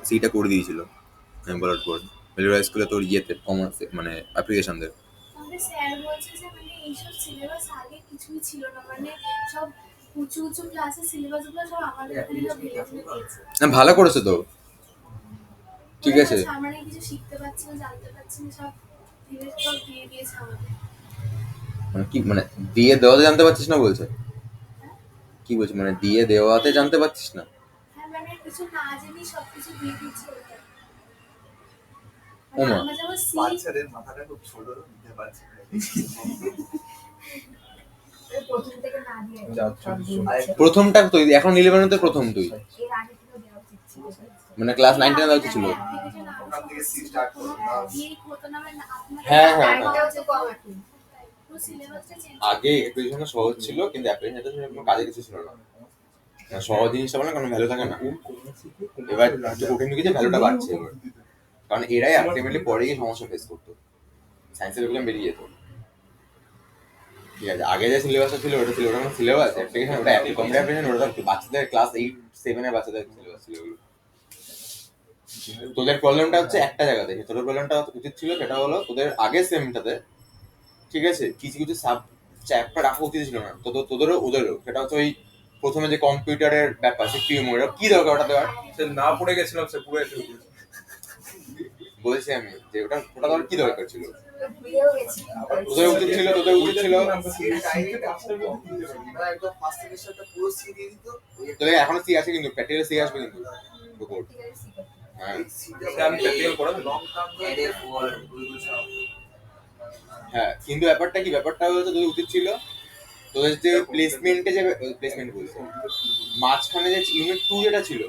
[SPEAKER 2] সিটা করে দিয়েছিল আমি বলার পর বেলুড়া স্কুলে তোর ইয়েতে কমার্স মানে অ্যাপ্লিকেশনদের।
[SPEAKER 3] আমাদের স্যার বলছে যে মানে এইসব সিলেবাস আগে কিছুই ছিল না, মানে সব উঁচু উঁচু ক্লাসের সিলেবাসগুলো সব আমাদের এখানে সব ঢেলে ঢেলে দিয়েছে।
[SPEAKER 2] না ভালো করেছে তো, ঠিক আছে।
[SPEAKER 3] আমরা কিছু শিখতে পারছি না, জানতে পারছি না, সব ধীরে সব দিয়ে দিয়েছে আমাদের।
[SPEAKER 2] মানে কি মানে দিয়ে দেওয়াতে জানতে পারছিস না বলছে? কি বলছে মানে দিয়ে দেওয়াতে জানতে পারছিস না?
[SPEAKER 3] হ্যাঁ মানে কিছু না জেনেই সবকিছু দিয়ে দিচ্ছে ওটা।
[SPEAKER 2] ওমা।
[SPEAKER 3] আমরা যেমন সি
[SPEAKER 1] বাচ্চাদের মাথাটা খুব ছোট, নিতে পারছে না।
[SPEAKER 5] প্রথম থেকে না দিয়ে
[SPEAKER 2] প্রথমটা তুই এখন 11 তে প্রথম তুই
[SPEAKER 5] এর আগে থেকে দেওয়া উচিত ছিল।
[SPEAKER 2] মানে ক্লাস 9 10 দেওয়া ছিল।
[SPEAKER 1] ওখান থেকে সি স্টার্ট করো না।
[SPEAKER 2] হ্যাঁ, হ্যাঁ, হ্যাঁ।
[SPEAKER 5] টাইমটাও তো কম এখন।
[SPEAKER 3] সিলেবাসটা চেঞ্জ
[SPEAKER 2] আগে অ্যাপ্লিকেশনটা সহজ ছিল, কিন্তু অ্যাপ্লিকেশনটা কোনো কাজে কিছু ছিল না। মানে সহজ জিনিসটা বলে কোনো ভ্যালু থাকে না। এবার একটু কঠিন কিছু ভ্যালুটা বাড়ছে এবার, কারণ এরাই আলটিমেটলি পরে গিয়ে সমস্যা ফেস করতো, সায়েন্সের এগুলো বেরিয়ে যেত। ঠিক আছে, আগে যে সিলেবাসটা ছিল ওটা ছিল ওটা সিলেবাস অ্যাপ্লিকেশন, ওটা কম্পিউটার অ্যাপ্লিকেশন, ওটা বাচ্চাদের ক্লাস 8 7 এর বাচ্চাদের সিলেবাস ছিল ওগুলো। তোদের প্রবলেমটা হচ্ছে একটা জায়গাতে, তোদের প্রবলেমটা উচিত ছিল সেটা হলো তোদের আগের সেমটাতে, ঠিক আছে, কিছু কিছু সাব চ্যাপ্টার রাখা উচিত ছিল না তোদেরও ওদেরও। সেটা হচ্ছে ওই প্রথমে যে কম্পিউটারের ব্যাপার, সে পিএমও কি দরকার ওটা দেওয়ার?
[SPEAKER 4] সে না পড়ে গেছিলাম, সে পুরো এসে গেছে।
[SPEAKER 2] বলছি আমি যে ওটা দেওয়ার কি দরকার ছিল?
[SPEAKER 5] ভুলেও গেছি।
[SPEAKER 2] তোদের উচিত ছিল
[SPEAKER 1] সি ডাইরেক্ট একদম ফার্স্ট সেমিস্টারটা পুরো সি দিয়ে দিত।
[SPEAKER 2] তোদের এখনো সি আছে, কিন্তু প্র্যাকটিক্যাল সি আসবে কিন্তু রিপোর্ট। হ্যাঁ
[SPEAKER 1] এই সিটা
[SPEAKER 4] আমি practical করাবো।
[SPEAKER 1] লং টার্ম এর ফর ওইগুলো সব।
[SPEAKER 2] হ্যাঁ, কিন্তু ব্যাপারটা হচ্ছে তোদের উচিত ছিল তোদের যে প্লেসমেন্টে যে প্লেসমেন্ট বলছে মাঝখানে যে ইউনিট 2 যেটা ছিল,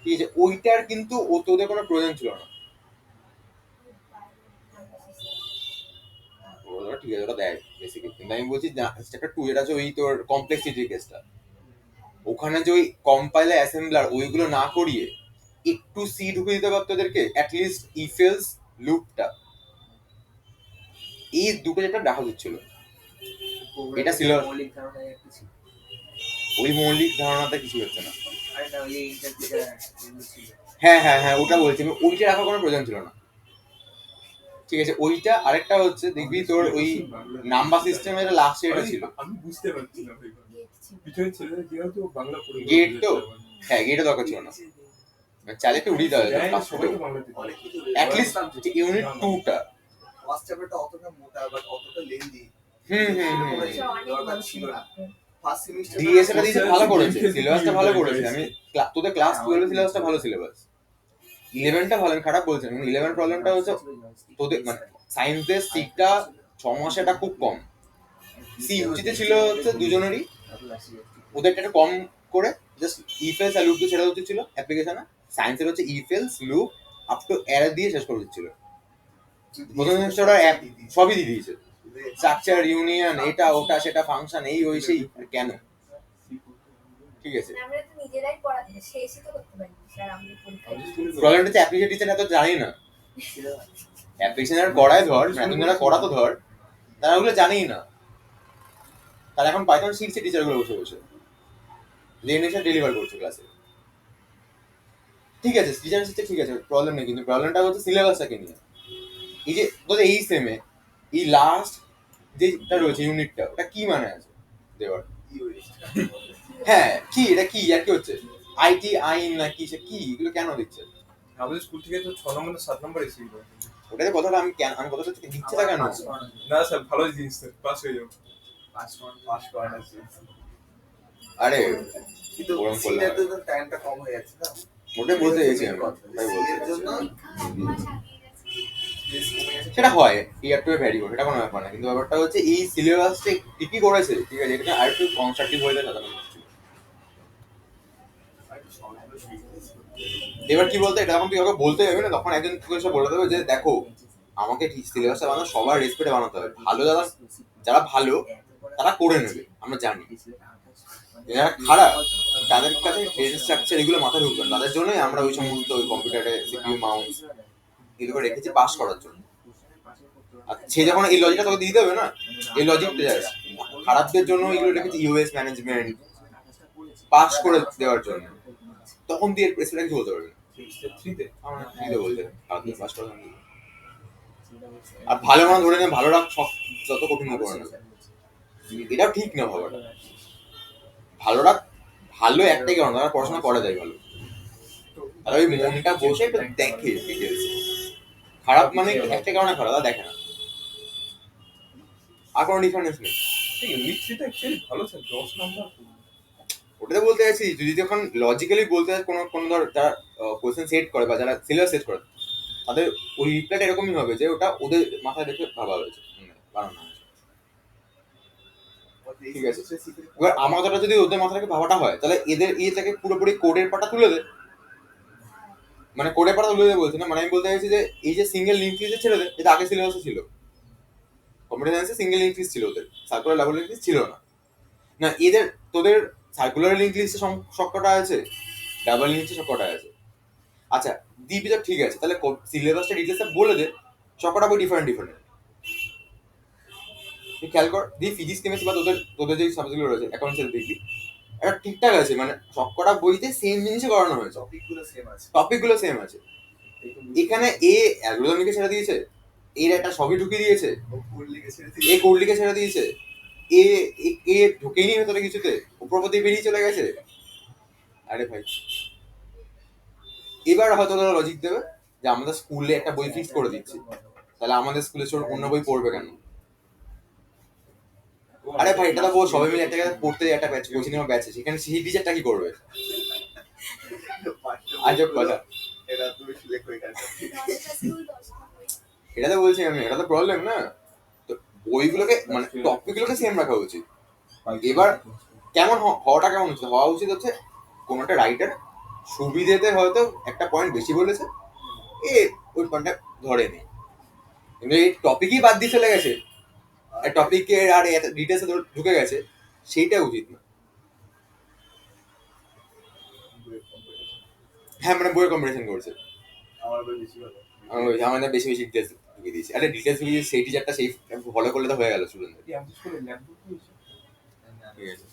[SPEAKER 2] ঠিক আছে, ওইটার কিন্তু ও তোদের কোনো প্রয়োজন ছিল না। ওরা ঠিক আছে, ওটা দেয় বেসিক্যালি, কিন্তু আমি বলছি চ্যাপ্টার 2 যেটা আছে ওই তোর কমপ্লেক্সিটি কেসটা, ওখানে যে ওই কম্পাইলার অ্যাসেম্বলার ওইগুলো না করিয়ে একটু সি ঢুকে দিতে পারতো তোদেরকে, অ্যাটলিস্ট ইফেলস লুপটা, এই দুটো যেটা দেখা যাচ্ছিল। এটা ছিল
[SPEAKER 6] মৌলিক ধারণা একটা ছিল।
[SPEAKER 2] ওই মৌলিক ধারণাটা কিছু হচ্ছে না।
[SPEAKER 6] আরেকটা ওই ইন্টারপ্রিটার ছিল।
[SPEAKER 2] হ্যাঁ হ্যাঁ হ্যাঁ, ওটা বলছি আমি, ওইটা রাখার কোনো প্রয়োজন ছিল না। ঠিক আছে, ওইটা আরেকটা হচ্ছে দেখবি তোর ওই নাম্বার সিস্টেমের লাস্ট এটা ছিল
[SPEAKER 4] আমি বুঝতে পারছি না ভাই, পিছনে ছেলেরা যেহেতু বাংলা পড়ে
[SPEAKER 2] গেট তো, হ্যাঁ গেটে দরকার ছিল না, চাইলে একটু উড়িয়ে দেওয়া যেত
[SPEAKER 4] সবাই তো বাংলা
[SPEAKER 1] অনেক কিছু
[SPEAKER 2] অ্যাটলিস্ট ইউনিট 2টা।
[SPEAKER 1] ফার্স্ট চ্যাপ্টারটা অতটা মোটা বাট অতটা লেন্দি
[SPEAKER 2] হুম হুম হুম
[SPEAKER 1] দরকার ছিল না। ফার্স্ট সেমিস্টার
[SPEAKER 2] ডিএস এটা দিয়েছে ভালো করেছে, সিলেবাসটা ভালো করেছে। আমি তোদের ক্লাস 12 সিলেবাসটা ভালো সিলেবাস, 11টা ভালো, আমি খারাপ বলছি না। 11 প্রবলেমটা হচ্ছে তোদের মানে সায়েন্সের সিটটা 6 মাসে এটা খুব কম। সি উচিত ছিল হচ্ছে দুজনেরই, ওদের একটা কম করে জাস্ট ইফেলস আর লুপ দিয়ে ছেড়ে উচিত ছিল অ্যাপ্লিকেশনে। সায়েন্সের হচ্ছে ইফেলস লুপ আপ টু এরর দিয়ে শেষ করা উচিত ছিল। প্রথম সেমিস্টার সবই দিয়ে দিয়েছে, স্ট্রাকচার ইউনিয়ন এটা ওটা সেটা ফাংশন এই ওই সেই, কেন? ঠিক আছে,
[SPEAKER 5] আমরা তো নিজেরাই পড়াতে শেষই তো করতে পারি স্যার, আমাদের পরীক্ষায়
[SPEAKER 2] প্রবলেমটা হচ্ছে অ্যাপ্লিকেশন টিচার এত জানি না, অ্যাপ্লিকেশন আর করায় ধর এখন যারা করা তো ধর তারা ওগুলো জানেই না। তারা এখন পাইথন শিখছে টিচারগুলো বসে বসে, যে জিনিসটা ডেলিভার করছে ক্লাসে। ঠিক আছে, টিচার শিখছে ঠিক আছে, প্রবলেম নেই, কিন্তু প্রবলেমটা হচ্ছে সিলেবাসটাকে নিয়ে। এই যে তোদের এই সেমে এই লাস্ট যেটা রয়েছে ইউনিটটা, ওটা কি মানে আছে দেওয়ার? হ্যাঁ কি এটা কি আর কি হচ্ছে আইটি আইন না কি সে কি, এগুলো কেন দিচ্ছে?
[SPEAKER 4] আমাদের স্কুল থেকে তো 6 নম্বর 7 নম্বর এসেছিল।
[SPEAKER 2] ওটাতে কথাটা আমি কথাটা দিচ্ছে না কেন?
[SPEAKER 4] না স্যার ভালো জিনিস, স্যার পাস হয়ে যাও।
[SPEAKER 1] পাস করা আছে
[SPEAKER 2] আরে
[SPEAKER 1] কিন্তু
[SPEAKER 2] ওরকম করলে
[SPEAKER 1] সিটাতে তো টাইমটা কম হয়ে যাচ্ছে না।
[SPEAKER 2] ওটাই বলতে চাইছি আমি, তাই বলতে
[SPEAKER 1] এর জন্য
[SPEAKER 3] পরীক্ষা 1 মাস আগিয়ে গেছে।
[SPEAKER 1] বেশ কমে গেছে।
[SPEAKER 2] সেটা হয় ইয়ার টু ভ্যারি করে, সেটা কোনো ব্যাপার না, কিন্তু ব্যাপারটা হচ্ছে এই সিলেবাসটা ঠিকই করেছে, ঠিক আছে, এটা আর একটু কনস্ট্রাকটিভ হয়ে যায় সাধারণ কিছু। এবার কি বলতে, এটা যখন তুই কাউকে বলতে যাবি না, তখন একজন তোকে এসে বলে দেবে যে দেখো আমাকে ঠিক সিলেবাসটা বানানো সবার রেসপেক্টে বানাতে হবে, ভালো যারা ভালো তারা করে নেবে, আমরা জানি, যারা খারাপ তাদের কাছে ডেটা স্ট্রাকচার এগুলো মাথায় ঢুকবে না। তাদের জন্যই আমরা ওই সমস্ত ওই কম্পিউটারে সিপিইউ মাউস এগুলো রেখেছি পাস করার জন্য। আর সে যখন এই লজিকটা তোকে দিয়ে দেবে না, এই লজিকটা যায় খারাপদের জন্য এগুলো রেখেছি ইউএস ম্যানেজমেন্ট পাস করে দেওয়ার জন্য, তখন দিয়ে প্রেসিডেন্ট কিছু বলতে পারবে না।
[SPEAKER 4] থ্রিতে
[SPEAKER 2] আমরা দিতে বলতে খারাপদের পাস করার জন্য। আর ভালো মানে ধরে নেন ভালোরা সব যত কঠিন করে না, এটাও ঠিক না ভাবাটা। ভালোরা ভালো একটাই কারণ তারা পড়াশোনা করা যায় ভালো, তারা ওই মনটা বসে একটু দেখে ডিটেলস। খারাপ মানে একটা কারণে খারাপ তারা দেখে না, আর কোনো ডিফারেন্স নেই।
[SPEAKER 4] ইউনিট থ্রিতে অ্যাকচুয়ালি ভালো স্যার, 10 নম্বর।
[SPEAKER 2] ওটাতে বলতে চাইছি যদি যখন লজিক্যালি বলতে চাই কোনো কোনো ধর যারা কোয়েশ্চেন সেট করে বা যারা সিলেবাস সেট করে তাদের ওই রিপ্লাইটা এরকমই হবে যে ওটা ওদের মাথায় রেখে ভাবা হয়েছে, বানানো হয়েছে। ঠিক আছে, এবার আমার কথাটা যদি ওদের মাথা রেখে ভাবাটা হয় তাহলে এদের ইয়েটাকে পুরোপুরি কোডের পাটা তুলে দে, মানে কোডের পাটা তুলে দে বলছি না, মানে আমি বলতে চাইছি যে এই যে সিঙ্গেল লিঙ্ক লিস্টে ছেড়ে দে, এটা আগে সিলেবাসে ছিল। কম্পিউটার সায়েন্সে সিঙ্গেল লিঙ্ক লিস্ট ছিল, ওদের সার্কুলার ডাবল লিঙ্ক লিস্ট ছিল না। না এদের তোদের সার্কুলার লিঙ্ক লিস্টে সবকটা আছে, ডাবল লিঙ্ক লিস্টে সবকটা আছে। আচ্ছা দিবি তো ঠিক আছে, তাহলে সিলেবাসটা ডিটেলসটা বলে দে, সবকটা বই ডিফারেন্ট ডিফারেন্ট। তুই খেয়াল কর দি ফিজিক্স কেমিস্ট্রি বা তোদের তোদের যে সাবজেক্টগুলো রয়েছে অ্যাকাউন্টস দেখবি এটা ঠিকঠাক আছে, মানে সবকটা বইতে সেম জিনিসই করানো হয়েছে, টপিকগুলো সেম আছে। এখানে এ অ্যালগরিদমিকে ছেড়ে দিয়েছে, এর একটা সবই ঢুকিয়ে দিয়েছে, এ কোডলিকে ছেড়ে দিয়েছে, এ এ ঢুকেই নি ভেতরে কিছুতে, উপরপতি বেরিয়ে চলে গেছে। আরে ভাই এবার হয়তো তারা লজিক দেবে যে আমাদের স্কুলে একটা বই ফিক্স করে দিচ্ছি, তাহলে আমাদের স্কুলে অন্য বই পড়বে কেন? আরে ভাই এটা তো বল সবাই মিলে একটা জায়গায় পড়তে একটা ব্যাচ কোচিং এর ব্যাচ আছে, সেখানে সেই টিচারটা কি করবে? আজব কথা,
[SPEAKER 1] এটা তুমি লেখো এটা।
[SPEAKER 3] 10টা স্কুল 10টা বই।
[SPEAKER 2] এটা তো বলছি আমি, এটা তো প্রবলেম না। তো বইগুলোকে মানে টপিকগুলোকে সেম রাখা উচিত। এবার কেমন হওয়াটা কেমন হচ্ছে, হওয়া উচিত হচ্ছে কোনো একটা রাইটার সুবিধেতে হয়তো একটা পয়েন্ট বেশি বলেছে, এ ওই পয়েন্টটা ধরেনি, কিন্তু এই টপিকই বাদ দিয়ে চলে গেছে, টপিকে আর ডিটেলসে ঢুকে গেছে, সেইটা উচিত না। হ্যাঁ মানে বইয়ের কম্পিটিশন করছে,
[SPEAKER 1] আমার বই বেশি ভালো।
[SPEAKER 2] আমাদের বেশি বেশি ডিটেলস ঢুকিয়ে দিয়েছি। আরে ডিটেলস ঢুকিয়ে সেই টিচারটা সেই ফলো করলে তো হয়ে গেল স্টুডেন্টদের।
[SPEAKER 4] আমাদের স্কুলে ল্যাব বুক দিয়েছে
[SPEAKER 2] ঠিক আছে,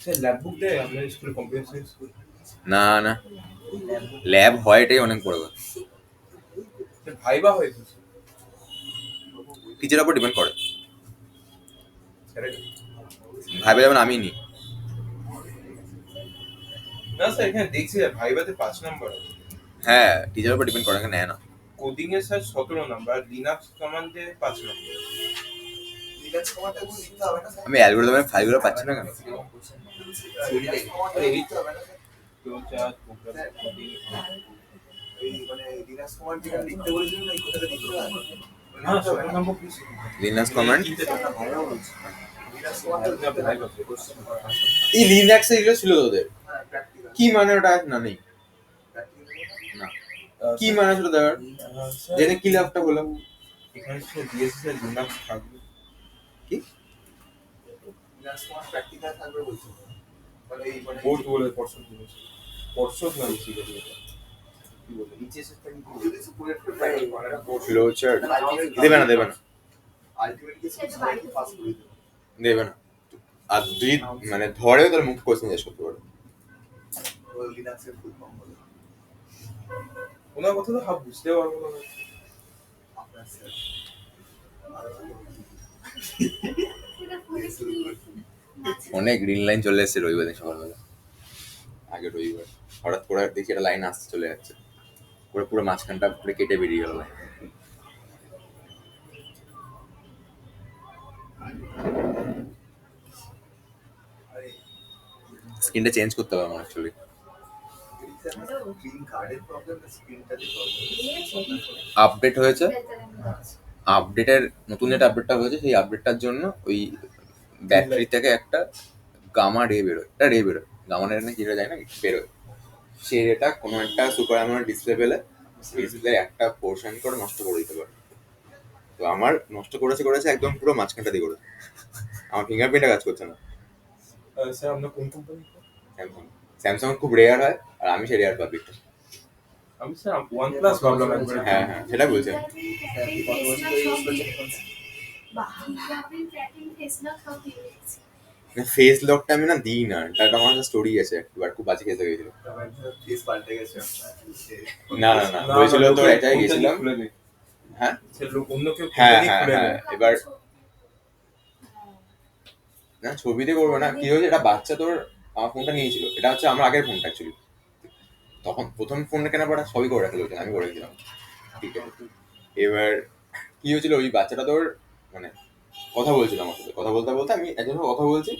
[SPEAKER 4] স্যার, ল্যাব বুক দেয় আপনাদের স্কুলে কম্পিউটার সায়েন্স স্কুল?
[SPEAKER 2] না না ল্যাব হয় এটাই অনেক বড় কথা,
[SPEAKER 4] স্যার ভাইবা হয় তো
[SPEAKER 2] টিচারের উপর ডিপেন্ড করে।
[SPEAKER 4] স্যার?
[SPEAKER 2] ভাইবে যেমন আমি নি,
[SPEAKER 4] না স্যার এখানে দেখছি স্যার ভাইবাতে 5 নাম্বার আছে,
[SPEAKER 2] হ্যাঁ টিচারের উপর ডিপেন্ড করে, নেয় না।
[SPEAKER 4] কোডিং এর স্যার 17 নাম্বার, লিনাক্স কমান্ডে 5 নাম্বার।
[SPEAKER 1] লিনাক্স কমান্ডটা গুলো লিখতে হবে না স্যার?
[SPEAKER 2] আমি অ্যালগরিদমের ফাইলগুলো পাচ্ছি না কেন?
[SPEAKER 1] লিনাক্স কমান্ডটা লিখতে হবে না স্যার?
[SPEAKER 4] Flowchart, programme coding.
[SPEAKER 1] এই মানে লিনাক্স কমান্ড যেটা লিখতে বলেছিলেন না, এই কথাটা লিখতে হবে।
[SPEAKER 4] হ্যাঁ 17 number please.
[SPEAKER 2] Linux command,
[SPEAKER 1] Linux কমান্ডটা
[SPEAKER 2] এই লিনাক্স এগুলো ছিল তোদের,
[SPEAKER 1] প্র্যাকটিক্যাল
[SPEAKER 2] কি মানে ওটা না নেই না, কি মানে ছিল দেওয়ার জেনে কি লাভটা বললাম?
[SPEAKER 4] এখানে স্যার দিয়েছে স্যার লিনাক্স থাকবে।
[SPEAKER 2] কি
[SPEAKER 1] লিনাক্স কমান্ড প্র্যাকটিক্যাল থাকবে বলছো? মানে এই মানে
[SPEAKER 4] কোড বলে পর্ষদ দিয়েছে, পর্ষদ না বেশি করে কি বলে
[SPEAKER 1] ইচএসএসটা কি যদি পুরো প্র্যাকটিক্যাল
[SPEAKER 2] ফ্লো চার্ট দেবে না, দেবে না,
[SPEAKER 1] আলটিমেটলি সবাইকে পাস করে দেবে।
[SPEAKER 2] দেবে না। আর যদি মানে ধরেও তার মুখ কোশ্চেন জিজ্ঞেস করতে পারে।
[SPEAKER 1] ও লিনাক্সের ফুল ফর্ম বলে
[SPEAKER 4] ওনার কথা তো হাফ বুঝতে পারবো না।
[SPEAKER 1] আপনার স্যার
[SPEAKER 3] পুরো পুরো কি
[SPEAKER 2] অনেক গ্রিন লাইন চলে এসেছে রবিবার দিন সকালবেলা, আগে রবিবার হঠাৎ করে দেখি একটা লাইন আসতে চলে যাচ্ছে, পুরো পুরো মাঝখানটা পুরো কেটে বেরিয়ে গেল লাইন।
[SPEAKER 1] আরে
[SPEAKER 2] স্ক্রিনটা চেঞ্জ করতে হবে আমার অ্যাকচুয়ালি।
[SPEAKER 1] গ্রিন কার্ডের প্রবলেম না স্ক্রিনটাতে প্রবলেম।
[SPEAKER 2] আপডেট হয়েছে,
[SPEAKER 3] বেতারে আছে।
[SPEAKER 2] আপডেটের নতুন যেটা আপডেটটা হয়েছে সেই আপডেটটার জন্য ওই ব্যাটারি থেকে একটা গামা রে বেরোয়, একটা রে বেরোয়, গামা রে না কি যায় না বেরোয়, সেই রেটা কোনো একটা সুপার অ্যামোলেড ডিসপ্লে পেলে ডিসপ্লে একটা পোর্শন করে নষ্ট করে দিতে পারে। তো আমার নষ্ট করেছে একদম পুরো মাঝখানটা দিয়ে করেছে, আমার ফিঙ্গারপ্রিন্টটা কাজ করছে না।
[SPEAKER 4] স্যার আপনার কোন কোম্পানি?
[SPEAKER 2] স্যামসাং। স্যামসাং খুব রেয়ার হয় আর আমি সেই রেয়ার পাবলিক।
[SPEAKER 4] আমি স্যার OnePlus ভাবলাম একবার।
[SPEAKER 2] হ্যাঁ হ্যাঁ সেটা বলছেন।
[SPEAKER 6] আপনি কত বছর ধরে ইউজ করছেন এখন?
[SPEAKER 2] ফেস লকটা আমি না দিই না, তার আমার স্টোরি আছে, একবার খুব বাজে খেতে গেছিল।
[SPEAKER 1] ফেস পাল্টে গেছে আপনার।
[SPEAKER 2] না না না হয়েছিল তো এক জায়গায় গেছিলাম।
[SPEAKER 4] খুলে নেই
[SPEAKER 2] হ্যাঁ
[SPEAKER 4] সে লোক অন্য কেউ
[SPEAKER 2] হ্যাঁ
[SPEAKER 4] খুলে
[SPEAKER 2] হ্যাঁ
[SPEAKER 4] খুলে
[SPEAKER 2] হ্যাঁ
[SPEAKER 4] নেয়।
[SPEAKER 2] এবার না ছবিতে করবো না, কি হয়েছে, এটা বাচ্চা তোর আমার ফোনটা নিয়েছিল, এটা হচ্ছে আমার আগের ফোনটা অ্যাকচুয়ালি। তখন প্রথম ফোনটা কেনার পর সবই করে রাখা হয়েছে, আমি করে দিলাম। ঠিক আছে, এবার কি হয়েছিল, ওই বাচ্চাটা তোর মানে কথা বলছিল আমার সাথে, কথা বলতে বলতে আমি একজনের কথা বলছি,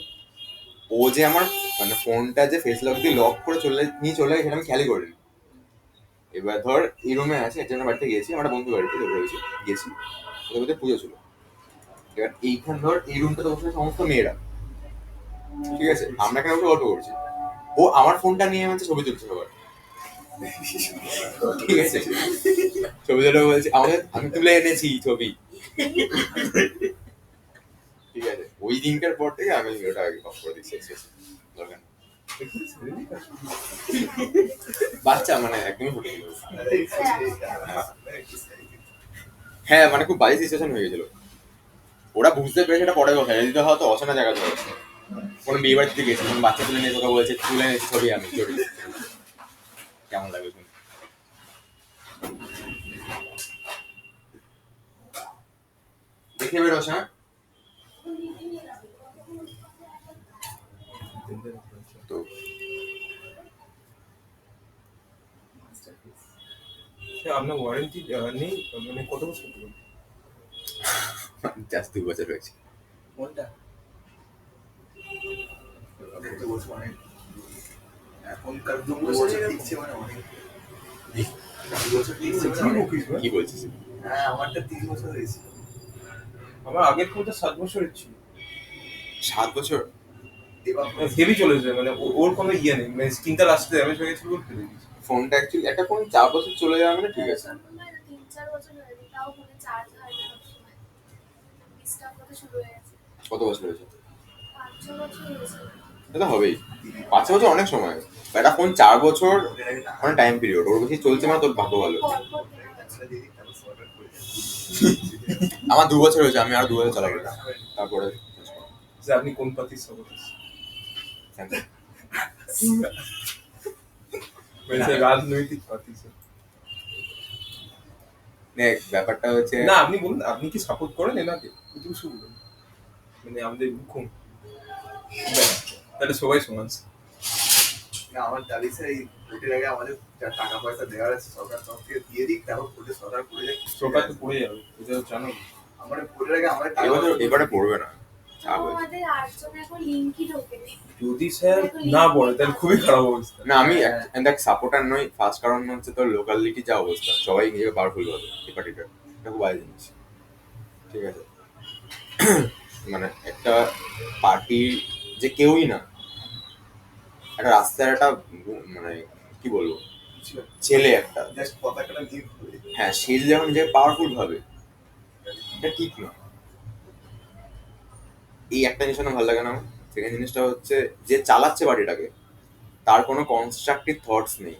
[SPEAKER 2] ও যে আমার মানে ফোনটা যে ফেস লক দিয়ে লক করে নিয়ে চলে গেছে সেটা আমি খেয়ালই করিনি। এবার ধর এই রুমে আছে, একজনের বাড়িতে গেছি, আমার একটা বন্ধু বাড়িতে রয়েছে, গেছি, ওদের মধ্যে পুজো ছিল। এবার এইখান ধর এই রুমটাতে বসে সমস্ত মেয়েরা, ঠিক আছে, আমরা এখানে বসে গল্প করছি, ও আমার ফোনটা নিয়ে হচ্ছে ছবি তুলছে সবার। ঠিক আছে, ছবি তুলে বলছে আমাকে, আমি তুলে এনেছি ছবি। ঠিক আছে, ওই দিনকার পর থেকে আমি ওটা আগে অফ করে দিচ্ছি, দরকার নেই। বাচ্চা মানে একদমই ফুটে গেল। হ্যাঁ মানে খুব বাজে সিচুয়েশন হয়ে গেছিল, ওরা বুঝতে পেরেছে এটা পরে কথা, যদি হয়তো অচেনা জায়গা ধরে কোনো বিয়ে বাড়িতে গেছি, বাচ্চা তুলে নিয়ে তোকে বলছে তুলে নিয়েছি ছবি আমি, কেমন লাগবে শুনে? দেখে বেরোস, হ্যাঁ তো
[SPEAKER 4] স্যার আপনার ওয়ারেন্টি নেই মানে কত বছর ধরে?
[SPEAKER 2] জাস্ট 2 বছর হয়েছে।
[SPEAKER 6] কোনটা?
[SPEAKER 1] দেখতে বলছো অনেক, এখনকার 2 বছর টিকছে মানে অনেক। 2 বছর টিকছে মানে অনেক।
[SPEAKER 2] কি বলছিস?
[SPEAKER 1] হ্যাঁ আমারটা 3 বছর হয়েছে।
[SPEAKER 4] আমার আগের ফোনটা 7 বছরের ছিল।
[SPEAKER 2] 7 বছর?
[SPEAKER 1] এবার
[SPEAKER 4] হেভি চলেছে মানে ওর কোনো ইয়ে নেই, মানে স্ক্রিনটা লাস্টে ড্যামেজ হয়ে গেছিল বলে ফেলে দিয়েছি।
[SPEAKER 2] ফোনটা অ্যাকচুয়ালি একটা ফোন 4 বছর চলে যাওয়া মানে ঠিক আছে।
[SPEAKER 3] 3-4 বছর হয়নি, তাও ফোনে চার্জ হয় না সবসময়, ডিস্টার্ব হতে শুরু হয়ে গেছে।
[SPEAKER 2] কত বছর হয়েছে?
[SPEAKER 3] 5-6 বছর হয়েছে।
[SPEAKER 2] এটা হবেই, 5 বছর অনেক সময়। একটা ফোন 4 বছর মানে টাইম পিরিয়ড, ওর বেশি চলছে মানে তোর ভাগ্য ভালো।
[SPEAKER 3] পরপর কেনা হয়েছে।
[SPEAKER 1] দিদি তারপর সর্ট করে
[SPEAKER 2] আমার 2 বছর হয়েছে, আমি আর 2 বছর চালাবো না, তারপরে
[SPEAKER 4] যে আপনি কোন পার্টির সাপোর্টার? মানে স্যার রাজনৈতিক পার্টি স্যার।
[SPEAKER 2] দেখ ব্যাপারটা হচ্ছে
[SPEAKER 4] না আপনি বলুন আপনি কি সাপোর্ট করেন এনাকে? একটু শুরু করুন, মানে আমাদের মুখ্যম, তাহলে সবাই সমান।
[SPEAKER 1] না, আমার দাবি স্যার এই ভোটের আগে আমাদের যা টাকা পয়সা দেওয়ার আছে সরকার তরফ থেকে দিয়ে দিক, তারপর ভোটে সরকার করে যাক।
[SPEAKER 4] সরকার তো পড়ে যাবে, এটা তো জানো।
[SPEAKER 1] আমার ভোটের আগে আমাদের টাকা
[SPEAKER 2] এবারে পড়বে না, চাপ হয়েছে।
[SPEAKER 3] আমাদের 8 জন এখন লিংকই ঢোকেনি।
[SPEAKER 4] যদি স্যার না পড়ে তাহলে খুবই খারাপ অবস্থা।
[SPEAKER 2] না আমি দেখ সাপোর্টার নই, ফার্স্ট কারণ হচ্ছে তোর লোকালিটি যা অবস্থা, সবাই নিজেকে পাওয়ারফুল ভাবে এই পার্টিটা, এটা খুব বাজে জিনিস। ঠিক আছে, মানে একটা পার্টি যে কেউই না, একটা রাস্তার একটা মানে কি বলবো ছেলে একটা,
[SPEAKER 1] জাস্ট পতাকাটা নিয়ে ঘুরে।
[SPEAKER 2] হ্যাঁ সে যদি যখন নিজেকে পাওয়ারফুল ভাবে, এটা ঠিক না। এই একটা জিনিস আমার ভালো লাগে না। সেকেন্ড জিনিসটা হচ্ছে যে চালাচ্ছে পার্টিটাকে তার কোনো কনস্ট্রাকটিভ থটস নেই,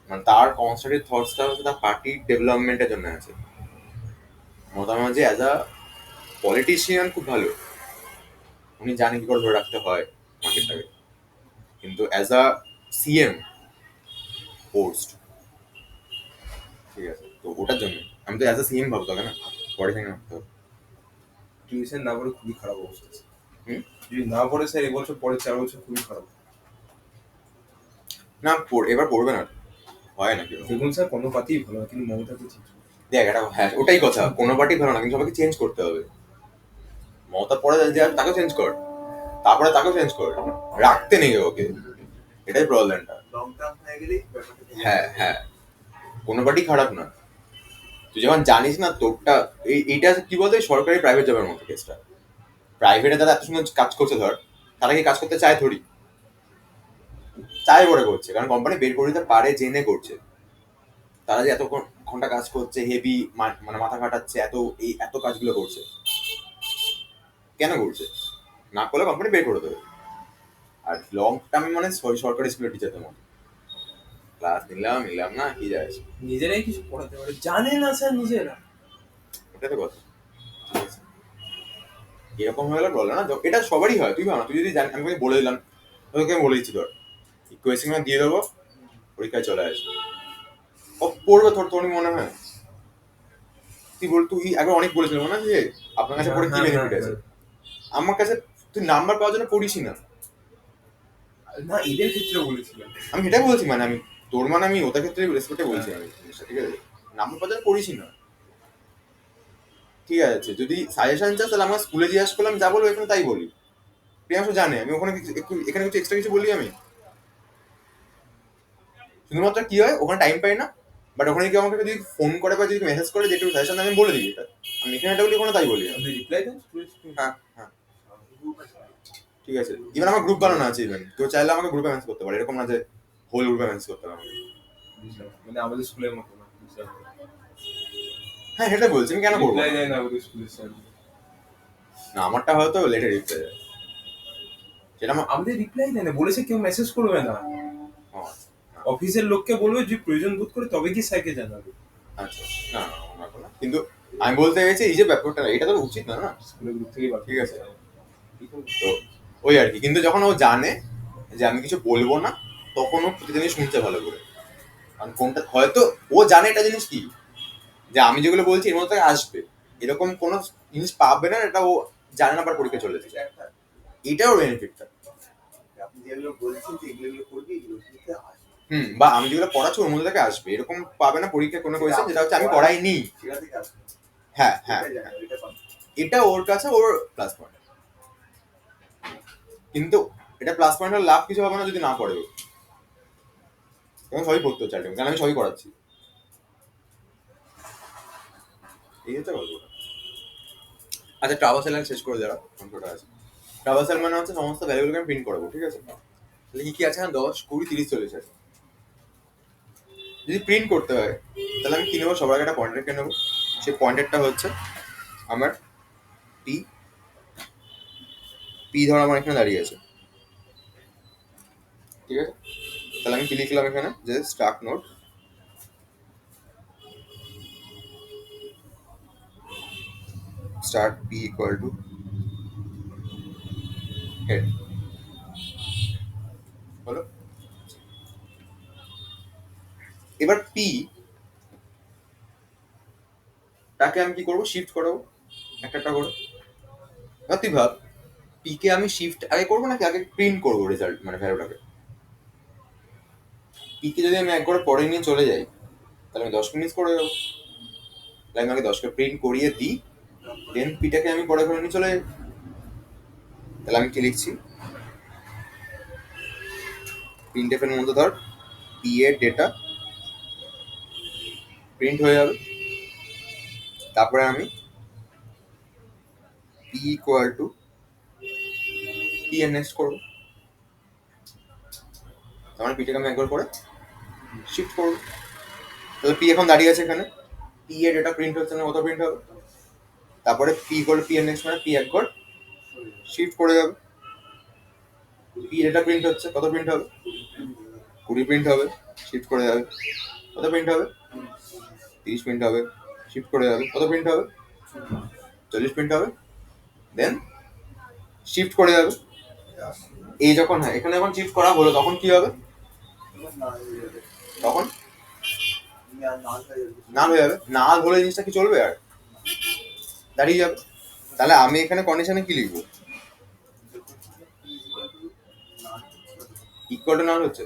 [SPEAKER 2] মানে তার কনস্ট্রাকটিভ থটসটা হচ্ছে তার পার্টির ডেভেলপমেন্টের জন্য আছে। Mamata Banerjee as a politician খুব ভালো, উনি জানে কি করে ধরে রাখতে হয় মার্কেটটাকে, কিন্তু অ্যাজ আ সিএম পোস্ট, ঠিক আছে, তো ওটার জন্য আমি তো অ্যাজ আ সিএম ভাবতে হবে না, পলিটিশিয়ান ভাবতে হবে।
[SPEAKER 4] টিউশন না পড়ে খুবই খারাপ অবস্থা আছে।
[SPEAKER 2] হুম?
[SPEAKER 4] যদি না পড়ে স্যার এবছর পরে 4 বছর খুবই খারাপ।
[SPEAKER 2] না এবার পড়বে না, হয় না কেউ।
[SPEAKER 4] দেখুন স্যার কোনো পার্টিই ভালো না, কিন্তু মমতাকে চেঞ্জ করুন।
[SPEAKER 2] দেখ এটা হ্যাঁ ওটাই কথা, কোনো পার্টি ভালো না কিন্তু সবাইকে চেঞ্জ করতে হবে। মমতা পরে যায় তাকেও চেঞ্জ কর, তারপরে তাকেও চেঞ্জ কর, রাখতে নেই ওকে, এটাই প্রবলেমটা।
[SPEAKER 1] লং টার্ম হয়ে গেলেই ব্যাপারটা
[SPEAKER 2] হ্যাঁ হ্যাঁ, কোনো পার্টি খারাপ না, তুই যখন জানিস না তোরটা এইটা কি বলতো সরকারি প্রাইভেট জবের মতো কেসটা। প্রাইভেটে তারা এত সুন্দর কাজ করছে ধর, তারা কি কাজ করতে চায় থোড়ি, চায় বলে করছে, কারণ কোম্পানি বের করে দিতে পারে জেনে করছে। তারা যে এত ঘন্টা কাজ করছে, হেভি মানে মাথা খাটাচ্ছে, এত কাজগুলো করছে, কেন করছে? না করলে কোম্পানি বের করে দেবে। আর লং টার্মে মানে সরকারি স্কুলের টিচারদের মতো ক্লাস নিলাম না কি যায় আসে।
[SPEAKER 4] নিজেরাই কিছু পড়াতে পারে, জানে না স্যার নিজেরা।
[SPEAKER 2] ওটা তো কথা, ঠিক আছে? এরকম হয়ে গেলে বলে না, এটা সবারই হয়। তুই ভাব না, তুই যদি জানি, আমি তোকে বলে দিলাম, তোকে আমি বলে দিচ্ছি, তোর কোয়েশ্চেন দিয়ে দেবো, পরীক্ষায় চলে আসবে, ও পড়বে তোর মনে হয়? তুই একবার অনেক বলেছিল মনে আছে যে আপনার কাছে পড়ে কি বেনিফিট আছে? আমার কাছে তুই নাম্বার পাওয়ার জন্য পড়িসই না।
[SPEAKER 4] না, এদের ক্ষেত্রে বলেছিলাম
[SPEAKER 2] আমি সেটাই বলছি, মানে আমি তোর মানে আমি ওদের ক্ষেত্রে রেসপেক্টে বলছি আমি জিনিসটা, ঠিক আছে? নাম্বার পাওয়ার জন্য পড়িসই না, ঠিক আছে? যদি সাজেশন চাস তাহলে আমার স্কুলে জিজ্ঞাসা করলাম, যা বলবো এখানে তাই বলি। প্রিয়াংশু জানে আমি ওখানে এখানে কিছু এক্সট্রা কিছু বলি আমি। শুধুমাত্র কি হয়, ওখানে টাইম পাই না, বাট ওখানে কেউ আমাকে যদি ফোন করে বা যদি মেসেজ করে যে একটু সাজেশন আমি বলে দিই, এটা আমি এখানে এটা বলি, ওখানে তাই বলি আমি।
[SPEAKER 4] আপনি রিপ্লাই দেন।
[SPEAKER 2] হ্যাঁ হ্যাঁ, ঠিক আছে। ইভেন আমার গ্রুপ বানানো আছে, ইভেন কেউ চাইলে আমাকে গ্রুপে মেসেজ করতে পারে, এরকম না যে হোল গ্রুপে মেসেজ করতে হবে আমাকে।
[SPEAKER 4] মানে আমাদের স্কুলের মতো না,
[SPEAKER 2] হ্যাঁ সেটা বলছি, আমি কেন করবো
[SPEAKER 4] রিপ্লাই দেয় না আমাদের স্কুলের স্যার।
[SPEAKER 2] না? আমারটা হয়তো লেটে রিপ্লাই দেয়, সেটা আমার
[SPEAKER 4] আমাদের রিপ্লাই দেয় না, বলেছে কেউ মেসেজ করবে না, অফিসের লোককে বলবে যে প্রয়োজন বোধ করে তবে কি স্যারকে জানাবে।
[SPEAKER 2] আচ্ছা, না না ওরকম না। কিন্তু আমি বলতে গেছি এই যে ব্যাপারটা, এটা তো উচিত না, না?
[SPEAKER 4] স্কুলের গ্রুপ থেকে
[SPEAKER 2] ঠিক আছে, তো ওই আর কি। কিন্তু যখন ও জানে যে আমি কিছু বলবো না, তখন ও প্রতি জিনিস শুনছে ভালো করে, কারণ কোনটা হয়তো ও জানে এটা জিনিস কি, যে আমি যেগুলো বলছি এর মধ্যে আসবে, এরকম কোনো জিনিস পাবে না, এটা ও জানে না, আবার পরীক্ষা চলে যাচ্ছে, এটাও বেনিফিটটা।
[SPEAKER 1] আপনি যেগুলো বলছেন যে এগুলো করবি, এগুলো করতে আসবে,
[SPEAKER 2] বা আমি যেগুলো পড়াচ্ছি ওর মধ্যে থেকে আসবে, এরকম পাবে না পরীক্ষায় কোনো কোয়েশ্চেন যেটা হচ্ছে আমি পড়াইনি।
[SPEAKER 1] সেটা থেকে আসবে,
[SPEAKER 2] হ্যাঁ হ্যাঁ,
[SPEAKER 1] এটা জানো, এটা পাবে।
[SPEAKER 2] এটা ওর কাছে ওর প্লাস পয়েন্ট। কিন্তু এটা প্লাস পয়েন্টের লাভ কিছু হবে না যদি না পড়ে ও। এবং সবই পড়তে হচ্ছে আলটিমেটলি, কারণ আমি সবই করাচ্ছি। এই হচ্ছে গল্পটা। আচ্ছা, ট্রাভার্সাল শেষ করে দেওয়া অংশটা আছে। ট্রাভার্সাল মানে হচ্ছে সমস্ত ভ্যালুগুলোকে আমি প্রিন্ট করবো, ঠিক আছে? তাহলে কি আছে, 10, 20, 30 চলেছে। যদি প্রিন্ট করতে হয় তাহলে আমি কি নেবো? সবার আগে একটা পয়েন্টার কে নেবো। সেই পয়েন্টারটা হচ্ছে আমার পি। পি ধর আমার এখানে দাঁড়িয়ে আছে, ঠিক আছে? তাহলে আমি কি লিখলাম এখানে, যে start note start p equal to head, হলো? এবার p তাকে আমি কি করবো? শিফট করবো একটা করে। এবার তুই ভাব, p কে আমি শিফট আগে করবো নাকি আগে প্রিন্ট করবো রেজাল্ট, মানে ভ্যালুটাকে? p কে যদি আমি একবার পরে নিয়ে চলে যাই তাহলে আমি 10 মিনিট করে যাবো। তাহলে আমি আগে 10কে প্রিন্ট করিয়ে দিই, দেন পিটাকে আমি পরে ঘরে নিয়ে চলে যাই। তাহলে আমি কি লিখছি? প্রিন্টএফ এর মধ্যে ধর পি এর ডেটা প্রিন্ট হয়ে যাবে, তারপরে আমি পি ইকুয়াল টু পি এর নেক্সট করবো। তার মানে পিটাকে আমি একবার করে শিফট করবো। তাহলে পি এখন দাঁড়িয়ে আছে এখানে, পি এর ডেটা প্রিন্ট হচ্ছে না, কত প্রিন্ট হবে? তারপরে পি ইকুয়াল টু পি এর নেক্সট মানে পি একবার শিফট করে যাবে। পি ডেটা প্রিন্ট হচ্ছে, কত প্রিন্ট হবে? 20 প্রিন্ট হবে, শিফট করে যাবে, কত প্রিন্ট হবে? 30 প্রিন্ট হবে, শিফট করে যাবে, কত প্রিন্ট হবে? 40 প্রিন্ট হবে, দেন শিফট করে যাবে। এই যখন, হ্যাঁ এখানে যখন শিফট করা হলো তখন কি হবে? তখন নাল হয়ে যাবে। নাল হলে জিনিসটা কি চলবে? আর দাঁড়িয়ে যাবে। তাহলে আমি এখানে কন্ডিশনে কি লিখবো? ইকুয়াল টু নাল হচ্ছে,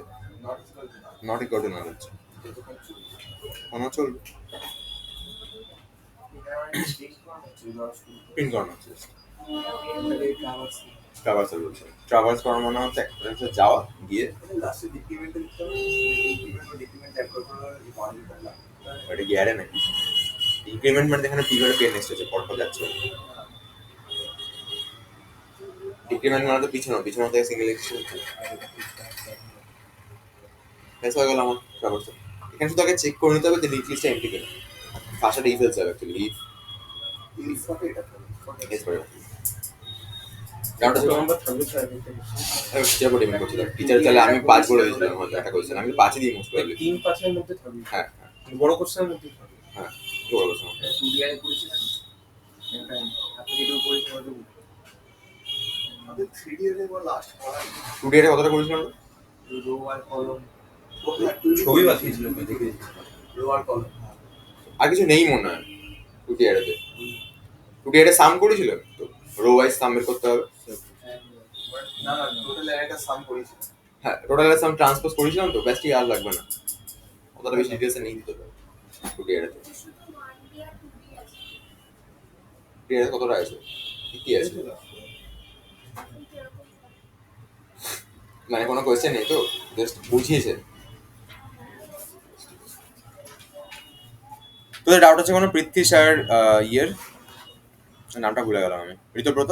[SPEAKER 2] নট ইকুয়াল টু নাল হচ্ছে, কোনো চলবে, প্রিন্ট করানো হচ্ছে। ট্রাভার্সাল বলছে, ট্রাভার্স করার মানে হচ্ছে একটা যাওয়া গিয়ে
[SPEAKER 1] লাস্টে ডিক্রিমেন্টাল দিতে হবে, ডিক্রিমেন্ট একবার করে মডেলটা লাগবে।
[SPEAKER 2] এটা কি অ্যারে নাকি? ইনক্রিমেন্ট মানে এখানে পিভারে পেন নেক্সট আছে, পরপর যাচ্ছে। ডিক্রিমেন্ট মানে তো পিছনে থেকে সিঙ্গেল এক্সেশন ফেস হয়ে গেল আমার ট্রাভার্সাল। এখানে শুধু আগে চেক করে নিতে হবে যে লিঙ্ক লিস্টটা এমটি কিনা। ভাষাটা ইফ এলস হবে অ্যাকচুয়ালি, ইফ
[SPEAKER 1] ইলস হবে এটা
[SPEAKER 2] এস করে ডাউটটা ছিল
[SPEAKER 4] নাম্বার থাকবে স্যার
[SPEAKER 2] টিচার করে ডিপেন্ড করছিল টিচার তাহলে আমি 5 বলে দিয়েছিলাম হয়তো একটা কোয়েশ্চেন আমি 5ই দিই মোস্ট প্রবাবলি
[SPEAKER 4] 3-5 এর মধ্যে থাকবে
[SPEAKER 2] হ্যাঁ
[SPEAKER 4] বড় কোশ্চেনের মধ্যে থাকবে
[SPEAKER 2] হ্যাঁ বড় কোয়েশ্চেন
[SPEAKER 6] স্টুডিয়ারে করেছিলেন আপনি যেটু করেছেন ওটা
[SPEAKER 1] আমাদের 3D এর এবার লাস্ট পড়া
[SPEAKER 2] স্টুডিওতে কতটা করেছিলাম আমরা?
[SPEAKER 6] রো আর কলম
[SPEAKER 4] ছবি বাঁচিয়েছিল দেখে
[SPEAKER 1] রো আর কলম
[SPEAKER 2] আর কিছু নেই মনে হয় টুটিয়ারেতে টুটিয়ারে সাম করেছিল তো রো ওয়াইজ সাম বের করতে হবে
[SPEAKER 1] না না টোটাল একটা সাম করেছি
[SPEAKER 2] হ্যাঁ টোটাল সাম ট্রান্সপোজ করেছিলাম তো ব্যাস আর লাগবে না অতটা বেশি ডিটেলসে নেই তো টুটিয়ারেতে
[SPEAKER 3] শুধু 1D আর 2D আছে
[SPEAKER 2] টুটিয়ারে কতটা আছে কি আছে
[SPEAKER 3] কিন্তু এরকম
[SPEAKER 2] মানে কোনো কোয়েশ্চেন নেই তো জাস্ট বুঝিয়েছে তোদের ডাউট আছে কোনো পৃথ্বী স্যার ইয়ের নামটা ভুলে গেলাম আমি ঋতব্রত